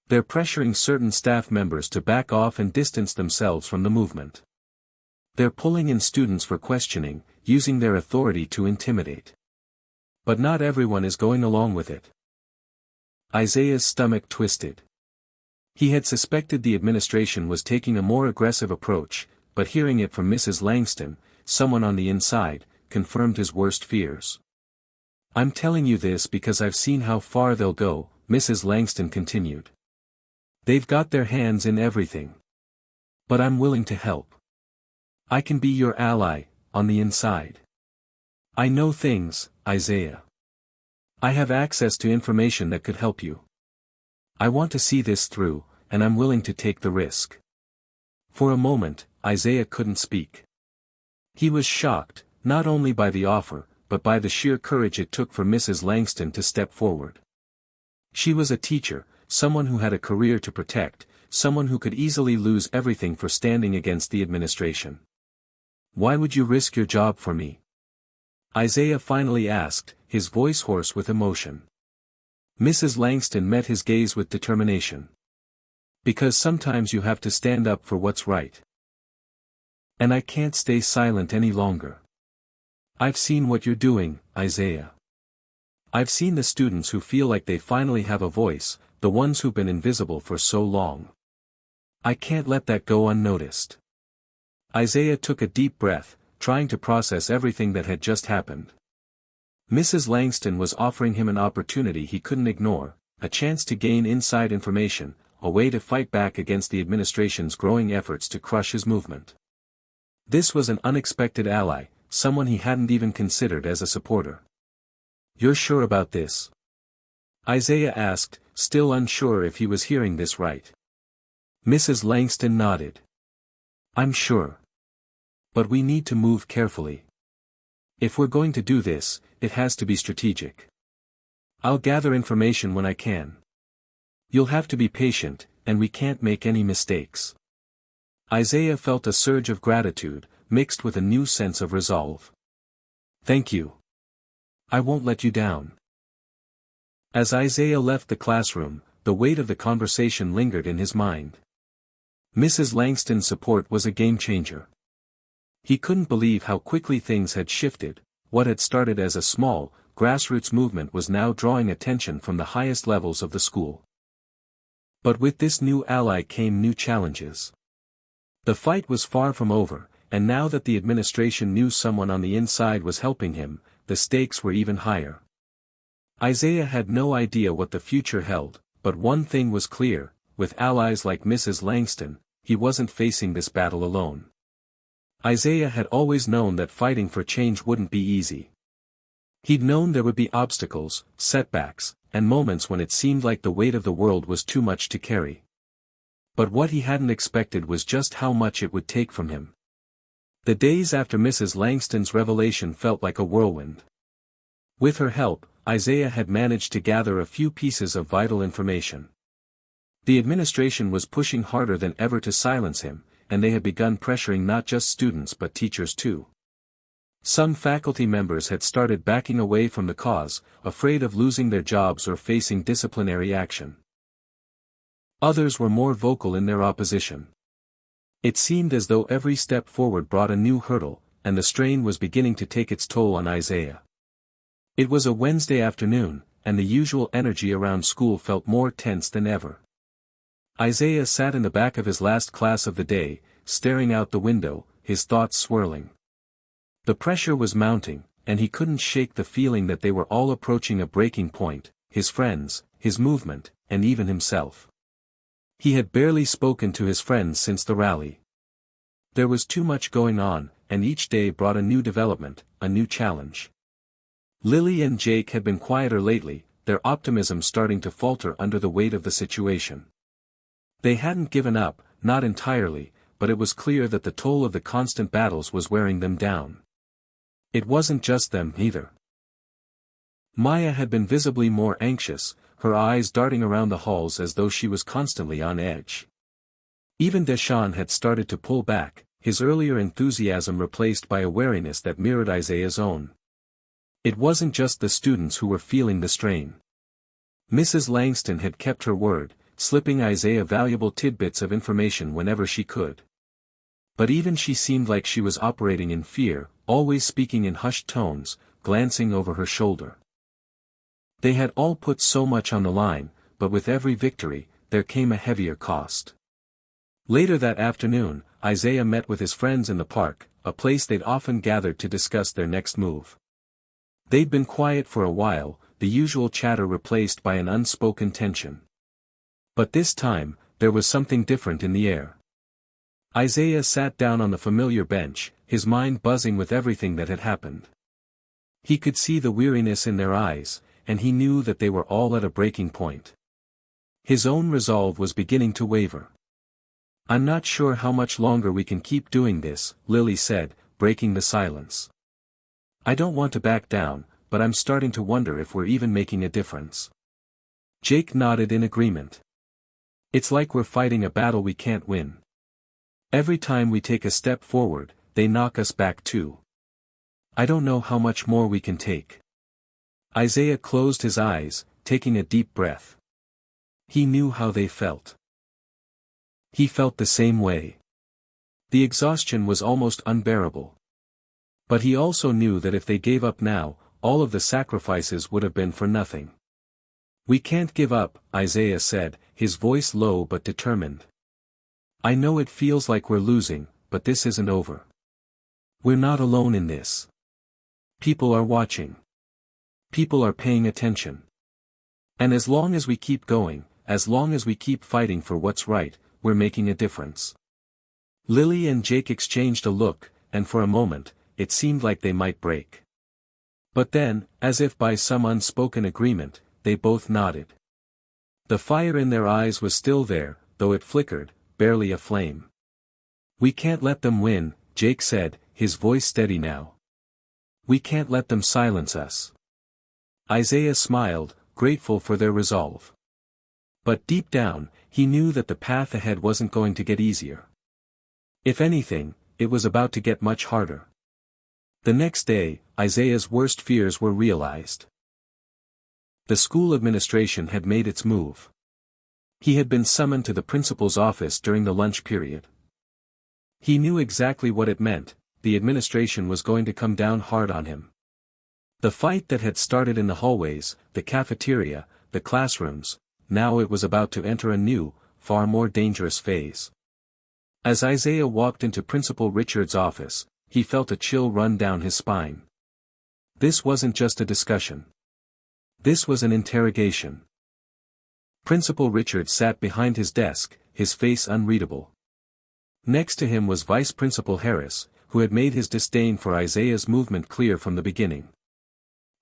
They're pressuring certain staff members to back off and distance themselves from the movement. They're pulling in students for questioning, using their authority to intimidate. But not everyone is going along with it." Isaiah's stomach twisted. He had suspected the administration was taking a more aggressive approach, but hearing it from Mrs. Langston, someone on the inside, confirmed his worst fears. "I'm telling you this because I've seen how far they'll go," Mrs. Langston continued. "They've got their hands in everything. But I'm willing to help. I can be your ally, on the inside. I know things, Isaiah. I have access to information that could help you. I want to see this through, and I'm willing to take the risk." For a moment, Isaiah couldn't speak. He was shocked, not only by the offer, but by the sheer courage it took for Mrs. Langston to step forward. She was a teacher, someone who had a career to protect, someone who could easily lose everything for standing against the administration. "Why would you risk your job for me?" Isaiah finally asked, his voice hoarse with emotion. Mrs. Langston met his gaze with determination. "Because sometimes you have to stand up for what's right. And I can't stay silent any longer. I've seen what you're doing, Isaiah. I've seen the students who feel like they finally have a voice, the ones who've been invisible for so long. I can't let that go unnoticed." Isaiah took a deep breath, trying to process everything that had just happened. Mrs. Langston was offering him an opportunity he couldn't ignore, a chance to gain inside information, a way to fight back against the administration's growing efforts to crush his movement. This was an unexpected ally, someone he hadn't even considered as a supporter. "You're sure about this?" Isaiah asked, still unsure if he was hearing this right. Mrs. Langston nodded. "I'm sure. But we need to move carefully. If we're going to do this, it has to be strategic. I'll gather information when I can. You'll have to be patient, and we can't make any mistakes." Isaiah felt a surge of gratitude, mixed with a new sense of resolve. "Thank you. I won't let you down." As Isaiah left the classroom, the weight of the conversation lingered in his mind. Mrs. Langston's support was a game-changer. He couldn't believe how quickly things had shifted. What had started as a small, grassroots movement was now drawing attention from the highest levels of the school. But with this new ally came new challenges. The fight was far from over, and now that the administration knew someone on the inside was helping him, the stakes were even higher. Isaiah had no idea what the future held, but one thing was clear: with allies like Mrs. Langston, he wasn't facing this battle alone. Isaiah had always known that fighting for change wouldn't be easy. He'd known there would be obstacles, setbacks, and moments when it seemed like the weight of the world was too much to carry. But what he hadn't expected was just how much it would take from him. The days after Mrs. Langston's revelation felt like a whirlwind. With her help, Isaiah had managed to gather a few pieces of vital information. The administration was pushing harder than ever to silence him, and they had begun pressuring not just students but teachers too. Some faculty members had started backing away from the cause, afraid of losing their jobs or facing disciplinary action. Others were more vocal in their opposition. It seemed as though every step forward brought a new hurdle, and the strain was beginning to take its toll on Isaiah. It was a Wednesday afternoon, and the usual energy around school felt more tense than ever. Isaiah sat in the back of his last class of the day, staring out the window, his thoughts swirling. The pressure was mounting, and he couldn't shake the feeling that they were all approaching a breaking point: his friends, his movement, and even himself. He had barely spoken to his friends since the rally. There was too much going on, and each day brought a new development, a new challenge. Lily and Jake had been quieter lately, their optimism starting to falter under the weight of the situation. They hadn't given up, not entirely, but it was clear that the toll of the constant battles was wearing them down. It wasn't just them, either. Maya had been visibly more anxious, her eyes darting around the halls as though she was constantly on edge. Even Deshaun had started to pull back, his earlier enthusiasm replaced by a wariness that mirrored Isaiah's own. It wasn't just the students who were feeling the strain. Mrs. Langston had kept her word, slipping Isaiah valuable tidbits of information whenever she could. But even she seemed like she was operating in fear, always speaking in hushed tones, glancing over her shoulder. They had all put so much on the line, but with every victory, there came a heavier cost. Later that afternoon, Isaiah met with his friends in the park, a place they'd often gathered to discuss their next move. They'd been quiet for a while, the usual chatter replaced by an unspoken tension. But this time, there was something different in the air. Isaiah sat down on the familiar bench, his mind buzzing with everything that had happened. He could see the weariness in their eyes, and he knew that they were all at a breaking point. His own resolve was beginning to waver. "I'm not sure how much longer we can keep doing this," Lily said, breaking the silence. "I don't want to back down, but I'm starting to wonder if we're even making a difference." Jake nodded in agreement. "It's like we're fighting a battle we can't win. Every time we take a step forward, they knock us back too. I don't know how much more we can take." Isaiah closed his eyes, taking a deep breath. He knew how they felt. He felt the same way. The exhaustion was almost unbearable. But he also knew that if they gave up now, all of the sacrifices would have been for nothing. "We can't give up," Isaiah said, his voice low but determined. "I know it feels like we're losing, but this isn't over. We're not alone in this. People are watching. People are paying attention. And as long as we keep going, as long as we keep fighting for what's right, we're making a difference." Lily and Jake exchanged a look, and for a moment, it seemed like they might break. But then, as if by some unspoken agreement, they both nodded. The fire in their eyes was still there, though it flickered, barely a flame. "We can't let them win," Jake said, his voice steady now. "We can't let them silence us." Isaiah smiled, grateful for their resolve. But deep down, he knew that the path ahead wasn't going to get easier. If anything, it was about to get much harder. The next day, Isaiah's worst fears were realized. The school administration had made its move. He had been summoned to the principal's office during the lunch period. He knew exactly what it meant: the administration was going to come down hard on him. The fight that had started in the hallways, the cafeteria, the classrooms, now it was about to enter a new, far more dangerous phase. As Isaiah walked into Principal Richard's office, he felt a chill run down his spine. This wasn't just a discussion. This was an interrogation. Principal Richard sat behind his desk, his face unreadable. Next to him was Vice Principal Harris, who had made his disdain for Isaiah's movement clear from the beginning.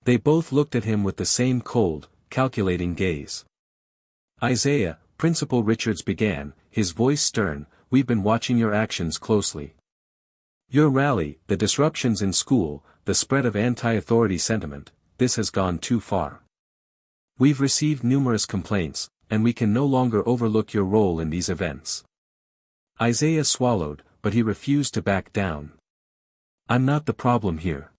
They both looked at him with the same cold, calculating gaze. "Isaiah," Principal Richards began, his voice stern, "we've been watching your actions closely. Your rally, the disruptions in school, the spread of anti-authority sentiment, this has gone too far. We've received numerous complaints, and we can no longer overlook your role in these events." Isaiah swallowed, but he refused to back down. "I'm not the problem here.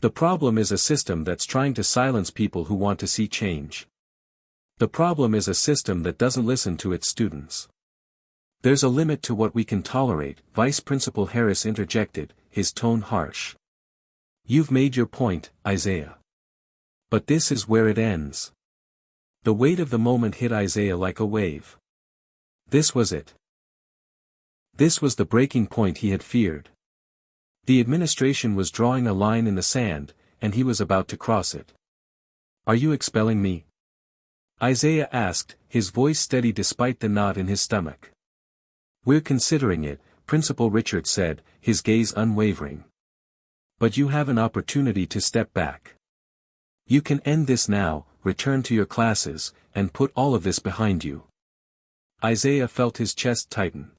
The problem is a system that's trying to silence people who want to see change. The problem is a system that doesn't listen to its students. There's a limit to what we can tolerate," Vice Principal Harris interjected, his tone harsh. "You've made your point, Isaiah. But this is where it ends." The weight of the moment hit Isaiah like a wave. This was it. This was the breaking point he had feared. The administration was drawing a line in the sand, and he was about to cross it. "Are you expelling me?" Isaiah asked, his voice steady despite the knot in his stomach. "We're considering it," Principal Richard said, his gaze unwavering. "But you have an opportunity to step back. You can end this now, return to your classes, and put all of this behind you." Isaiah felt his chest tighten.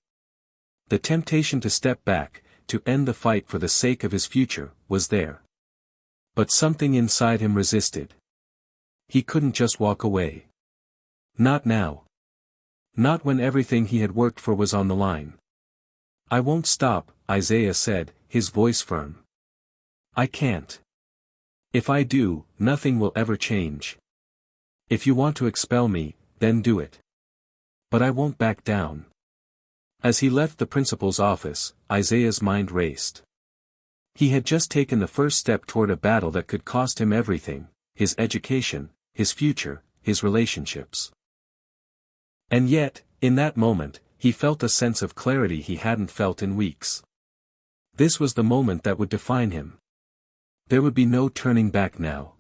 The temptation to step back, to end the fight for the sake of his future, was there. But something inside him resisted. He couldn't just walk away. Not now. Not when everything he had worked for was on the line. "I won't stop," Isaiah said, his voice firm. "I can't. If I do, nothing will ever change. If you want to expel me, then do it. But I won't back down." As he left the principal's office, Isaiah's mind raced. He had just taken the first step toward a battle that could cost him everything: his education, his future, his relationships. And yet, in that moment, he felt a sense of clarity he hadn't felt in weeks. This was the moment that would define him. There would be no turning back now.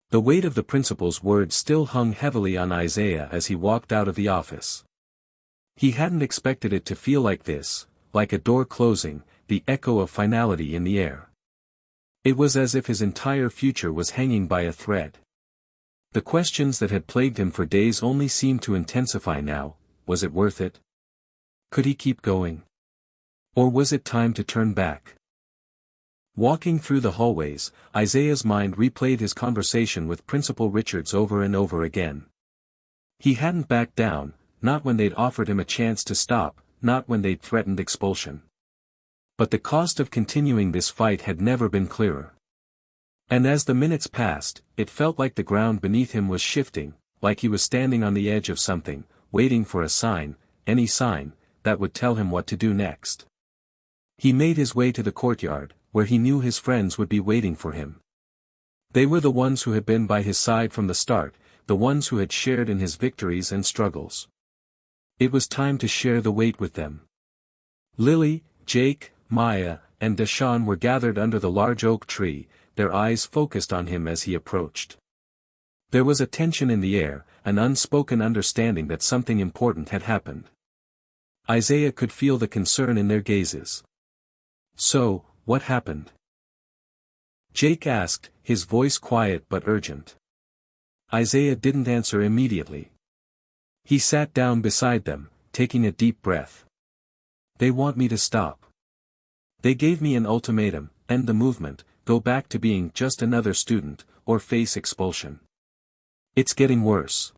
The weight of the principal's words still hung heavily on Isaiah as he walked out of the office. He hadn't expected it to feel like this, like a door closing, the echo of finality in the air. It was as if his entire future was hanging by a thread. The questions that had plagued him for days only seemed to intensify now. Was it worth it? Could he keep going? Or was it time to turn back? Walking through the hallways, Isaiah's mind replayed his conversation with Principal Richards over and over again. He hadn't backed down, not when they'd offered him a chance to stop, not when they'd threatened expulsion. But the cost of continuing this fight had never been clearer. And as the minutes passed, it felt like the ground beneath him was shifting, like he was standing on the edge of something, waiting for a sign, any sign, that would tell him what to do next. He made his way to the courtyard, where he knew his friends would be waiting for him. They were the ones who had been by his side from the start, the ones who had shared in his victories and struggles. It was time to share the weight with them. Lily, Jake, Maya, and Deshaun were gathered under the large oak tree, their eyes focused on him as he approached. There was a tension in the air, an unspoken understanding that something important had happened. Isaiah could feel the concern in their gazes. "So, what happened?" Jake asked, his voice quiet but urgent. Isaiah didn't answer immediately. He sat down beside them, taking a deep breath. "They want me to stop. They gave me an ultimatum: end the movement, go back to being just another student, or face expulsion. It's getting worse."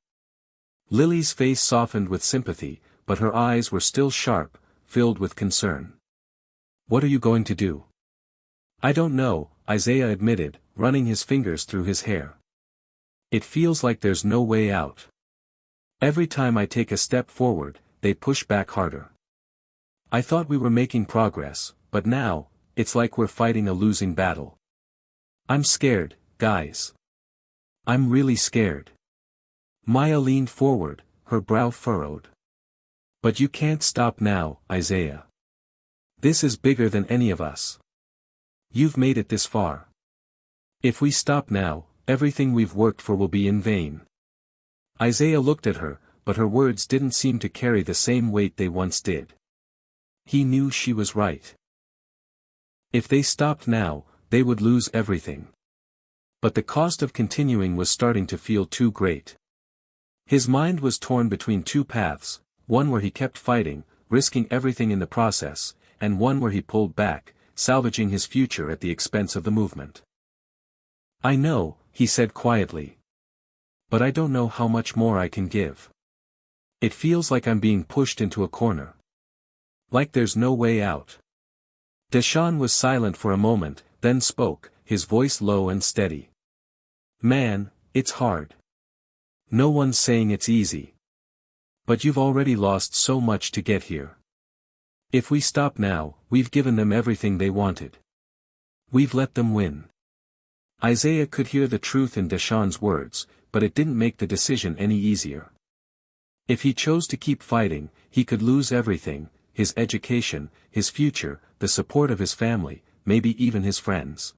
Lily's face softened with sympathy, but her eyes were still sharp, filled with concern. "What are you going to do?" "I don't know," Isaiah admitted, running his fingers through his hair. "It feels like there's no way out. Every time I take a step forward, they push back harder. I thought we were making progress, but now, it's like we're fighting a losing battle. I'm scared, guys. I'm really scared." Maya leaned forward, her brow furrowed. "But you can't stop now, Isaiah. This is bigger than any of us. You've made it this far. If we stop now, everything we've worked for will be in vain." Isaiah looked at her, but her words didn't seem to carry the same weight they once did. He knew she was right. If they stopped now, they would lose everything. But the cost of continuing was starting to feel too great. His mind was torn between two paths, one where he kept fighting, risking everything in the process, and one where he pulled back, salvaging his future at the expense of the movement. "I know," he said quietly. "But I don't know how much more I can give. It feels like I'm being pushed into a corner. Like there's no way out." Deshaun was silent for a moment, then spoke, his voice low and steady. "Man, it's hard. No one's saying it's easy. But you've already lost so much to get here. If we stop now, we've given them everything they wanted. We've let them win." Isaiah could hear the truth in Deshaun's words, but it didn't make the decision any easier. If he chose to keep fighting, he could lose everything: his education, his future, the support of his family, maybe even his friends.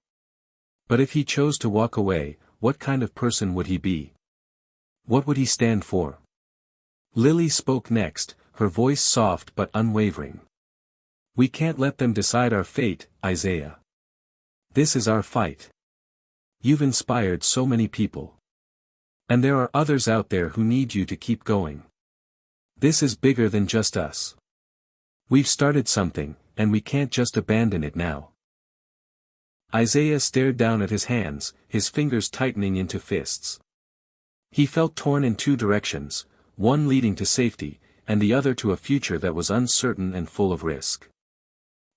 But if he chose to walk away, what kind of person would he be? What would he stand for? Lily spoke next, her voice soft but unwavering. We can't let them decide our fate, Isaiah. This is our fight. You've inspired so many people. And there are others out there who need you to keep going. This is bigger than just us. We've started something, and we can't just abandon it now. Isaiah stared down at his hands, his fingers tightening into fists. He felt torn in two directions, one leading to safety, and the other to a future that was uncertain and full of risk.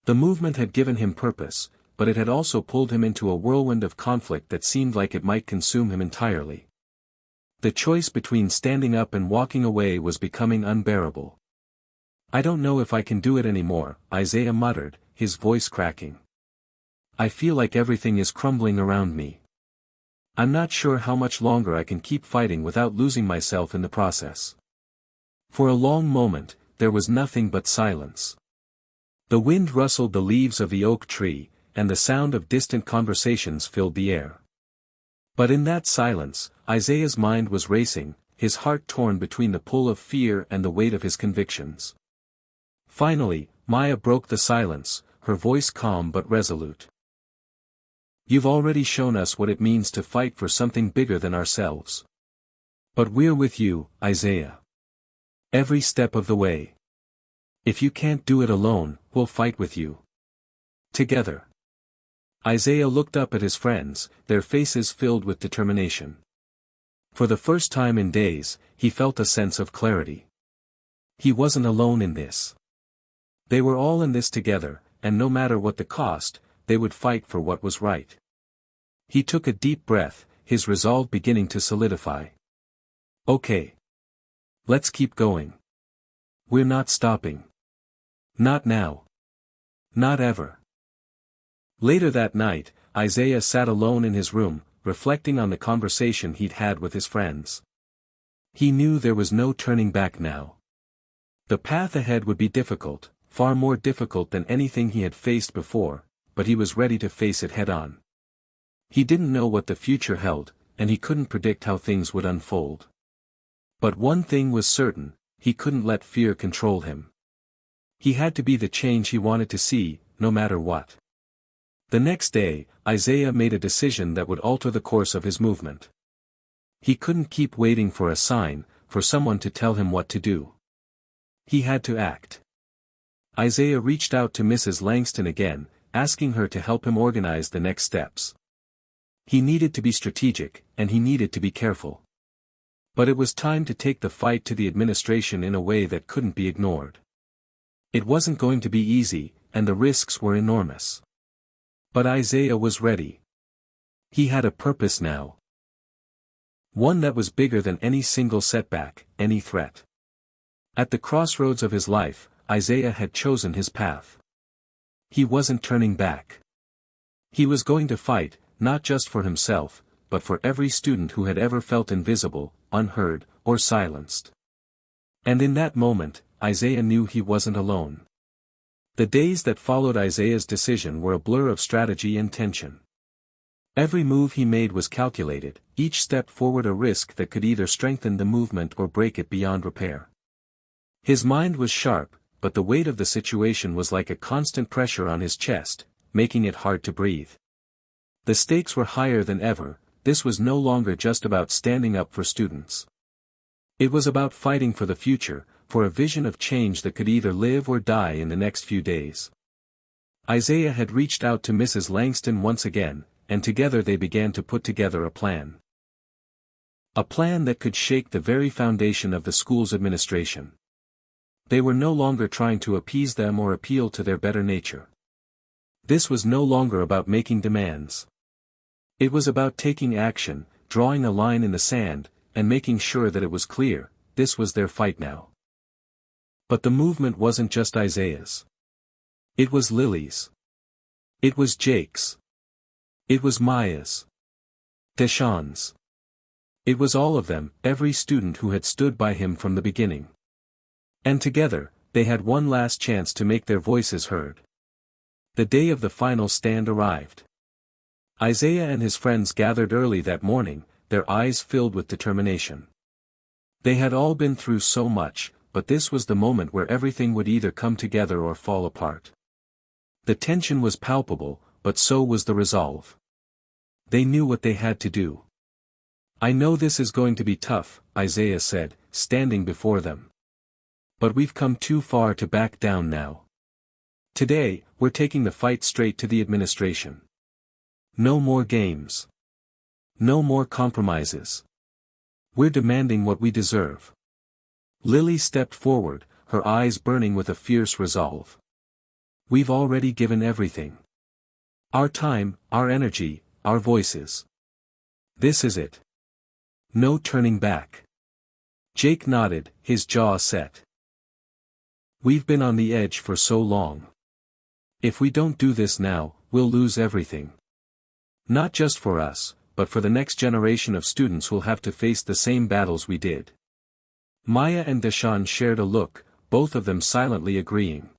The movement had given him purpose, but it had also pulled him into a whirlwind of conflict that seemed like it might consume him entirely. The choice between standing up and walking away was becoming unbearable. I don't know if I can do it anymore, Isaiah muttered, his voice cracking. I feel like everything is crumbling around me. I'm not sure how much longer I can keep fighting without losing myself in the process. For a long moment, there was nothing but silence. The wind rustled the leaves of the oak tree, and the sound of distant conversations filled the air. But in that silence, Isaiah's mind was racing, his heart torn between the pull of fear and the weight of his convictions. Finally, Maya broke the silence, her voice calm but resolute. You've already shown us what it means to fight for something bigger than ourselves. But we're with you, Isaiah. Every step of the way. If you can't do it alone, we'll fight with you. Together. Isaiah looked up at his friends, their faces filled with determination. For the first time in days, he felt a sense of clarity. He wasn't alone in this. They were all in this together, and no matter what the cost, they would fight for what was right. He took a deep breath, his resolve beginning to solidify. Okay. Let's keep going. We're not stopping. Not now. Not ever. Later that night, Isaiah sat alone in his room, reflecting on the conversation he'd had with his friends. He knew there was no turning back now. The path ahead would be difficult, far more difficult than anything he had faced before, but he was ready to face it head-on. He didn't know what the future held, and he couldn't predict how things would unfold. But one thing was certain, he couldn't let fear control him. He had to be the change he wanted to see, no matter what. The next day, Isaiah made a decision that would alter the course of his movement. He couldn't keep waiting for a sign, for someone to tell him what to do. He had to act. Isaiah reached out to Mrs. Langston again, asking her to help him organize the next steps. He needed to be strategic, and he needed to be careful. But it was time to take the fight to the administration in a way that couldn't be ignored. It wasn't going to be easy, and the risks were enormous. But Isaiah was ready. He had a purpose now. One that was bigger than any single setback, any threat. At the crossroads of his life, Isaiah had chosen his path. He wasn't turning back. He was going to fight, not just for himself, but for every student who had ever felt invisible, unheard, or silenced. And in that moment, Isaiah knew he wasn't alone. The days that followed Isaiah's decision were a blur of strategy and tension. Every move he made was calculated, each step forward a risk that could either strengthen the movement or break it beyond repair. His mind was sharp, but the weight of the situation was like a constant pressure on his chest, making it hard to breathe. The stakes were higher than ever. This was no longer just about standing up for students. It was about fighting for the future, for a vision of change that could either live or die in the next few days. Isaiah had reached out to Mrs. Langston once again, and together they began to put together a plan. A plan that could shake the very foundation of the school's administration. They were no longer trying to appease them or appeal to their better nature. This was no longer about making demands. It was about taking action, drawing a line in the sand, and making sure that it was clear, this was their fight now. But the movement wasn't just Isaiah's. It was Lily's. It was Jake's. It was Maya's. Deshawn's. It was all of them, every student who had stood by him from the beginning. And together, they had one last chance to make their voices heard. The day of the final stand arrived. Isaiah and his friends gathered early that morning, their eyes filled with determination. They had all been through so much, but this was the moment where everything would either come together or fall apart. The tension was palpable, but so was the resolve. They knew what they had to do. "I know this is going to be tough," Isaiah said, standing before them. "But we've come too far to back down now. Today, we're taking the fight straight to the administration. No more games. No more compromises. We're demanding what we deserve." Lily stepped forward, her eyes burning with a fierce resolve. "We've already given everything. Our time, our energy, our voices. This is it. No turning back." Jake nodded, his jaw set. "We've been on the edge for so long. If we don't do this now, we'll lose everything. Not just for us, but for the next generation of students who'll have to face the same battles we did." Maya and Deshaun shared a look, both of them silently agreeing.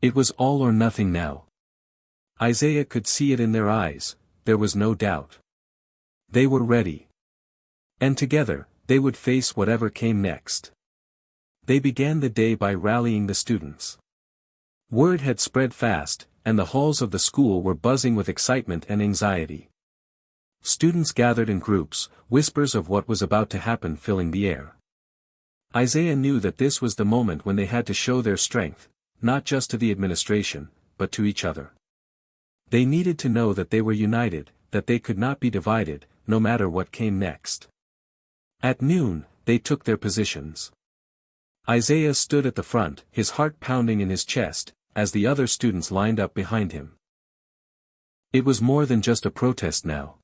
It was all or nothing now. Isaiah could see it in their eyes, there was no doubt. They were ready. And together, they would face whatever came next. They began the day by rallying the students. Word had spread fast, and the halls of the school were buzzing with excitement and anxiety. Students gathered in groups, whispers of what was about to happen filling the air. Isaiah knew that this was the moment when they had to show their strength, not just to the administration, but to each other. They needed to know that they were united, that they could not be divided, no matter what came next. At noon, they took their positions. Isaiah stood at the front, his heart pounding in his chest, as the other students lined up behind him. It was more than just a protest now.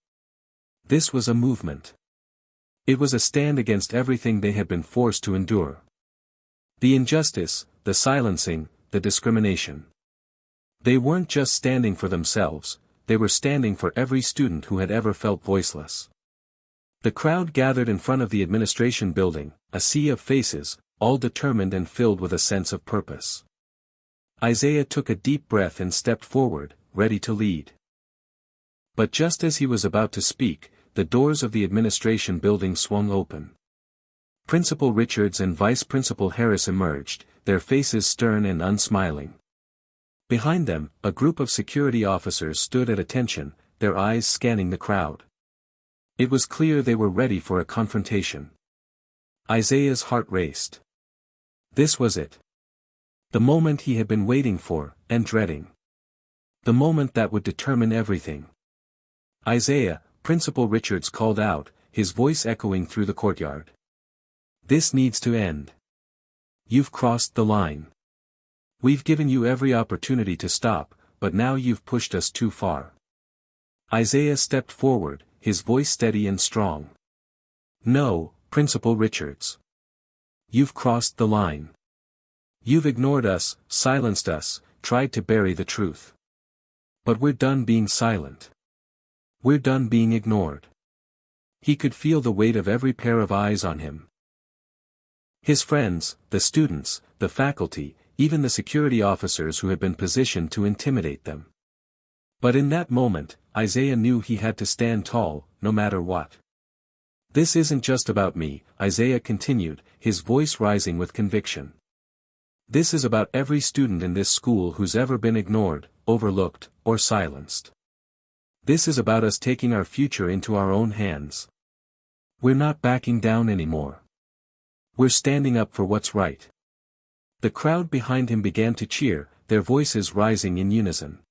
This was a movement. It was a stand against everything they had been forced to endure. The injustice, the silencing, the discrimination. They weren't just standing for themselves, they were standing for every student who had ever felt voiceless. The crowd gathered in front of the administration building, a sea of faces, all determined and filled with a sense of purpose. Isaiah took a deep breath and stepped forward, ready to lead. But just as he was about to speak, the doors of the administration building swung open. Principal Richards and Vice Principal Harris emerged, their faces stern and unsmiling. Behind them, a group of security officers stood at attention, their eyes scanning the crowd. It was clear they were ready for a confrontation. Isaiah's heart raced. This was it. The moment he had been waiting for, and dreading. The moment that would determine everything. "Isaiah," Principal Richards called out, his voice echoing through the courtyard. "This needs to end. You've crossed the line. We've given you every opportunity to stop, but now you've pushed us too far." Isaiah stepped forward, his voice steady and strong. "No, Principal Richards. You've crossed the line. You've ignored us, silenced us, tried to bury the truth. But we're done being silent. We're done being ignored." He could feel the weight of every pair of eyes on him. His friends, the students, the faculty, even the security officers who had been positioned to intimidate them. But in that moment, Isaiah knew he had to stand tall, no matter what. "This isn't just about me," Isaiah continued, his voice rising with conviction. "This is about every student in this school who's ever been ignored, overlooked, or silenced. This is about us taking our future into our own hands. We're not backing down anymore. We're standing up for what's right." The crowd behind him began to cheer, their voices rising in unison.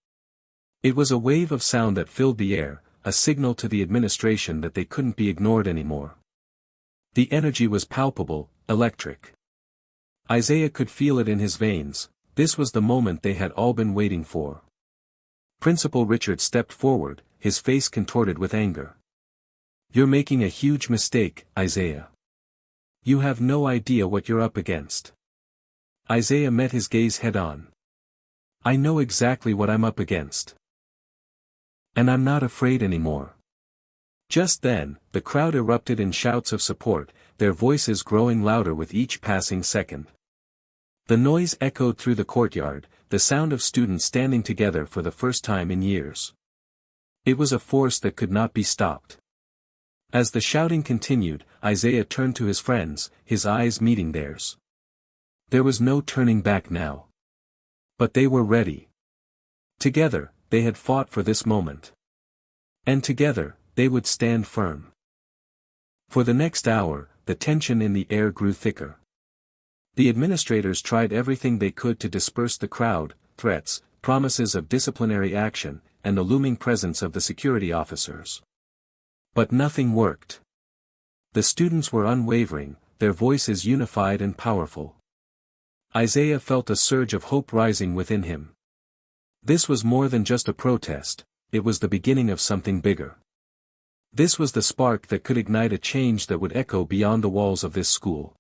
It was a wave of sound that filled the air, a signal to the administration that they couldn't be ignored anymore. The energy was palpable, electric. Isaiah could feel it in his veins. This was the moment they had all been waiting for. Principal Richard stepped forward, his face contorted with anger. "You're making a huge mistake, Isaiah. You have no idea what you're up against." Isaiah met his gaze head-on. "I know exactly what I'm up against. And I'm not afraid anymore." Just then, the crowd erupted in shouts of support, their voices growing louder with each passing second. The noise echoed through the courtyard, the sound of students standing together for the first time in years. It was a force that could not be stopped. As the shouting continued, Isaiah turned to his friends, his eyes meeting theirs. There was no turning back now. But they were ready. Together, they had fought for this moment. And together, they would stand firm. For the next hour, the tension in the air grew thicker. The administrators tried everything they could to disperse the crowd, threats, promises of disciplinary action, and the looming presence of the security officers. But nothing worked. The students were unwavering, their voices unified and powerful. Isaiah felt a surge of hope rising within him. This was more than just a protest, it was the beginning of something bigger. This was the spark that could ignite a change that would echo beyond the walls of this school.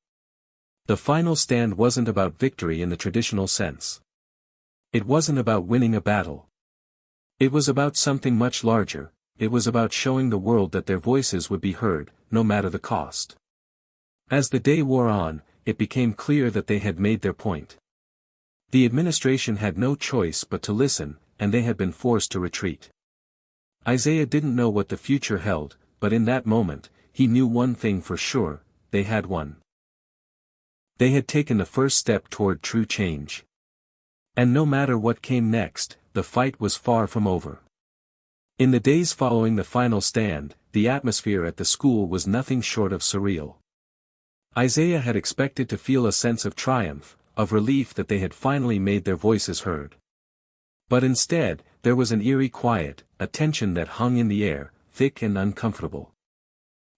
The final stand wasn't about victory in the traditional sense. It wasn't about winning a battle. It was about something much larger. It was about showing the world that their voices would be heard, no matter the cost. As the day wore on, it became clear that they had made their point. The administration had no choice but to listen, and they had been forced to retreat. Isaiah didn't know what the future held, but in that moment, he knew one thing for sure: they had won. They had taken the first step toward true change. And no matter what came next, the fight was far from over. In the days following the final stand, the atmosphere at the school was nothing short of surreal. Isaiah had expected to feel a sense of triumph, of relief that they had finally made their voices heard. But instead, there was an eerie quiet, a tension that hung in the air, thick and uncomfortable.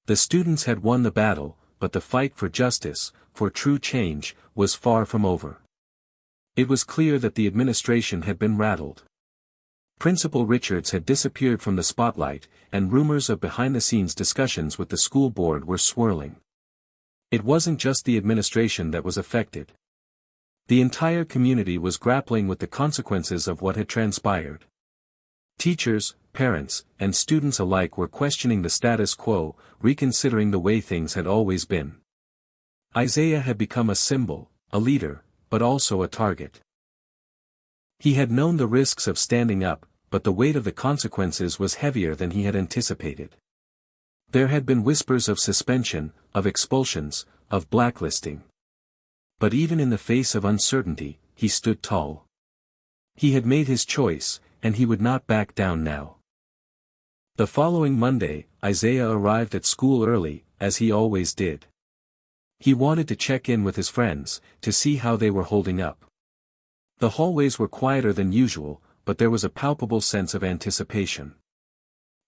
The students had won the battle, but the fight for justice, for true change, was far from over. It was clear that the administration had been rattled. Principal Richards had disappeared from the spotlight, and rumors of behind-the-scenes discussions with the school board were swirling. It wasn't just the administration that was affected. The entire community was grappling with the consequences of what had transpired. Teachers, parents, and students alike were questioning the status quo, reconsidering the way things had always been. Isaiah had become a symbol, a leader, but also a target. He had known the risks of standing up, but the weight of the consequences was heavier than he had anticipated. There had been whispers of suspension, of expulsions, of blacklisting. But even in the face of uncertainty, he stood tall. He had made his choice, and he would not back down now. The following Monday, Isaiah arrived at school early, as he always did. He wanted to check in with his friends, to see how they were holding up. The hallways were quieter than usual, but there was a palpable sense of anticipation.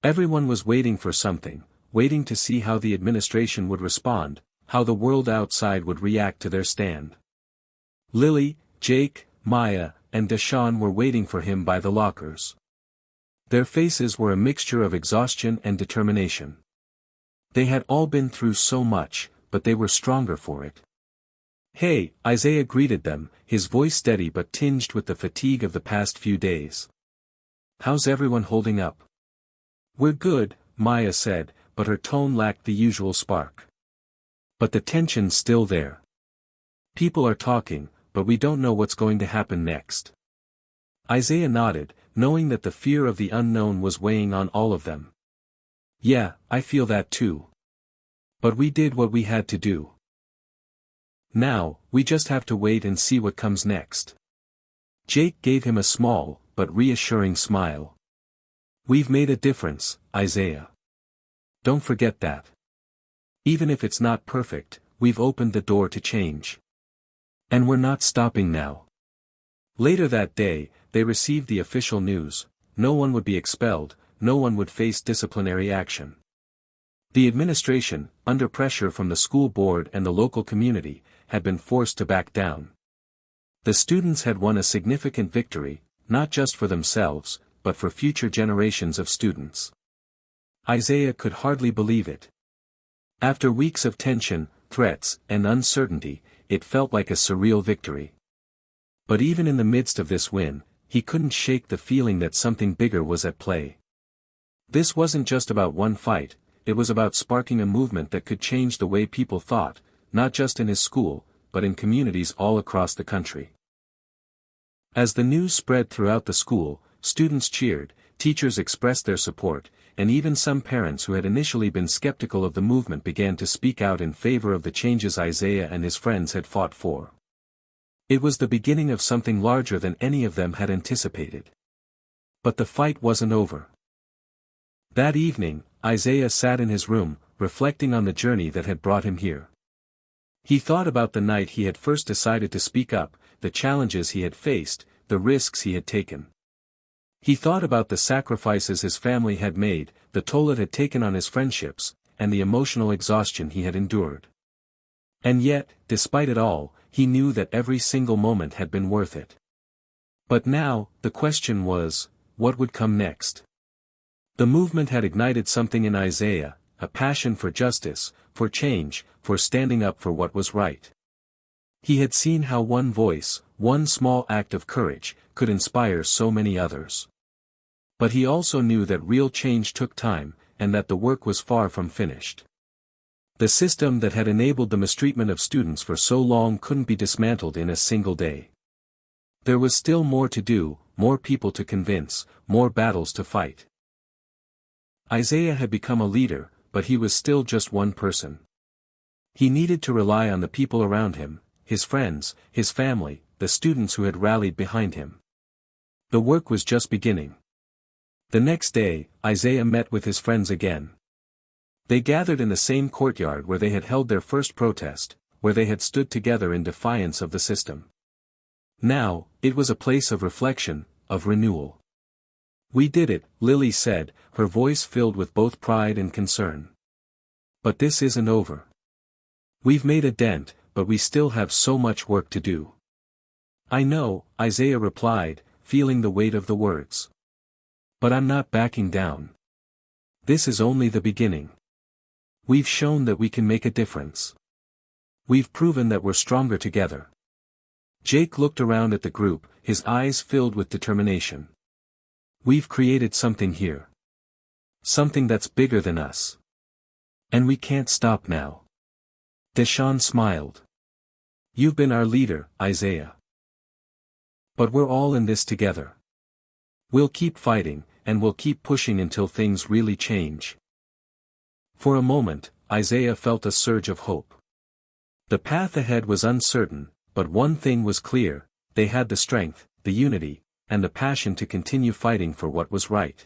Everyone was waiting for something, waiting to see how the administration would respond, how the world outside would react to their stand. Lily, Jake, Maya, and Deshaun were waiting for him by the lockers. Their faces were a mixture of exhaustion and determination. They had all been through so much, but they were stronger for it. "Hey," Isaiah greeted them, his voice steady but tinged with the fatigue of the past few days. "How's everyone holding up?" "We're good," Maya said, but her tone lacked the usual spark. "But the tension's still there. People are talking, but we don't know what's going to happen next." Isaiah nodded, knowing that the fear of the unknown was weighing on all of them. "Yeah, I feel that too. But we did what we had to do. Now, we just have to wait and see what comes next." Jake gave him a small, but reassuring smile. "We've made a difference, Isaiah. Don't forget that. Even if it's not perfect, we've opened the door to change. And we're not stopping now." Later that day, they received the official news: no one would be expelled, no one would face disciplinary action. The administration, under pressure from the school board and the local community, had been forced to back down. The students had won a significant victory, not just for themselves, but for future generations of students. Isaiah could hardly believe it. After weeks of tension, threats, and uncertainty, it felt like a surreal victory. But even in the midst of this win, he couldn't shake the feeling that something bigger was at play. This wasn't just about one fight, it was about sparking a movement that could change the way people thought, not just in his school, but in communities all across the country. As the news spread throughout the school, students cheered, teachers expressed their support, and even some parents who had initially been skeptical of the movement began to speak out in favor of the changes Isaiah and his friends had fought for. It was the beginning of something larger than any of them had anticipated. But the fight wasn't over. That evening, Isaiah sat in his room, reflecting on the journey that had brought him here. He thought about the night he had first decided to speak up, the challenges he had faced, the risks he had taken. He thought about the sacrifices his family had made, the toll it had taken on his friendships, and the emotional exhaustion he had endured. And yet, despite it all, he knew that every single moment had been worth it. But now, the question was, what would come next? The movement had ignited something in Isaiah, a passion for justice, for change, for standing up for what was right. He had seen how one voice, one small act of courage, could inspire so many others. But he also knew that real change took time, and that the work was far from finished. The system that had enabled the mistreatment of students for so long couldn't be dismantled in a single day. There was still more to do, more people to convince, more battles to fight. Isaiah had become a leader, but he was still just one person. He needed to rely on the people around him, his friends, his family, the students who had rallied behind him. The work was just beginning. The next day, Isaiah met with his friends again. They gathered in the same courtyard where they had held their first protest, where they had stood together in defiance of the system. Now, it was a place of reflection, of renewal. "We did it," Lily said, her voice filled with both pride and concern. "But this isn't over. We've made a dent, but we still have so much work to do." "I know," Isaiah replied, feeling the weight of the words. "But I'm not backing down. This is only the beginning. We've shown that we can make a difference. We've proven that we're stronger together." Jake looked around at the group, his eyes filled with determination. "We've created something here. Something that's bigger than us. And we can't stop now." Deshaun smiled. "You've been our leader, Isaiah. But we're all in this together. We'll keep fighting, and we'll keep pushing until things really change." For a moment, Isaiah felt a surge of hope. The path ahead was uncertain, but one thing was clear: they had the strength, the unity, and the passion to continue fighting for what was right.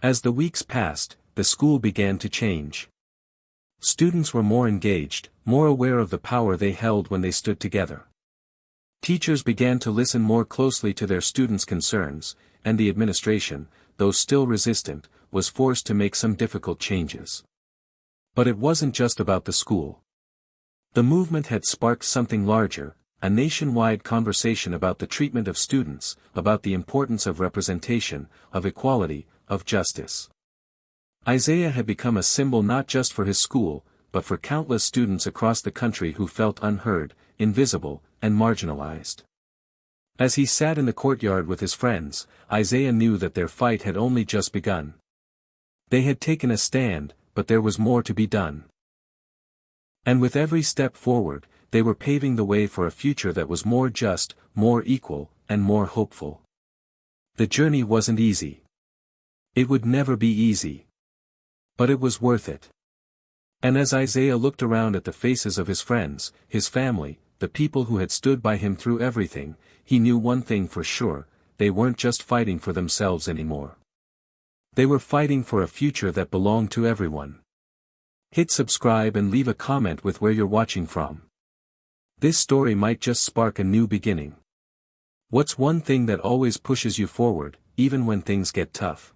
As the weeks passed, the school began to change. Students were more engaged, more aware of the power they held when they stood together. Teachers began to listen more closely to their students' concerns, and the administration, though still resistant, was forced to make some difficult changes. But it wasn't just about the school. The movement had sparked something larger, a nationwide conversation about the treatment of students, about the importance of representation, of equality, of justice. Isaiah had become a symbol not just for his school, but for countless students across the country who felt unheard, invisible, and marginalized. As he sat in the courtyard with his friends, Isaiah knew that their fight had only just begun. They had taken a stand, but there was more to be done. And with every step forward, they were paving the way for a future that was more just, more equal, and more hopeful. The journey wasn't easy. It would never be easy. But it was worth it. And as Isaiah looked around at the faces of his friends, his family, the people who had stood by him through everything, he knew one thing for sure: they weren't just fighting for themselves anymore. They were fighting for a future that belonged to everyone. Hit subscribe and leave a comment with where you're watching from. This story might just spark a new beginning. What's one thing that always pushes you forward, even when things get tough?